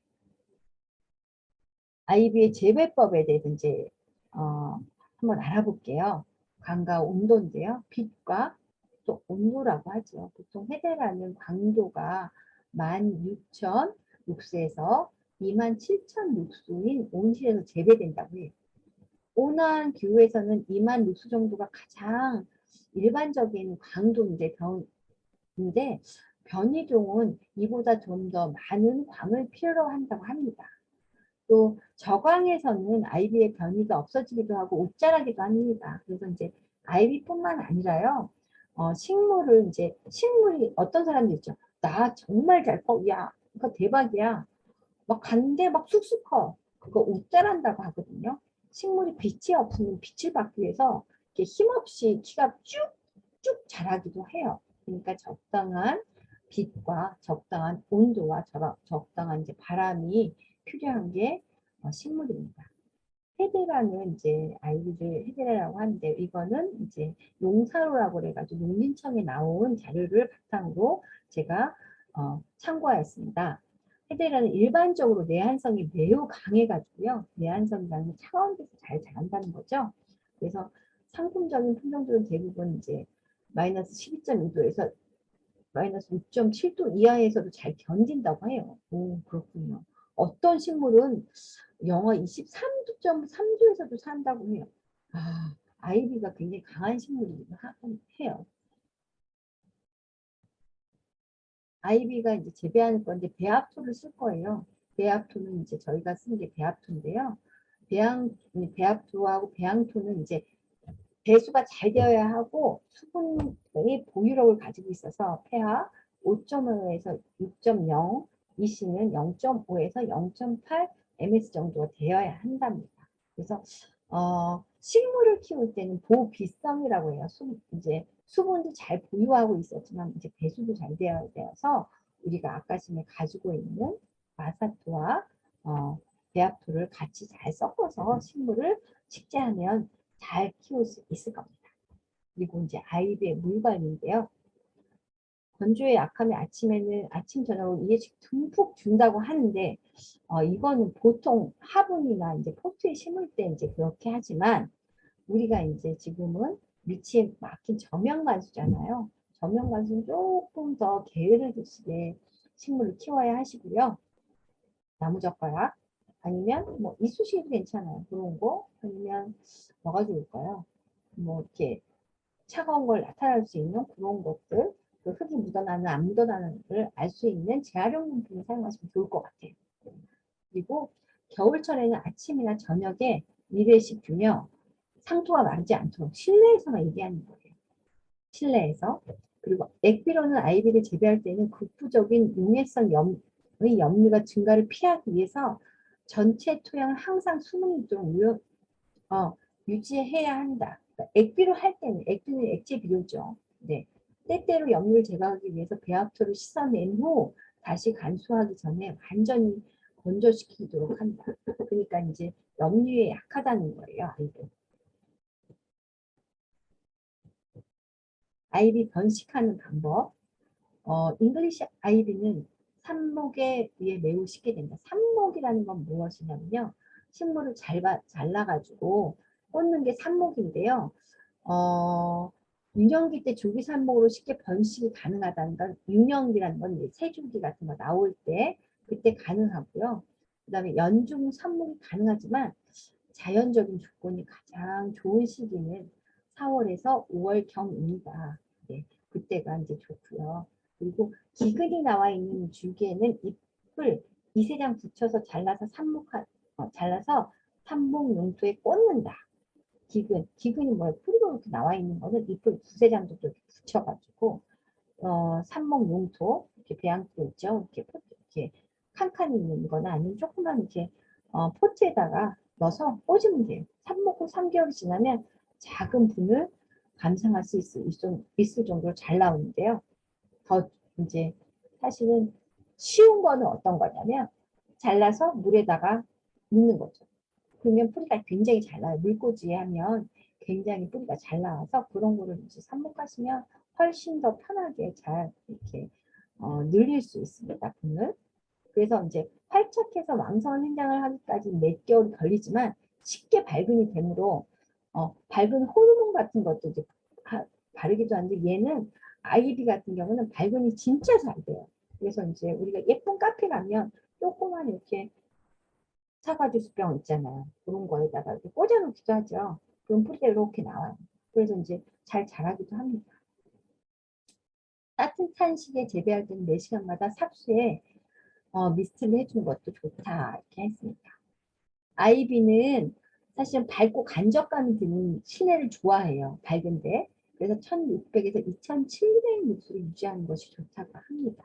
아이비의 재배법에 대해서 이제 한번 알아볼게요. 강과 온도인데요. 빛과 또 온도라고 하죠. 보통 헤데라는 광도가 16,000 룩스에서 27,000 룩스인 온실에서 재배된다고 해요. 온화한 기후에서는 2만 룩스 정도가 가장 일반적인 광도인데 변이종은 이보다 좀 더 많은 광을 필요로 한다고 합니다. 또 저광에서는 아이비의 변이가 없어지기도 하고 옷자라기도 합니다. 그래서 이제 아이비뿐만 아니라요. 식물이 어떤 사람들 있죠. 나 정말 잘 커. 야, 그거 대박이야. 막 갔는데 막 쑥쑥 커. 그거 옷자란다고 하거든요. 식물이 빛이 없으면 빛을 받기 위해서 이렇게 힘없이 키가 쭉쭉 자라기도 해요. 그러니까 적당한 빛과 적당한 온도와 적당한 이제 바람이 필요한 게 식물입니다. 헤데라는 이제 아이비를 헤데라라고 하는데 이거는 이제 용사로라고 그래가지고 농민청에 나온 자료를 바탕으로 제가 참고하였습니다. 헤데라는 일반적으로 내한성이 매우 강해가지고요. 내한성이라는 건 차가운 데서 잘 자란다는 거죠. 그래서 상품적인 품종들은 대부분 이제 마이너스 12.2도에서 마이너스 6.7도 이하에서도 잘 견딘다고 해요. 오, 그렇군요. 어떤 식물은 영하 23.3도에서도 산다고 해요. 아이비가 굉장히 강한 식물이기도 해요. 아이비가 이제 재배하는 건데 배합토를 쓸 거예요. 배합토는 이제 저희가 쓰는 게 배합토인데요. 배합토하고 배양토는 이제 배수가 잘 되어야 하고 수분의 보유력을 가지고 있어서 pH 5.5에서 6.0, EC는 0.5에서 0.8 ms 정도가 되어야 한답니다. 그래서 식물을 키울 때는 보비성이라고 해요. 이제 수분도 잘 보유하고 있었지만 이제 배수도 잘 되어야 되어서 우리가 아까 전에 가지고 있는 마사토와 배합토를 같이 잘 섞어서 식물을 식재하면 잘 키울 수 있을 겁니다. 그리고 이제 아이비의 물관인데요. 건조에 약하면 아침 저녁으로 2회씩 듬뿍 준다고 하는데 이거는 보통 화분이나 이제 포트에 심을 때 이제 그렇게 하지만 우리가 이제 지금은 위치에 막힌 저명관수잖아요. 저명관수는 조금 더 게으를 드시게 식물을 키워야 하시고요. 나무젓가락 아니면 뭐 이쑤시개도 괜찮아요. 그런 거 아니면 뭐가 좋을까요? 뭐 이렇게 차가운 걸 나타낼 수 있는 그런 것들, 그 흙이 묻어나는 안 묻어나는 걸 알 수 있는 재활용품을 사용하시면 좋을 것 같아요. 그리고 겨울철에는 아침이나 저녁에 1회씩 주며 상토가 마르지 않도록 실내에서만 얘기하는 거예요. 실내에서. 그리고 액비로는 아이비를 재배할 때는 극부적인 용해성 의 염류가 증가를 피하기 위해서 전체 토양을 항상 수분이 있도록 유지해야 한다. 그러니까 액비로 할 때는, 액비는 액체 비료죠. 네. 때때로 염류를 제거하기 위해서 배합토를 씻어낸 후 다시 간수하기 전에 완전히 건조시키도록 한다. 그러니까 이제 염류에 약하다는 거예요, 아이들. 아이비 번식하는 방법. 잉글리시 아이비는 삽목에 의해 매우 쉽게 된다. 삽목이라는 건 무엇이냐면요. 식물을 잘라가지고 꽂는 게 삽목인데요. 유년기 때 조기 삽목으로 쉽게 번식이 가능하다는 건 유년기라는 건 이제 새조기 같은 거 나올 때 그때 가능하고요. 그 다음에 연중 삽목이 가능하지만 자연적인 조건이 가장 좋은 시기는 4월에서 5월경입니다. 네, 그때가 이제 좋고요. 그리고 기근이 나와 있는 줄기에는 잎을 이세장 붙여서 잘라서 삽목 용토에 꽂는다. 기근이 뭐예요? 뿌리가 이렇게 나와 있는 거는 잎을 두세 장 정도 이렇게 붙여가지고 삽목 용토 이렇게 배양토 있죠? 이렇게 칸칸이 있는 거나 아니면 조그만 이렇게 포트에다가 넣어서 꽂으면 돼요. 삽목 후 3개월이 지나면 작은 분을 감상할 수 있을 정도로 잘 나오는데요. 더 이제 사실은 쉬운 거는 어떤 거냐면 잘라서 물에다가 넣는 거죠. 그러면 뿌리가 굉장히 잘 나와요. 물꽂이에 하면 굉장히 뿌리가 잘 나와서 그런 거를 이제 삽목하시면 훨씬 더 편하게 잘 이렇게 늘릴 수 있습니다. 분을. 그래서 이제 활착해서 왕성한 생장을 하기까지 몇 개월이 걸리지만 쉽게 발근이 되므로 발근 호르몬 같은 것도 이제 바르기도 하는데 얘는 아이비 같은 경우는 발근이 진짜 잘 돼요. 그래서 이제 우리가 예쁜 카페 가면 조그만 이렇게 사과주스병 있잖아요. 그런 거에다가 이렇게 꽂아놓기도 하죠. 그럼 뿌리가 이렇게 나와요. 그래서 이제 잘 자라기도 합니다. 따뜻한 시기에 재배할 때는 매 시간마다 삽수에 미스트를 해주는 것도 좋다 이렇게 했습니다. 아이비는 사실은 밝고 간접감이 드는 실내를 좋아해요. 밝은데. 그래서 1600에서 2700 누수를 유지하는 것이 좋다고 합니다.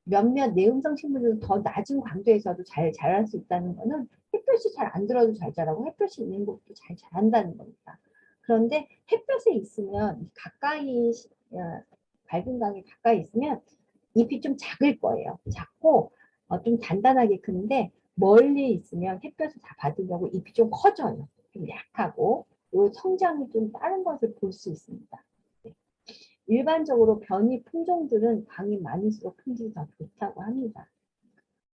몇몇 내음성 식물들은 더 낮은 광도에서도 잘 자랄 수 있다는 것은 햇볕이 잘 안 들어도 잘 자라고 햇볕이 있는 곳도 잘 자란다는 겁니다. 그런데 햇볕에 있으면 가까이 밝은 강에 가까이 있으면 잎이 좀 작을 거예요. 작고 좀 단단하게 크는데 멀리 있으면 햇볕을 다 받으려고 잎이 좀 커져요. 좀 약하고 요 성장이 좀 다른 것을 볼 수 있습니다. 일반적으로 변이 품종들은 강이 많을수록 품질이 더 좋다고 합니다.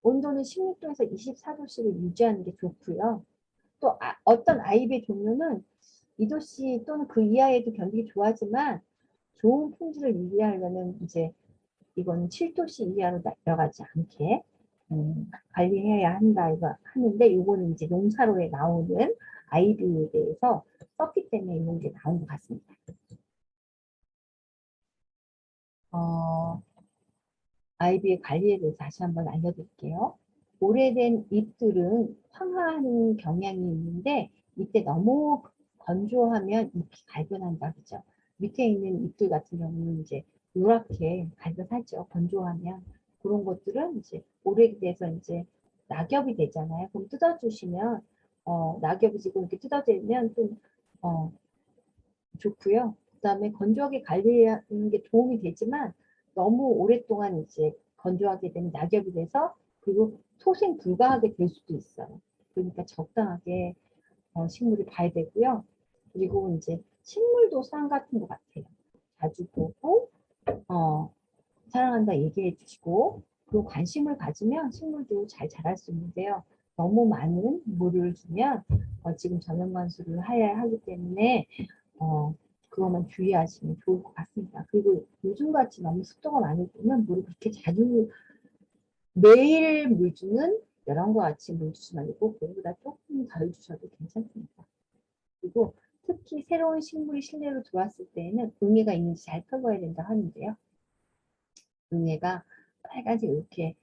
온도는 16도에서 24도씩을 유지하는 게 좋고요. 또 어떤 아이비 종류는 2도씨 또는 그 이하에도 견디기 좋아하지만 좋은 품질을 유지하려면 이제 이건 7도씨 이하로 내려가지 않게 관리해야 한다 이거 하는데 이거는 이제 농사로에 나오는 아이비에 대해서 썼기 때문에 이런 게 나온 것 같습니다. 아이비의 관리에 대해서 다시 한번 알려드릴게요. 오래된 잎들은 황화하는 경향이 있는데 이때 너무 건조하면 잎이 갈변한다 그죠? 밑에 있는 잎들 같은 경우는 이제 이렇게 갈변하죠. 건조하면 그런 것들은 이제 오래돼서 이제 낙엽이 되잖아요. 그럼 뜯어주시면 낙엽이 지금 이렇게 뜯어지면 좀 좋고요. 그다음에 건조하게 관리하는 게 도움이 되지만 너무 오랫동안 이제 건조하게 되면 낙엽이 돼서 그리고 소생 불가하게 될 수도 있어요. 그러니까 적당하게 식물을 봐야 되고요. 그리고 이제 식물도 상 같은 것 같아요. 자주 보고 사랑한다 얘기해 주시고 그리고 관심을 가지면 식물도 잘 자랄 수 있는데요. 너무 많은 물을 주면 지금 저녁 관수를 해야 하기 때문에 그것만 주의하시면 좋을 것 같습니다. 그리고 요즘같이 너무 습도가 많을 때는 물을 그렇게 자주 매일 물 주는 열한과 같이 물 주지 말고 그보다 조금 덜 주셔도 괜찮습니다. 그리고 특히 새로운 식물이 실내로 들어왔을 때에는 응애가 있는지 잘 펴봐야 된다 하는데요. 응애가 빨간색 이렇게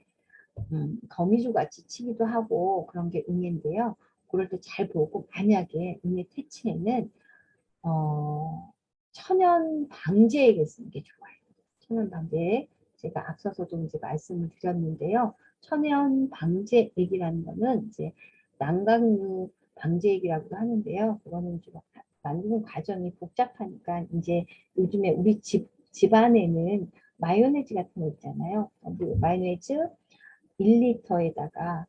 거미줄 같이 치기도 하고 그런 게 응애인데요. 그럴 때 잘 보고 만약에 응애 퇴치에는 천연 방제액을 쓰는 게 좋아요. 천연 방제액. 제가 앞서서도 이제 말씀을 드렸는데요. 천연 방제액이라는 거는 이제 난각류 방제액이라고도 하는데요. 그거는 좀 만드는 과정이 복잡하니까 이제 요즘에 우리 집안에는 마요네즈 같은 거 있잖아요. 마요네즈 1리터에다가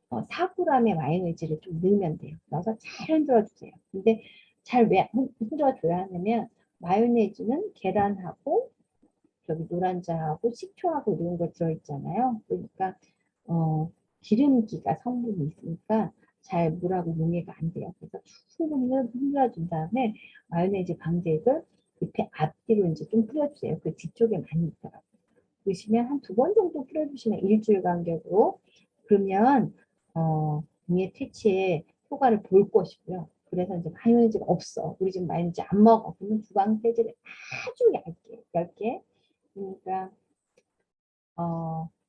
4g의 마요네즈를 좀 넣으면 돼요. 넣어서 잘 흔들어 주세요. 근데 잘 왜 흔들어 줘야 하냐면 마요네즈는 계란하고 저기 노란자하고 식초하고 이런 거 들어있잖아요. 그러니까 기름기가 성분이 있으니까 잘 물하고 용해가 안 돼요. 그래서 충분히 흔들어 준 다음에 마요네즈 방제액을 옆에 앞뒤로 이제 좀 뿌려주세요. 그 뒤쪽에 많이 있더라고요. 그러시면 한 2번 정도 뿌려주시면 일주일 간격으로 그러면 용해 퇴치에 효과를 볼 것이고요. 그래서 이제 마요네즈가 없어. 우리 지금 마요네즈 안 먹어. 그러면 주방 세제를 아주 얇게 그러니까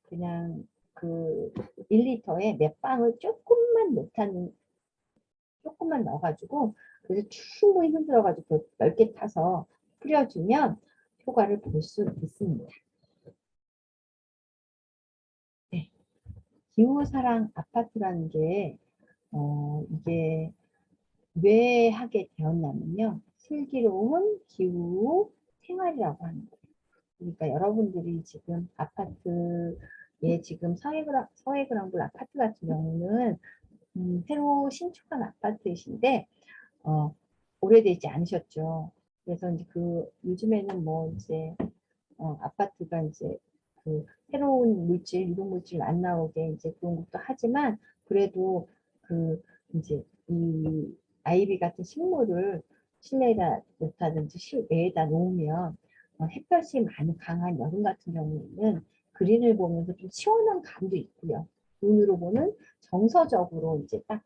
그냥 그 1리터에 몇 방울 조금만 넣어가지고 그래서 충분히 흔들어가지고 넓게 타서 뿌려주면 효과를 볼 수 있습니다. 네. 기후사랑 아파트라는 게 이게 왜 하게 되었냐면요. 슬기로운 기후 생활이라고 하는 거예요. 그러니까 여러분들이 지금 아파트에 지금 서해그랑블 아파트 같은 경우는 새로 신축한 아파트이신데 오래되지 않으셨죠. 그래서 이제 그 요즘에는 뭐 이제 아파트가 이제 그 새로운 물질, 유독 물질 안 나오게 이제 그런 것도 하지만 그래도 그 이제 이 아이비 같은 식물을 실내에다 놓다든지 실외에다 놓으면 햇볕이 많이 강한 여름 같은 경우에는 그린을 보면서 좀 시원한 감도 있고요. 눈으로 보는 정서적으로 이제 딱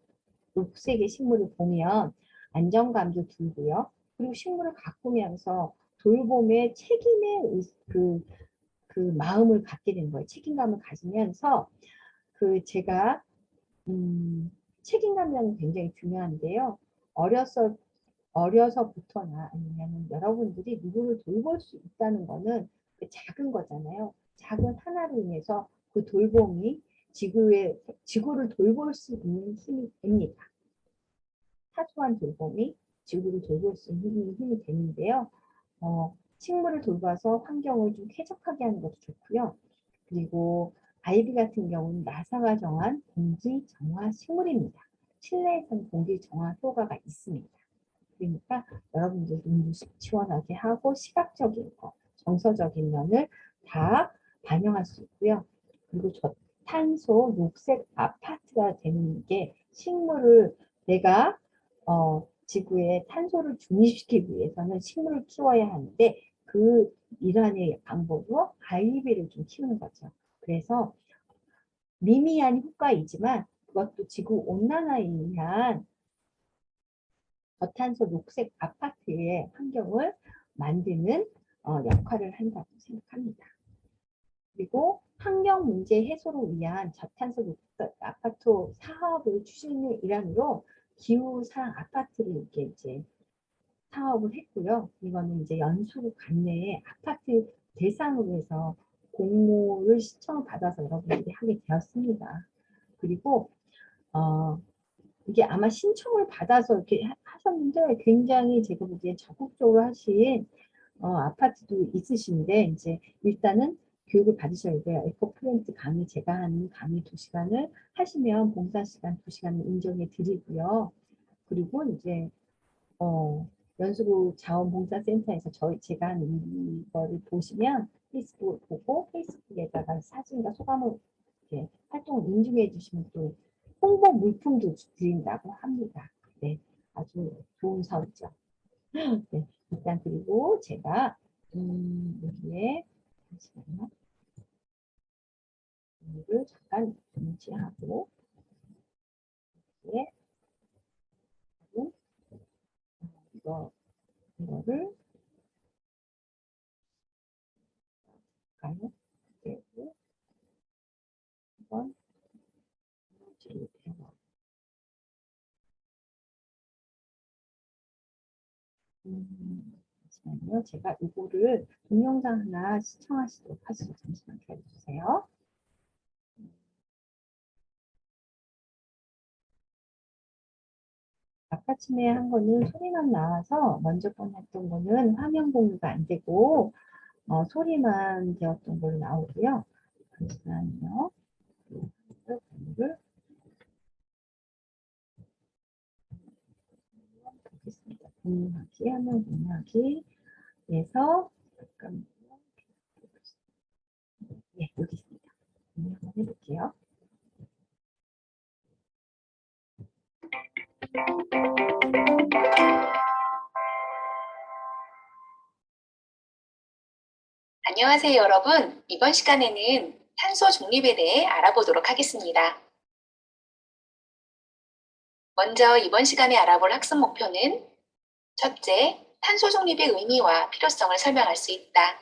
녹색의 식물을 보면 안정감도 들고요. 그리고 식물을 가꾸면서 돌봄의 책임의 그 마음을 갖게 되는 거예요. 책임감을 가지면서 제가 책임감이라는 게 굉장히 중요한데요. 어려서부터나 아니면 여러분들이 누구를 돌볼 수 있다는 거는 작은 거잖아요. 작은 하나로 인해서 그 돌봄이 지구를 돌볼 수 있는 힘입니다. 사소한 돌봄이 지구를 돌볼 수 있는 힘이 되는데요. 식물을 돌봐서 환경을 좀 쾌적하게 하는 것도 좋고요. 그리고 아이비 같은 경우는 나사가 정한 공기 정화 식물입니다. 실내에서는 공기 정화 효과가 있습니다. 그러니까 여러분들 눈도 시원하게 하고 시각적인 거, 정서적인 면을 다 반영할 수 있고요. 그리고 저탄소 녹색 아파트가 되는 게 식물을 내가 지구에 탄소를 중립시키기 위해서는 식물을 키워야 하는데 그 일환의 방법으로 아이비를 좀 키우는 거죠. 그래서 미미한 효과이지만 그것도 지구 온난화에 의한 저탄소 녹색 아파트의 환경을 만드는 역할을 한다고 생각합니다. 그리고 환경 문제 해소를 위한 저탄소 녹색 아파트 사업을 추진의 일환으로 기후사랑 아파트를 이렇게 이제 사업을 했고요. 이거는 이제 연수구 관내에 아파트 대상으로 해서 공모를 신청을 받아서 여러분들이 하게 되었습니다. 그리고 이게 아마 신청을 받아서 이렇게 하셨는데 굉장히 제가 보기에 적극적으로 하신 아파트도 있으신데 이제 일단은 교육을 받으셔야 돼요. 에코프렌즈 강의 제가 하는 강의 2시간을 하시면 봉사시간 2시간을 인정해 드리고요. 그리고 이제 연수구 자원봉사센터에서 제가 하는 이거를 보시면 페이스북을 보고 페이스북에다가 사진과 소감을 이렇게 활동을 인증해 주시면 또 홍보 물품도 드린다고 합니다. 네, 아주 좋은 사업이죠. 네, 일단 그리고 제가 여기에 잠시만요. 이거를 잠깐 인지하고 이거를 가요. 그리고 한번 인지를 해봐. 잠시만요. 제가 이거를 동영상 하나 시청하시도록 하시죠. 잠시만 기다려주세요. 아까쯤에 한 거는 소리만 나와서 먼저 했던 거는 화면 공유가 안 되고 소리만 되었던 걸로 나오고요. 잠시만요. 공유를 보겠습니다. 공유하기, 화면 공유하기 해서 잠깐만요. 네, 여기 있습니다. 공유 한번 해볼게요.
안녕하세요, 여러분. 이번 시간에는 탄소 중립에 대해 알아보도록 하겠습니다. 먼저 이번 시간에 알아볼 학습 목표는 첫째, 탄소 중립의 의미와 필요성을 설명할 수 있다.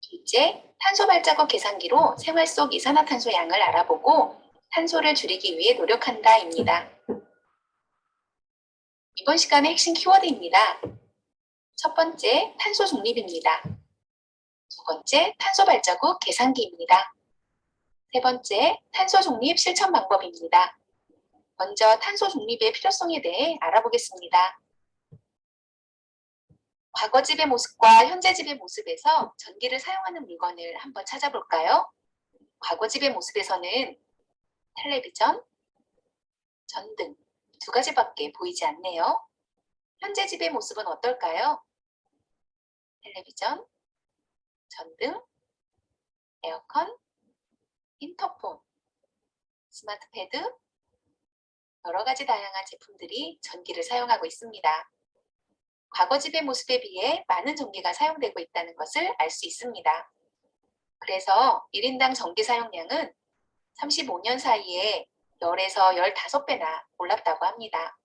둘째, 탄소 발자국 계산기로 생활 속 이산화탄소 양을 알아보고 탄소를 줄이기 위해 노력한다입니다. 이번 시간의 핵심 키워드입니다. 첫 번째, 탄소 중립입니다. 두 번째, 탄소 발자국 계산기입니다. 세 번째, 탄소 중립 실천 방법입니다. 먼저 탄소 중립의 필요성에 대해 알아보겠습니다. 과거 집의 모습과 현재 집의 모습에서 전기를 사용하는 물건을 한번 찾아볼까요? 과거 집의 모습에서는 텔레비전, 전등 두 가지밖에 보이지 않네요. 현재 집의 모습은 어떨까요? 텔레비전, 전등, 에어컨, 인터폰, 스마트 패드, 여러 가지 다양한 제품들이 전기를 사용하고 있습니다. 과거 집의 모습에 비해 많은 전기가 사용되고 있다는 것을 알 수 있습니다. 그래서 1인당 전기 사용량은 35년 사이에 10에서 15배나 올랐다고 합니다.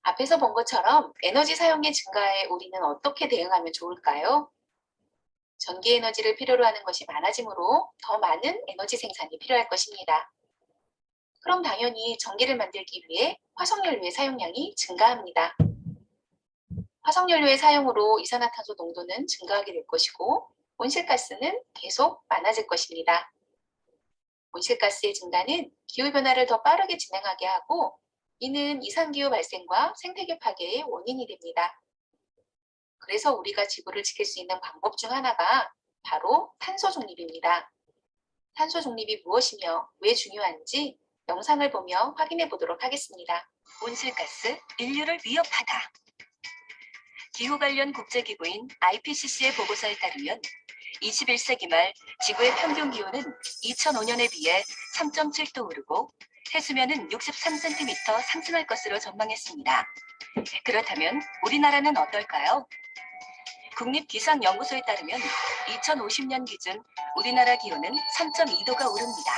앞에서 본 것처럼 에너지 사용의 증가에 우리는 어떻게 대응하면 좋을까요? 전기 에너지를 필요로 하는 것이 많아지므로 더 많은 에너지 생산이 필요할 것입니다. 그럼 당연히 전기를 만들기 위해 화석연료의 사용량이 증가합니다. 화석연료의 사용으로 이산화탄소 농도는 증가하게 될 것이고 온실가스는 계속 많아질 것입니다. 온실가스의 증가는 기후변화를 더 빠르게 진행하게 하고 이는 이상기후 발생과 생태계 파괴의 원인이 됩니다. 그래서 우리가 지구를 지킬 수 있는 방법 중 하나가 바로 탄소 중립입니다. 탄소 중립이 무엇이며 왜 중요한지 영상을 보며 확인해 보도록 하겠습니다. 온실가스, 인류를 위협하다. 기후 관련 국제기구인 IPCC의 보고서에 따르면 21세기 말 지구의 평균 기온은 2005년에 비해 3.7도 오르고 해수면은 63cm 상승할 것으로 전망했습니다. 그렇다면 우리나라는 어떨까요? 국립기상연구소에 따르면 2050년 기준 우리나라 기온은 3.2도가 오릅니다.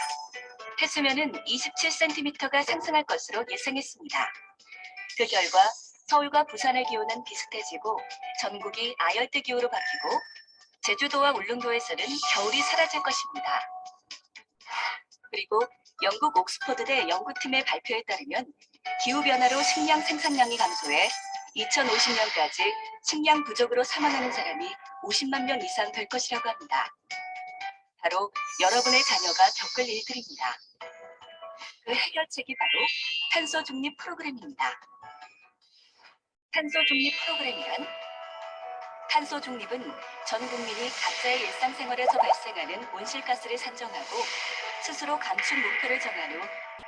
해수면은 27cm가 상승할 것으로 예상했습니다. 그 결과 서울과 부산의 기온은 비슷해지고 전국이 아열대 기후로 바뀌고 제주도와 울릉도에서는 겨울이 사라질 것입니다. 그리고 영국 옥스퍼드대 연구팀의 발표에 따르면 기후변화로 식량 생산량이 감소해 2050년까지 식량 부족으로 사망하는 사람이 50만 명 이상 될 것이라고 합니다. 바로 여러분의 자녀가 겪을 일들입니다. 그 해결책이 바로 탄소 중립 프로그램입니다. 탄소 중립 프로그램이란 탄소 중립은 전 국민이 각자의 일상생활에서 발생하는 온실가스를 산정하고 스스로 감축 목표를 정한 후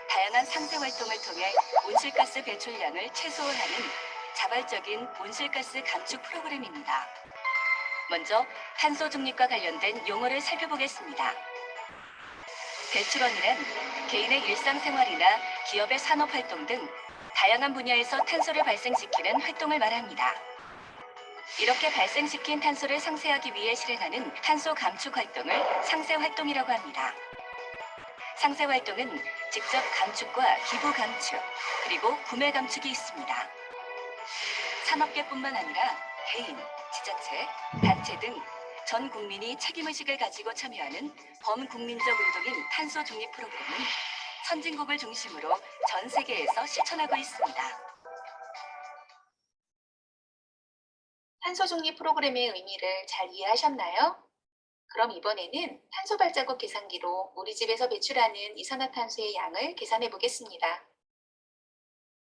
다양한 상생활동을 통해 온실가스 배출량을 최소화하는 자발적인 온실가스 감축 프로그램입니다. 먼저 탄소 중립과 관련된 용어를 살펴보겠습니다. 배출원이란 개인의 일상생활이나 기업의 산업활동 등 다양한 분야에서 탄소를 발생시키는 활동을 말합니다. 이렇게 발생시킨 탄소를 상쇄하기 위해 실행하는 탄소 감축 활동을 상쇄활동이라고 합니다. 상쇄활동은 직접 감축과 기부 감축, 그리고 구매 감축이 있습니다. 산업계뿐만 아니라 개인, 지자체, 단체 등 전 국민이 책임의식을 가지고 참여하는 범국민적 운동인 탄소 중립 프로그램은 선진국을 중심으로 전 세계에서 실천하고 있습니다. 탄소 중립 프로그램의 의미를 잘 이해하셨나요? 그럼 이번에는 탄소 발자국 계산기로 우리 집에서 배출하는 이산화탄소의 양을 계산해 보겠습니다.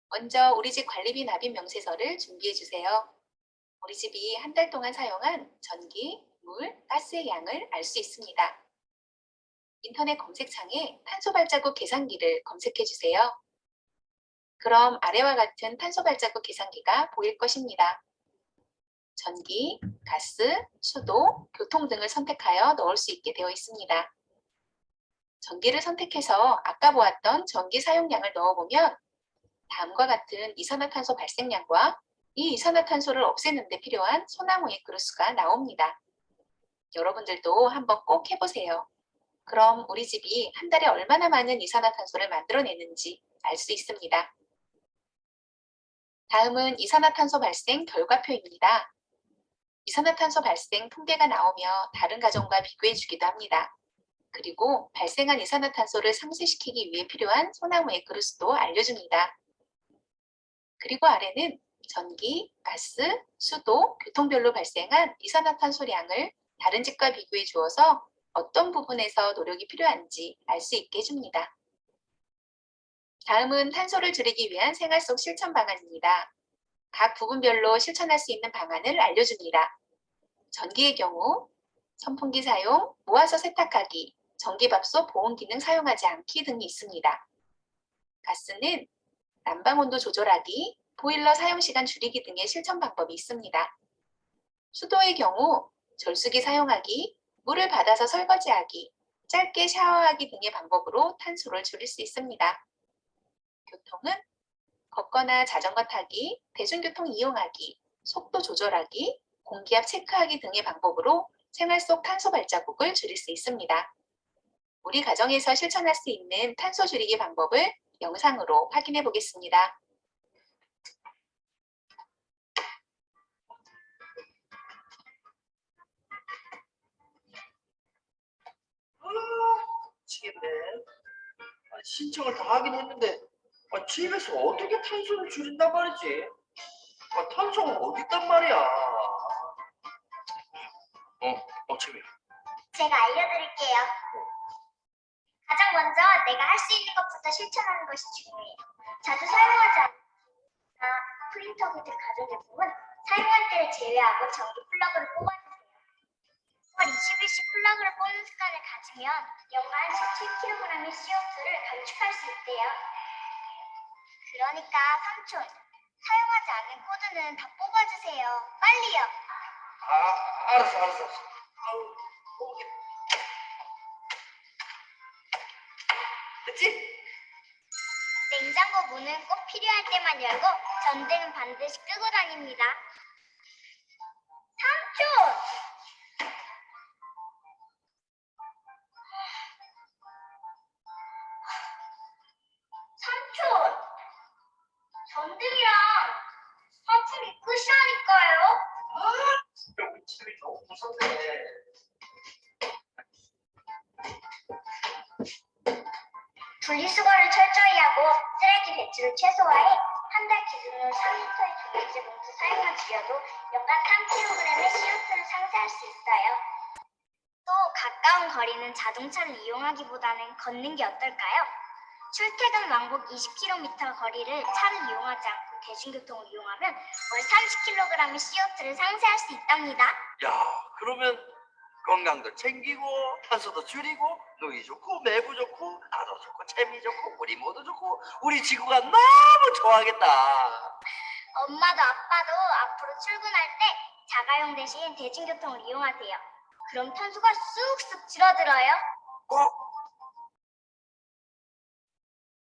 먼저 우리 집 관리비 납입 명세서를 준비해 주세요. 우리 집이 한 달 동안 사용한 전기, 물, 가스의 양을 알 수 있습니다. 인터넷 검색창에 탄소 발자국 계산기를 검색해 주세요. 그럼 아래와 같은 탄소 발자국 계산기가 보일 것입니다. 전기, 가스, 수도, 교통 등을 선택하여 넣을 수 있게 되어 있습니다. 전기를 선택해서 아까 보았던 전기 사용량을 넣어보면 다음과 같은 이산화탄소 발생량과 이 이산화탄소를 없애는 데 필요한 소나무의 그루스가 나옵니다. 여러분들도 한번 꼭 해보세요. 그럼 우리 집이 한 달에 얼마나 많은 이산화탄소를 만들어내는지 알 수 있습니다. 다음은 이산화탄소 발생 결과표입니다. 이산화탄소 발생 통계가 나오며 다른 가정과 비교해 주기도 합니다. 그리고 발생한 이산화탄소를 상쇄시키기 위해 필요한 소나무의 그루스도 알려줍니다. 그리고 아래는 전기, 가스, 수도, 교통별로 발생한 이산화탄소량을 다른 집과 비교해 주어서 어떤 부분에서 노력이 필요한지 알 수 있게 해줍니다. 다음은 탄소를 줄이기 위한 생활 속 실천 방안입니다. 각 부분별로 실천할 수 있는 방안을 알려줍니다. 전기의 경우 선풍기 사용, 모아서 세탁하기, 전기밥솥 보온 기능 사용하지 않기 등이 있습니다. 가스는 난방 온도 조절하기, 보일러 사용 시간 줄이기 등의 실천 방법이 있습니다. 수도의 경우 절수기 사용하기, 물을 받아서 설거지하기, 짧게 샤워하기 등의 방법으로 탄소를 줄일 수 있습니다. 교통은 걷거나 자전거 타기, 대중교통 이용하기, 속도 조절하기, 공기압 체크하기 등의 방법으로 생활 속 탄소 발자국을 줄일 수 있습니다. 우리 가정에서 실천할 수 있는 탄소 줄이기 방법을 영상으로 확인해 보겠습니다.
미치겠네. 신청을 다 하긴 했는데 집에서 어떻게 탄소를 줄인단 말이지? 탄소가 어디 있단 말이야? 채미.
제가 알려드릴게요. 가장 먼저 내가 할 수 있는 것부터 실천하는 것이 중요해요. 자주 사용하지 않는 프린터기 등 가전제품은 사용할 때를 제외하고 전기 플러그를 뽑아주세요. 21시 플러그를 뽑는 습관을 가지면 연간 17kg의 CO2를 감축할 수 있대요. 그러니까 삼촌, 사용하지 않는 코드는 다 뽑아주세요. 빨리요.
알았어. 됐지?
냉장고 문은 꼭 필요할 때만 열고 전등은 반드시 끄고 다닙니다. 삼촌! 삼촌! 전등이랑 선풍기 끄시라니까요.
진짜 우리 채미 너무 무섭네.
분리수거를 철저히 하고 쓰레기 배출을 최소화해 한 달 기준으로 3리터의 종량제 봉투 사용을 줄여도 연간 3kg의 CO2를 상쇄할 수 있어요. 또 가까운 거리는 자동차를 이용하기보다는 걷는 게 어떨까요? 출퇴근 왕복 20km 거리를 차를 이용하지 않고 대중교통을 이용하면 월 30kg의 CO2를 상쇄할 수 있답니다.
야, 그러면 건강도 챙기고 탄소도 줄이고 누이 좋고 매부 좋고 나도 좋고 채미 좋고 우리 모두 좋고 우리 지구가 너무 좋아하겠다.
엄마도 아빠도 앞으로 출근할 때 자가용 대신 대중교통을 이용하세요. 그럼 탄소가 쑥쑥 줄어들어요.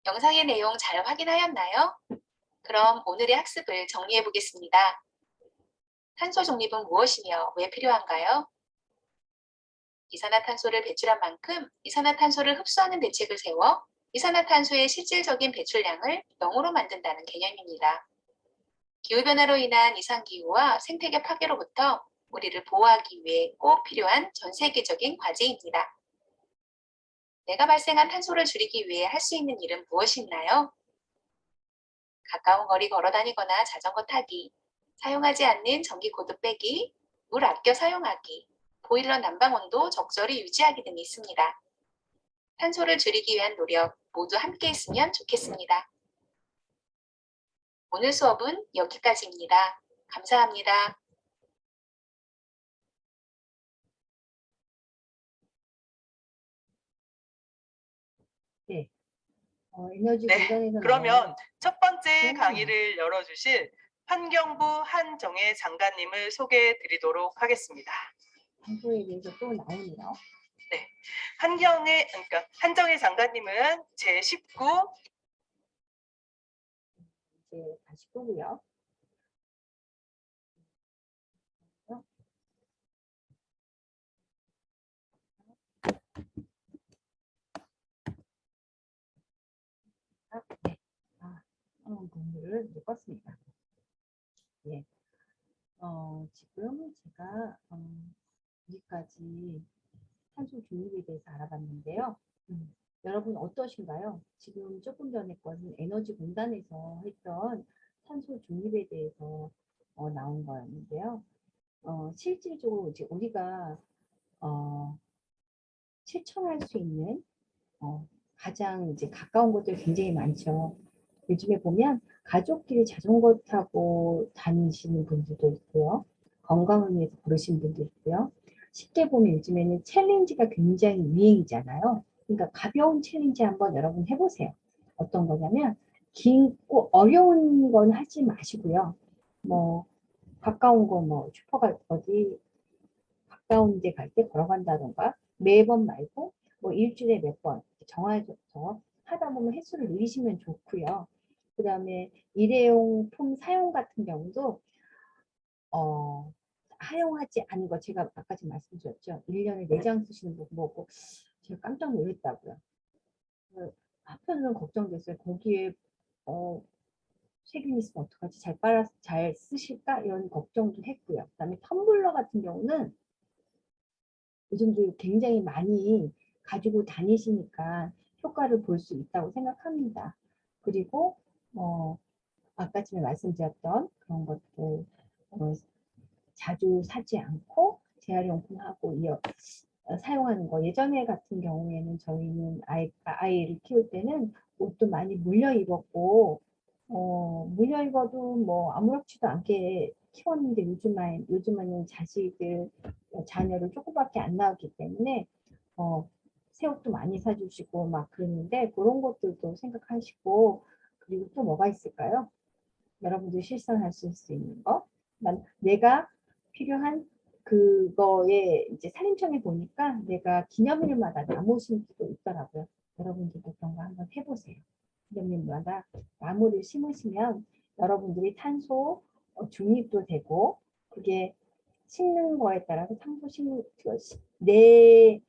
영상의 내용 잘 확인하였나요? 그럼 오늘의 학습을 정리해 보겠습니다. 탄소 중립은 무엇이며 왜 필요한가요? 이산화탄소를 배출한 만큼 이산화탄소를 흡수하는 대책을 세워 이산화탄소의 실질적인 배출량을 0으로 만든다는 개념입니다. 기후변화로 인한 이상기후와 생태계 파괴로부터 우리를 보호하기 위해 꼭 필요한 전 세계적인 과제입니다. 내가 발생한 탄소를 줄이기 위해 할 수 있는 일은 무엇이 있나요? 가까운 거리 걸어 다니거나 자전거 타기, 사용하지 않는 전기 코드 빼기, 물 아껴 사용하기, 보일러 난방 온도 적절히 유지하기 등이 있습니다. 탄소를 줄이기 위한 노력 모두 함께 했으면 좋겠습니다. 오늘 수업은 여기까지입니다. 감사합니다.
에너지
네,
공단에서
그러면
나오는
첫 번째
음.
강의를 열어주실 환경부 한정혜 장관님을 소개해 드리도록 하겠습니다.
탄소에 대해서 또 나오네요.
그러니까 한정혜 장관님은 제19
이제 다시 보고요. 네. 공부를 이제 껐습니다. 예. 지금 제가 여기까지 탄소 중립에 대해서 알아봤는데요. 여러분 어떠신가요? 지금 조금 전에 거는 에너지 공단에서 했던 탄소 중립에 대해서 나온 거였는데요. 실질적으로 이제 우리가 실천할 수 있는 가장 이제 가까운 곳들 굉장히 많죠. 요즘에 보면 가족끼리 자전거 타고 다니시는 분들도 있고요. 건강을 위해서 걸으시는 분도 있고요. 쉽게 보면 요즘에는 챌린지가 굉장히 유행이잖아요. 그러니까 가벼운 챌린지 한번 여러분 해보세요. 어떤 거냐면 꼭 어려운 건 하지 마시고요. 뭐 가까운 거 뭐 슈퍼가 어디 가까운 데 갈 때 걸어간다던가 매번 말고 뭐 일주일에 몇 번 정해서 하다 보면 횟수를 늘리시면 좋고요. 그 다음에 일회용품 사용 같은 경우도 사용하지 않은 거 제가 아까 좀 말씀드렸죠. 1년에 4장 쓰시는 분 보고 제가 깜짝 놀랐다고요. 한편으로는 걱정됐어요. 거기에 세균 있으면 어떡하지? 잘 쓰실까? 이런 걱정도 했고요. 그 다음에 텀블러 같은 경우는 요즘도 굉장히 많이 가지고 다니시니까 효과를 볼 수 있다고 생각합니다. 그리고 아까쯤에 말씀드렸던 그런 것들 자주 사지 않고 재활용품하고 사용하는 거. 예전에 같은 경우에는 저희는 아이를 키울 때는 옷도 많이 물려 입었고 물려 입어도 뭐 아무렇지도 않게 키웠는데 요즘은 자녀를 조금밖에 안 낳았기 때문에 새 옷도 많이 사주시고 막 그러는데 그런 것들도 생각하시고 그리고 또 뭐가 있을까요? 여러분들 실천할 수 있는 거. 내가 필요한 그거에 이제 산림청에 보니까 내가 기념일마다 나무 심기도 있더라고요. 여러분들도 그런 거 한번 해보세요. 기념일마다 나무를 심으시면 여러분들이 탄소 중립도 되고 그게 심는 거에 따라서 내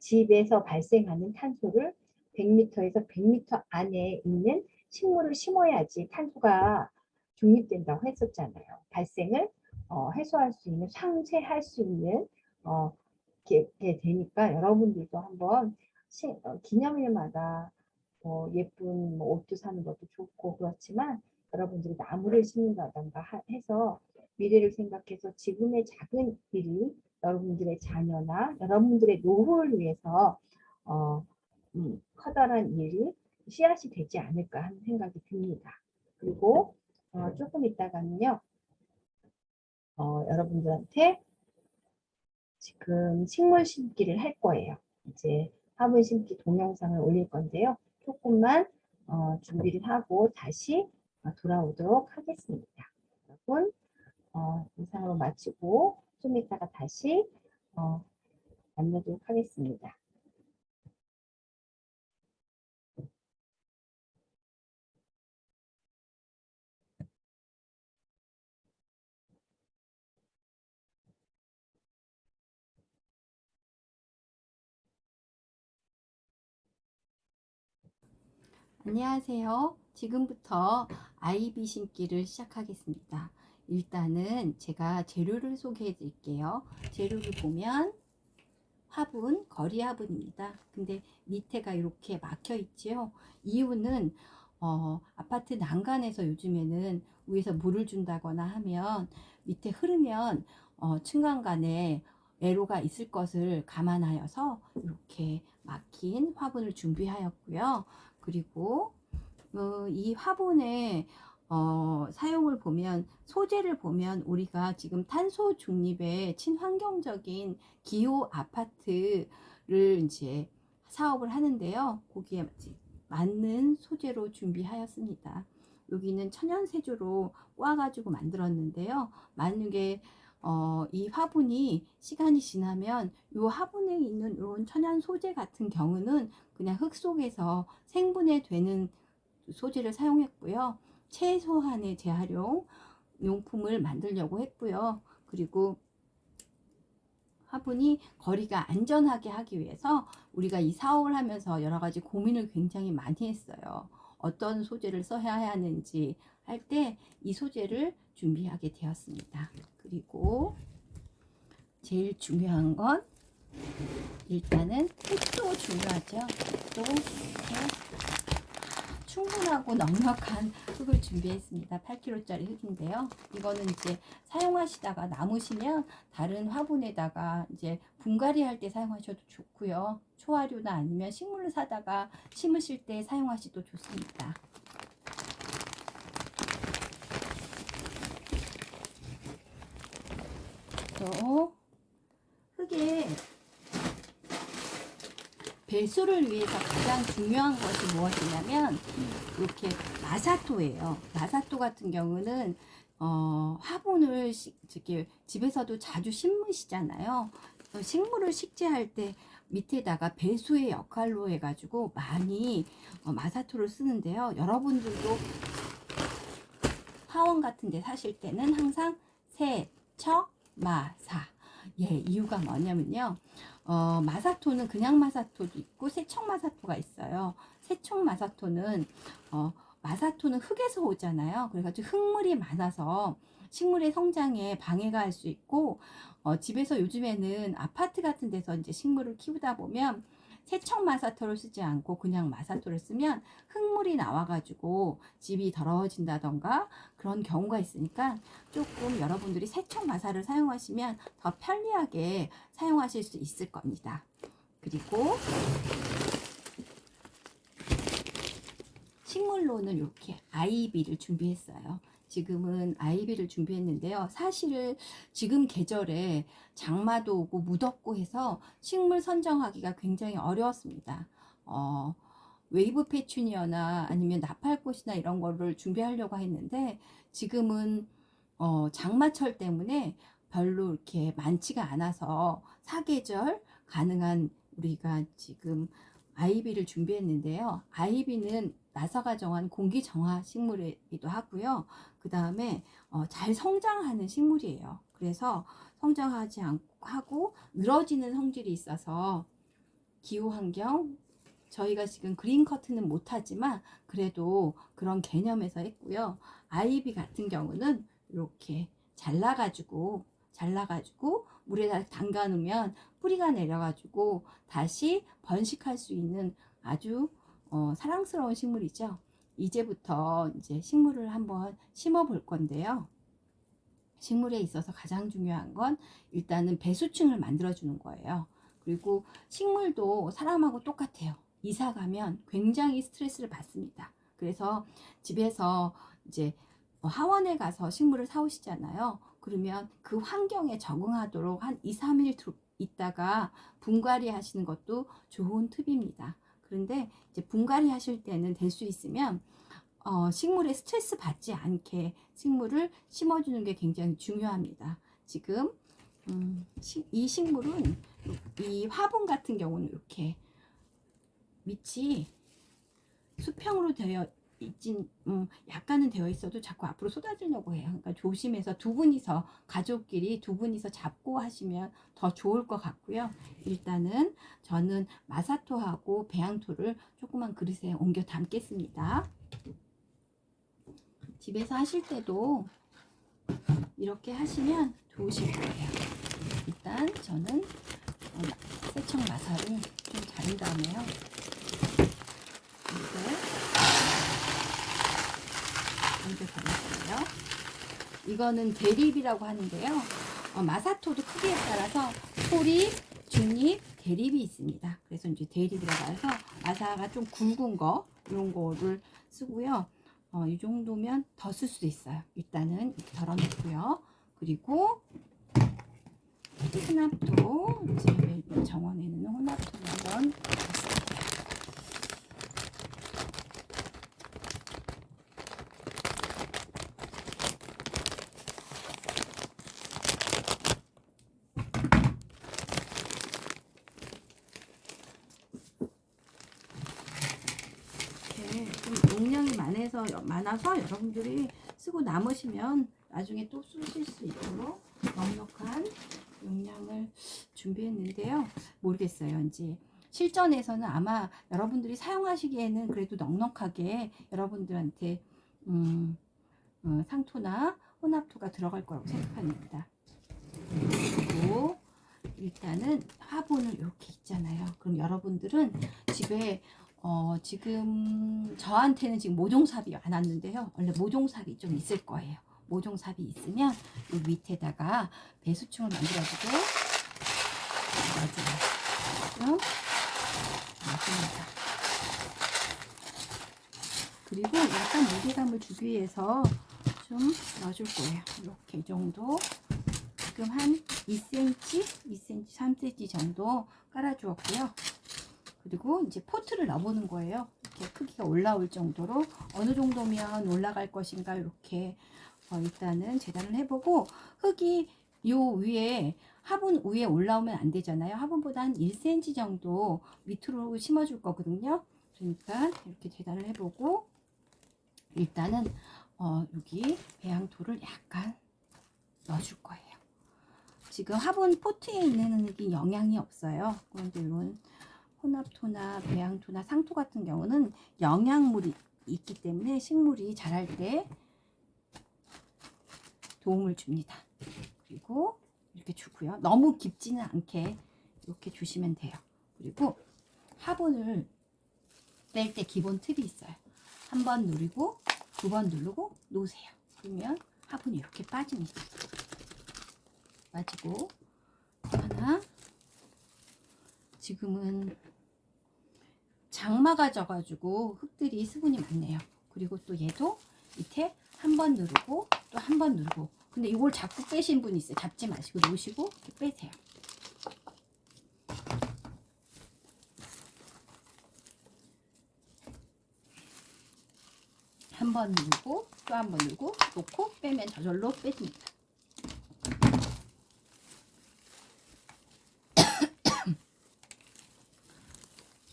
집에서 발생하는 탄소를 100m에서 100m 안에 있는 식물을 심어야지 탄소가 중립된다고 했었잖아요. 발생을 해소할 수 있는, 상쇄할 수 있는 게 되니까 여러분들도 한번 기념일마다 예쁜 옷도 사는 것도 좋고 그렇지만 여러분들이 나무를 심는다던가 해서 미래를 생각해서 지금의 작은 일이 여러분들의 자녀나 여러분들의 노후를 위해서 커다란 일이 씨앗이 되지 않을까 하는 생각이 듭니다. 그리고 조금 있다가는요. 여러분들한테 지금 식물 심기를 할 거예요. 이제 화분 심기 동영상을 올릴 건데요. 조금만 준비를 하고 다시 돌아오도록 하겠습니다. 여러분 이상으로 마치고 좀 이따가 다시 만나도록 하겠습니다.
안녕하세요. 지금부터 아이비 심기를 시작하겠습니다. 일단은 제가 재료를 소개해 드릴게요. 재료를 보면 화분, 거리 화분입니다. 근데 밑에가 이렇게 막혀 있죠. 이유는 아파트 난간에서 요즘에는 위에서 물을 준다거나 하면 밑에 흐르면 층간간에 애로가 있을 것을 감안하여서 이렇게 막힌 화분을 준비하였고요. 그리고 이 화분의 사용을 보면, 소재를 보면 우리가 지금 탄소 중립의 친환경적인 기호 아파트를 이제 사업을 하는데요. 거기에 맞는 소재로 준비하였습니다. 여기는 천연세조로 꽈가지고 만들었는데요. 만약에 이 화분이 시간이 지나면 이 화분에 있는 이런 천연 소재 같은 경우는 그냥 흙 속에서 생분해되는 소재를 사용했고요. 최소한의 재활용 용품을 만들려고 했고요. 그리고 화분이 거리가 안전하게 하기 위해서 우리가 이 사업을 하면서 여러 가지 고민을 굉장히 많이 했어요. 어떤 소재를 써야 하는지 할 때 이 소재를 준비하게 되었습니다. 그리고 제일 중요한 건 일단은 흙도 중요하죠. 또 충분하고 넉넉한 흙을 준비했습니다. 8kg짜리 흙인데요. 이거는 이제 사용하시다가 남으시면 다른 화분에다가 이제 분갈이 할 때 사용하셔도 좋고요. 초화류나 아니면 식물을 사다가 심으실 때 사용하셔도 좋습니다. 또 흙에 배수를 위해서 가장 중요한 것이 무엇이냐면 이렇게 마사토예요. 마사토 같은 경우는 화분을 이렇게 집에서도 자주 심으시잖아요. 식물을 식재할 때 밑에다가 배수의 역할로 해가지고 많이 마사토를 쓰는데요. 여러분들도 사원 같은 데 사실 때는 항상 세척 마사. 예, 이유가 뭐냐면요. 마사토는 그냥 마사토도 있고 세척 마사토가 있어요. 세척 마사토는 마사토는 흙에서 오잖아요. 그래가지고 흙물이 많아서 식물의 성장에 방해가 할 수 있고, 집에서 요즘에는 아파트 같은 데서 이제 식물을 키우다 보면 세척 마사토를 쓰지 않고 그냥 마사토를 쓰면 흙물이 나와가지고 집이 더러워진다던가 그런 경우가 있으니까 조금 여러분들이 세척 마사를 사용하시면 더 편리하게 사용하실 수 있을 겁니다. 그리고 식물로는 이렇게 아이비를 준비했어요. 지금은 아이비를 준비했는데요. 사실 지금 계절에 장마도 오고 무덥고 해서 식물 선정하기가 굉장히 어려웠습니다. 웨이브 페추니아나 아니면 나팔꽃이나 이런 거를 준비하려고 했는데 지금은 장마철 때문에 별로 이렇게 많지가 않아서 사계절 가능한 우리가 지금 아이비를 준비했는데요. 아이비는 나사가 정한 공기 정화 식물이기도 하고요. 그 다음에 잘 성장하는 식물이에요. 그래서 성장하지 않고 하고 늘어지는 성질이 있어서 기후 환경, 저희가 지금 그린 커트는 못하지만 그래도 그런 개념에서 했고요. 아이비 같은 경우는 이렇게 잘라가지고 물에다 담가 놓으면 뿌리가 내려가지고 다시 번식할 수 있는 아주 사랑스러운 식물이죠. 이제부터 이제 식물을 한번 심어 볼 건데요. 식물에 있어서 가장 중요한 건 일단은 배수층을 만들어 주는 거예요. 그리고 식물도 사람하고 똑같아요. 이사 가면 굉장히 스트레스를 받습니다. 그래서 집에서 이제 하원에 가서 식물을 사오시잖아요. 그러면 그 환경에 적응하도록 한 2, 3일 있다가 분갈이 하시는 것도 좋은 팁입니다. 그런데 이제 분갈이 하실 때는 될 수 있으면 식물에 스트레스 받지 않게 식물을 심어주는 게 굉장히 중요합니다. 지금 이 식물은 이 화분 같은 경우는 이렇게 밑이 수평으로 되어 있진 약간은 되어 있어도 자꾸 앞으로 쏟아지려고 해요. 그러니까 조심해서 가족끼리 두 분이서 잡고 하시면 더 좋을 것 같고요. 일단은 저는 마사토하고 배양토를 조그만 그릇에 옮겨 담겠습니다. 집에서 하실 때도 이렇게 하시면 좋으실 거예요. 일단 저는 세척 마사를 좀 자른 다음에요. 이걸 먼저 걸어볼게요. 이거는 대립이라고 하는데요. 마사토도 크기에 따라서 소립, 중립, 대립이 있습니다. 그래서 이제 대립이라고 해서 마사가 좀 굵은 거 이런 거를 쓰고요. 이 정도면 더 쓸 수도 있어요. 일단은 이렇게 덜어놓고요. 그리고 혼합토, 이제 정원에는 혼합토를 한번 넣습니다. 좀 용량이 많아서 여러분들이 쓰고 남으시면 나중에 또 쓰실 수 있도록 넉넉한 용량을 준비했는데요. 모르겠어요. 이제 실전에서는 아마 여러분들이 사용하시기에는 그래도 넉넉하게 여러분들한테 상토나 혼합토가 들어갈 거라고 생각합니다. 그리고 일단은 화분을 이렇게 있잖아요. 그럼 여러분들은 집에 지금 저한테는 지금 모종삽이 안 왔는데요. 원래 모종삽이 좀 있을 거예요. 모종삽이 있으면 이 밑에다가 배수층을 만들어주고 넣어줘요. 넣습니다. 그리고 약간 무게감을 주기 위해서 좀 넣어줄 거예요. 이렇게 이 정도. 지금 한 2cm, 2cm, 3cm 정도 깔아주었고요. 그리고 이제 포트를 넣어보는 거예요. 이렇게 크기가 올라올 정도로 어느 정도면 올라갈 것인가 이렇게 일단은 재단을 해보고 흙이 요 위에 화분 위에 올라오면 안 되잖아요. 화분보다 한 1cm 정도 밑으로 심어줄 거거든요. 그러니까 이렇게 재단을 해보고 일단은 여기 배양토를 약간 넣어줄 거예요. 지금 화분 포트에 있는 흙이 영향이 없어요. 그런데 이런 혼합토나 배양토나 상토 같은 경우는 영양물이 있기 때문에 식물이 자랄 때 도움을 줍니다. 그리고 이렇게 주고요. 너무 깊지는 않게 이렇게 주시면 돼요. 그리고 화분을 뺄 때 기본 팁이 있어요. 한 번 누르고 두 번 누르고 놓으세요. 그러면 화분이 이렇게 빠집니다. 빠지고 또 하나, 지금은 장마가 져가지고 흙들이 수분이 많네요. 그리고 또 얘도 밑에 한 번 누르고 또 한 번 누르고, 근데 이걸 자꾸 빼신 분이 있어요. 잡지 마시고 놓으시고 이렇게 빼세요. 한 번 누르고 또 한 번 누르고 놓고 빼면 저절로 빼집니다.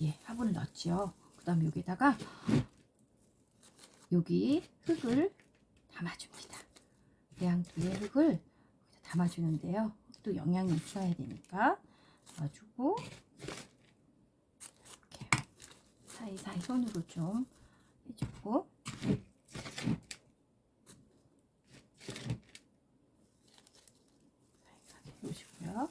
예, 화분을 넣었죠. 그 다음에 여기다가 여기 흙을 담아줍니다. 배양토에 흙을 담아주는데요. 또 영양이 있어야 되니까 넣어주고 이렇게 사이사이 손으로 좀 해주고 해주시고요.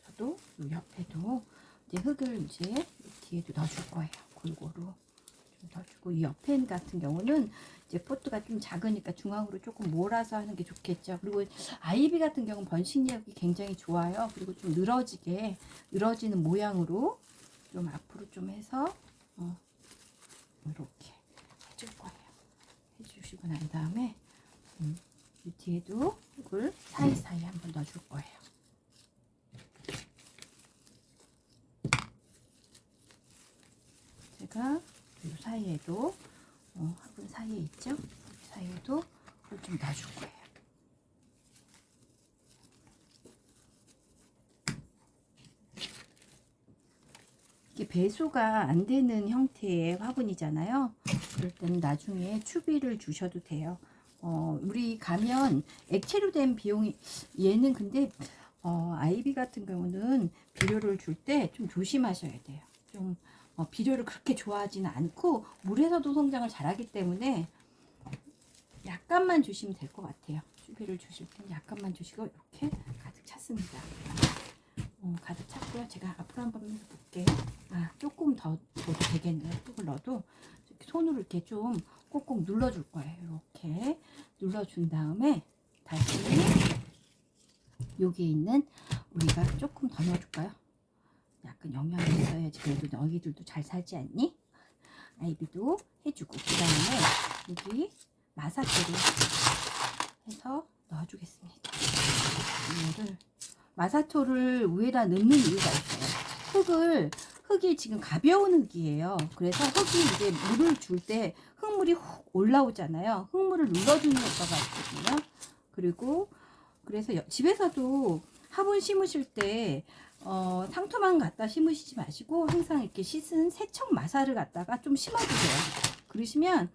저도 이 옆에도 이제 흙을 이제 뒤에도 넣어줄 거예요. 골고루 좀 넣어주고, 이 옆에 같은 경우는 이제 포트가 좀 작으니까 중앙으로 조금 몰아서 하는 게 좋겠죠. 그리고 아이비 같은 경우는 번식력이 굉장히 좋아요. 그리고 좀 늘어지는 모양으로 좀 앞으로 좀 해서 이렇게 해줄 거예요. 해주시고 난 다음에 이 뒤에도 흙을 사이사이 한번 넣어줄 거예요. 제가 이 사이에도 화분 사이에 있죠? 사이에도 그걸 좀 넣어줄 거예요. 이게 배수가 안 되는 형태의 화분이잖아요. 그럴 때는 나중에 추비를 주셔도 돼요. 우리 가면 액체로 된 비용이, 얘는 근데 아이비 같은 경우는 비료를 줄 때 좀 조심하셔야 돼요. 좀 비료를 그렇게 좋아하지는 않고 물에서도 성장을 잘하기 때문에 약간만 주시면 될 것 같아요. 추비를 주실 땐 약간만 주시고 이렇게 가득 찼습니다. 가득 찼고요. 제가 앞으로 한번 해볼게요. 조금 더 넣어도 되겠네요. 조금 넣어도 이렇게 손으로 이렇게 좀 꼭꼭 눌러줄 거예요. 이렇게 눌러준 다음에 다시 여기에 있는 우리가 조금 더 넣어줄까요? 약간 영양이 있어야지 그래도 너희들도 잘 살지 않니? 아이비도 해주고 그 다음에 여기 마사토를 해서 넣어주겠습니다. 이거를 마사토를 위에다 넣는 이유가 있어요. 흙이 지금 가벼운 흙이에요. 그래서 흙이 이제 물을 줄 때 흙물이 훅 올라오잖아요. 흙물을 눌러주는 효과가 있거든요. 그리고 그래서 집에서도 화분 심으실 때 상토만 갖다 심으시지 마시고 항상 이렇게 씻은 세척 마사를 갖다가 좀 심어주세요. 그러시면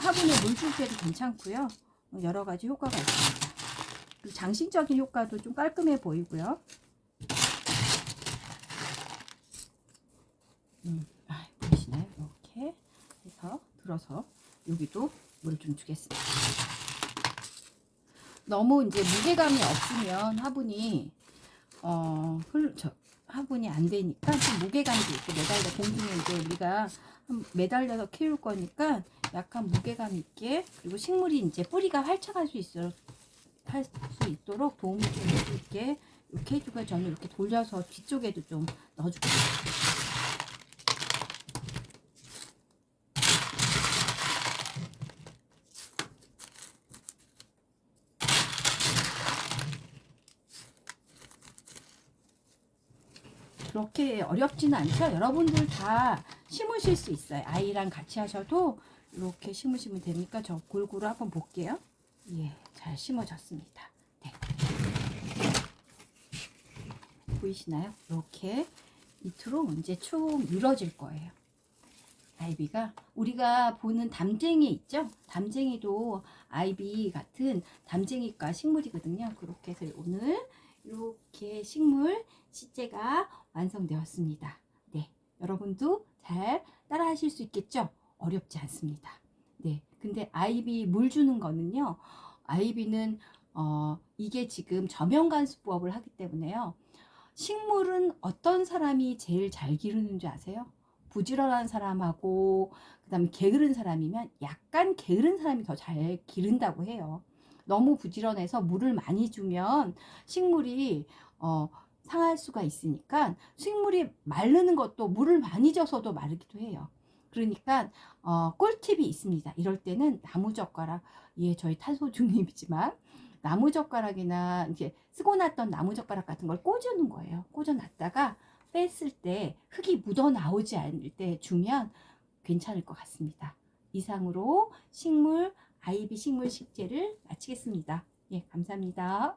화분에 물 줄 때도 괜찮고요. 여러 가지 효과가 있습니다. 그리고 장신적인 효과도 좀 깔끔해 보이고요. 보이시나요? 이렇게 해서 들어서 여기도 물을 좀 주겠습니다. 너무 이제 무게감이 없으면 화분이 안 되니까 좀 무게감도 있고 공중에 이제 우리가 매달려서 키울 거니까 약간 무게감 있게 그리고 식물이 이제 뿌리가 활착할 수 있도록 도움을 좀 해줄게. 이렇게 해주고 저는 이렇게 돌려서 뒤쪽에도 좀 넣어줄게요. 그렇게 어렵지는 않죠. 여러분들 다 심으실 수 있어요. 아이랑 같이 하셔도 이렇게 심으시면 되니까 저 골고루 한번 볼게요. 예, 잘 심어졌습니다. 네. 보이시나요? 이렇게 밑으로 이제 쭉 늘어질 거예요. 아이비가 우리가 보는 담쟁이 있죠? 담쟁이도 아이비 같은 담쟁이과 식물이거든요. 그렇게 해서 오늘 이렇게 식물 시제가 완성되었습니다. 네, 여러분도 잘 따라 하실 수 있겠죠? 어렵지 않습니다. 네, 근데 아이비 물 주는 거는요, 아이비는 이게 지금 저면관수법을 하기 때문에요. 식물은 어떤 사람이 제일 잘 기르는 줄 아세요? 부지런한 사람하고 그 다음에 게으른 사람이면 약간 게으른 사람이 더 잘 기른다고 해요. 너무 부지런해서 물을 많이 주면 식물이 상할 수가 있으니까 식물이 마르는 것도 물을 많이 줘서도 마르기도 해요. 그러니까 꿀팁이 있습니다. 이럴 때는 나무젓가락, 예, 저희 탄소중립이지만 나무젓가락이나 이제 쓰고 났던 나무젓가락 같은 걸 꽂아놓은 거예요. 꽂아놨다가 뺐을 때 흙이 묻어 나오지 않을 때 주면 괜찮을 것 같습니다. 이상으로 아이비 식물 식재를 마치겠습니다. 예, 감사합니다.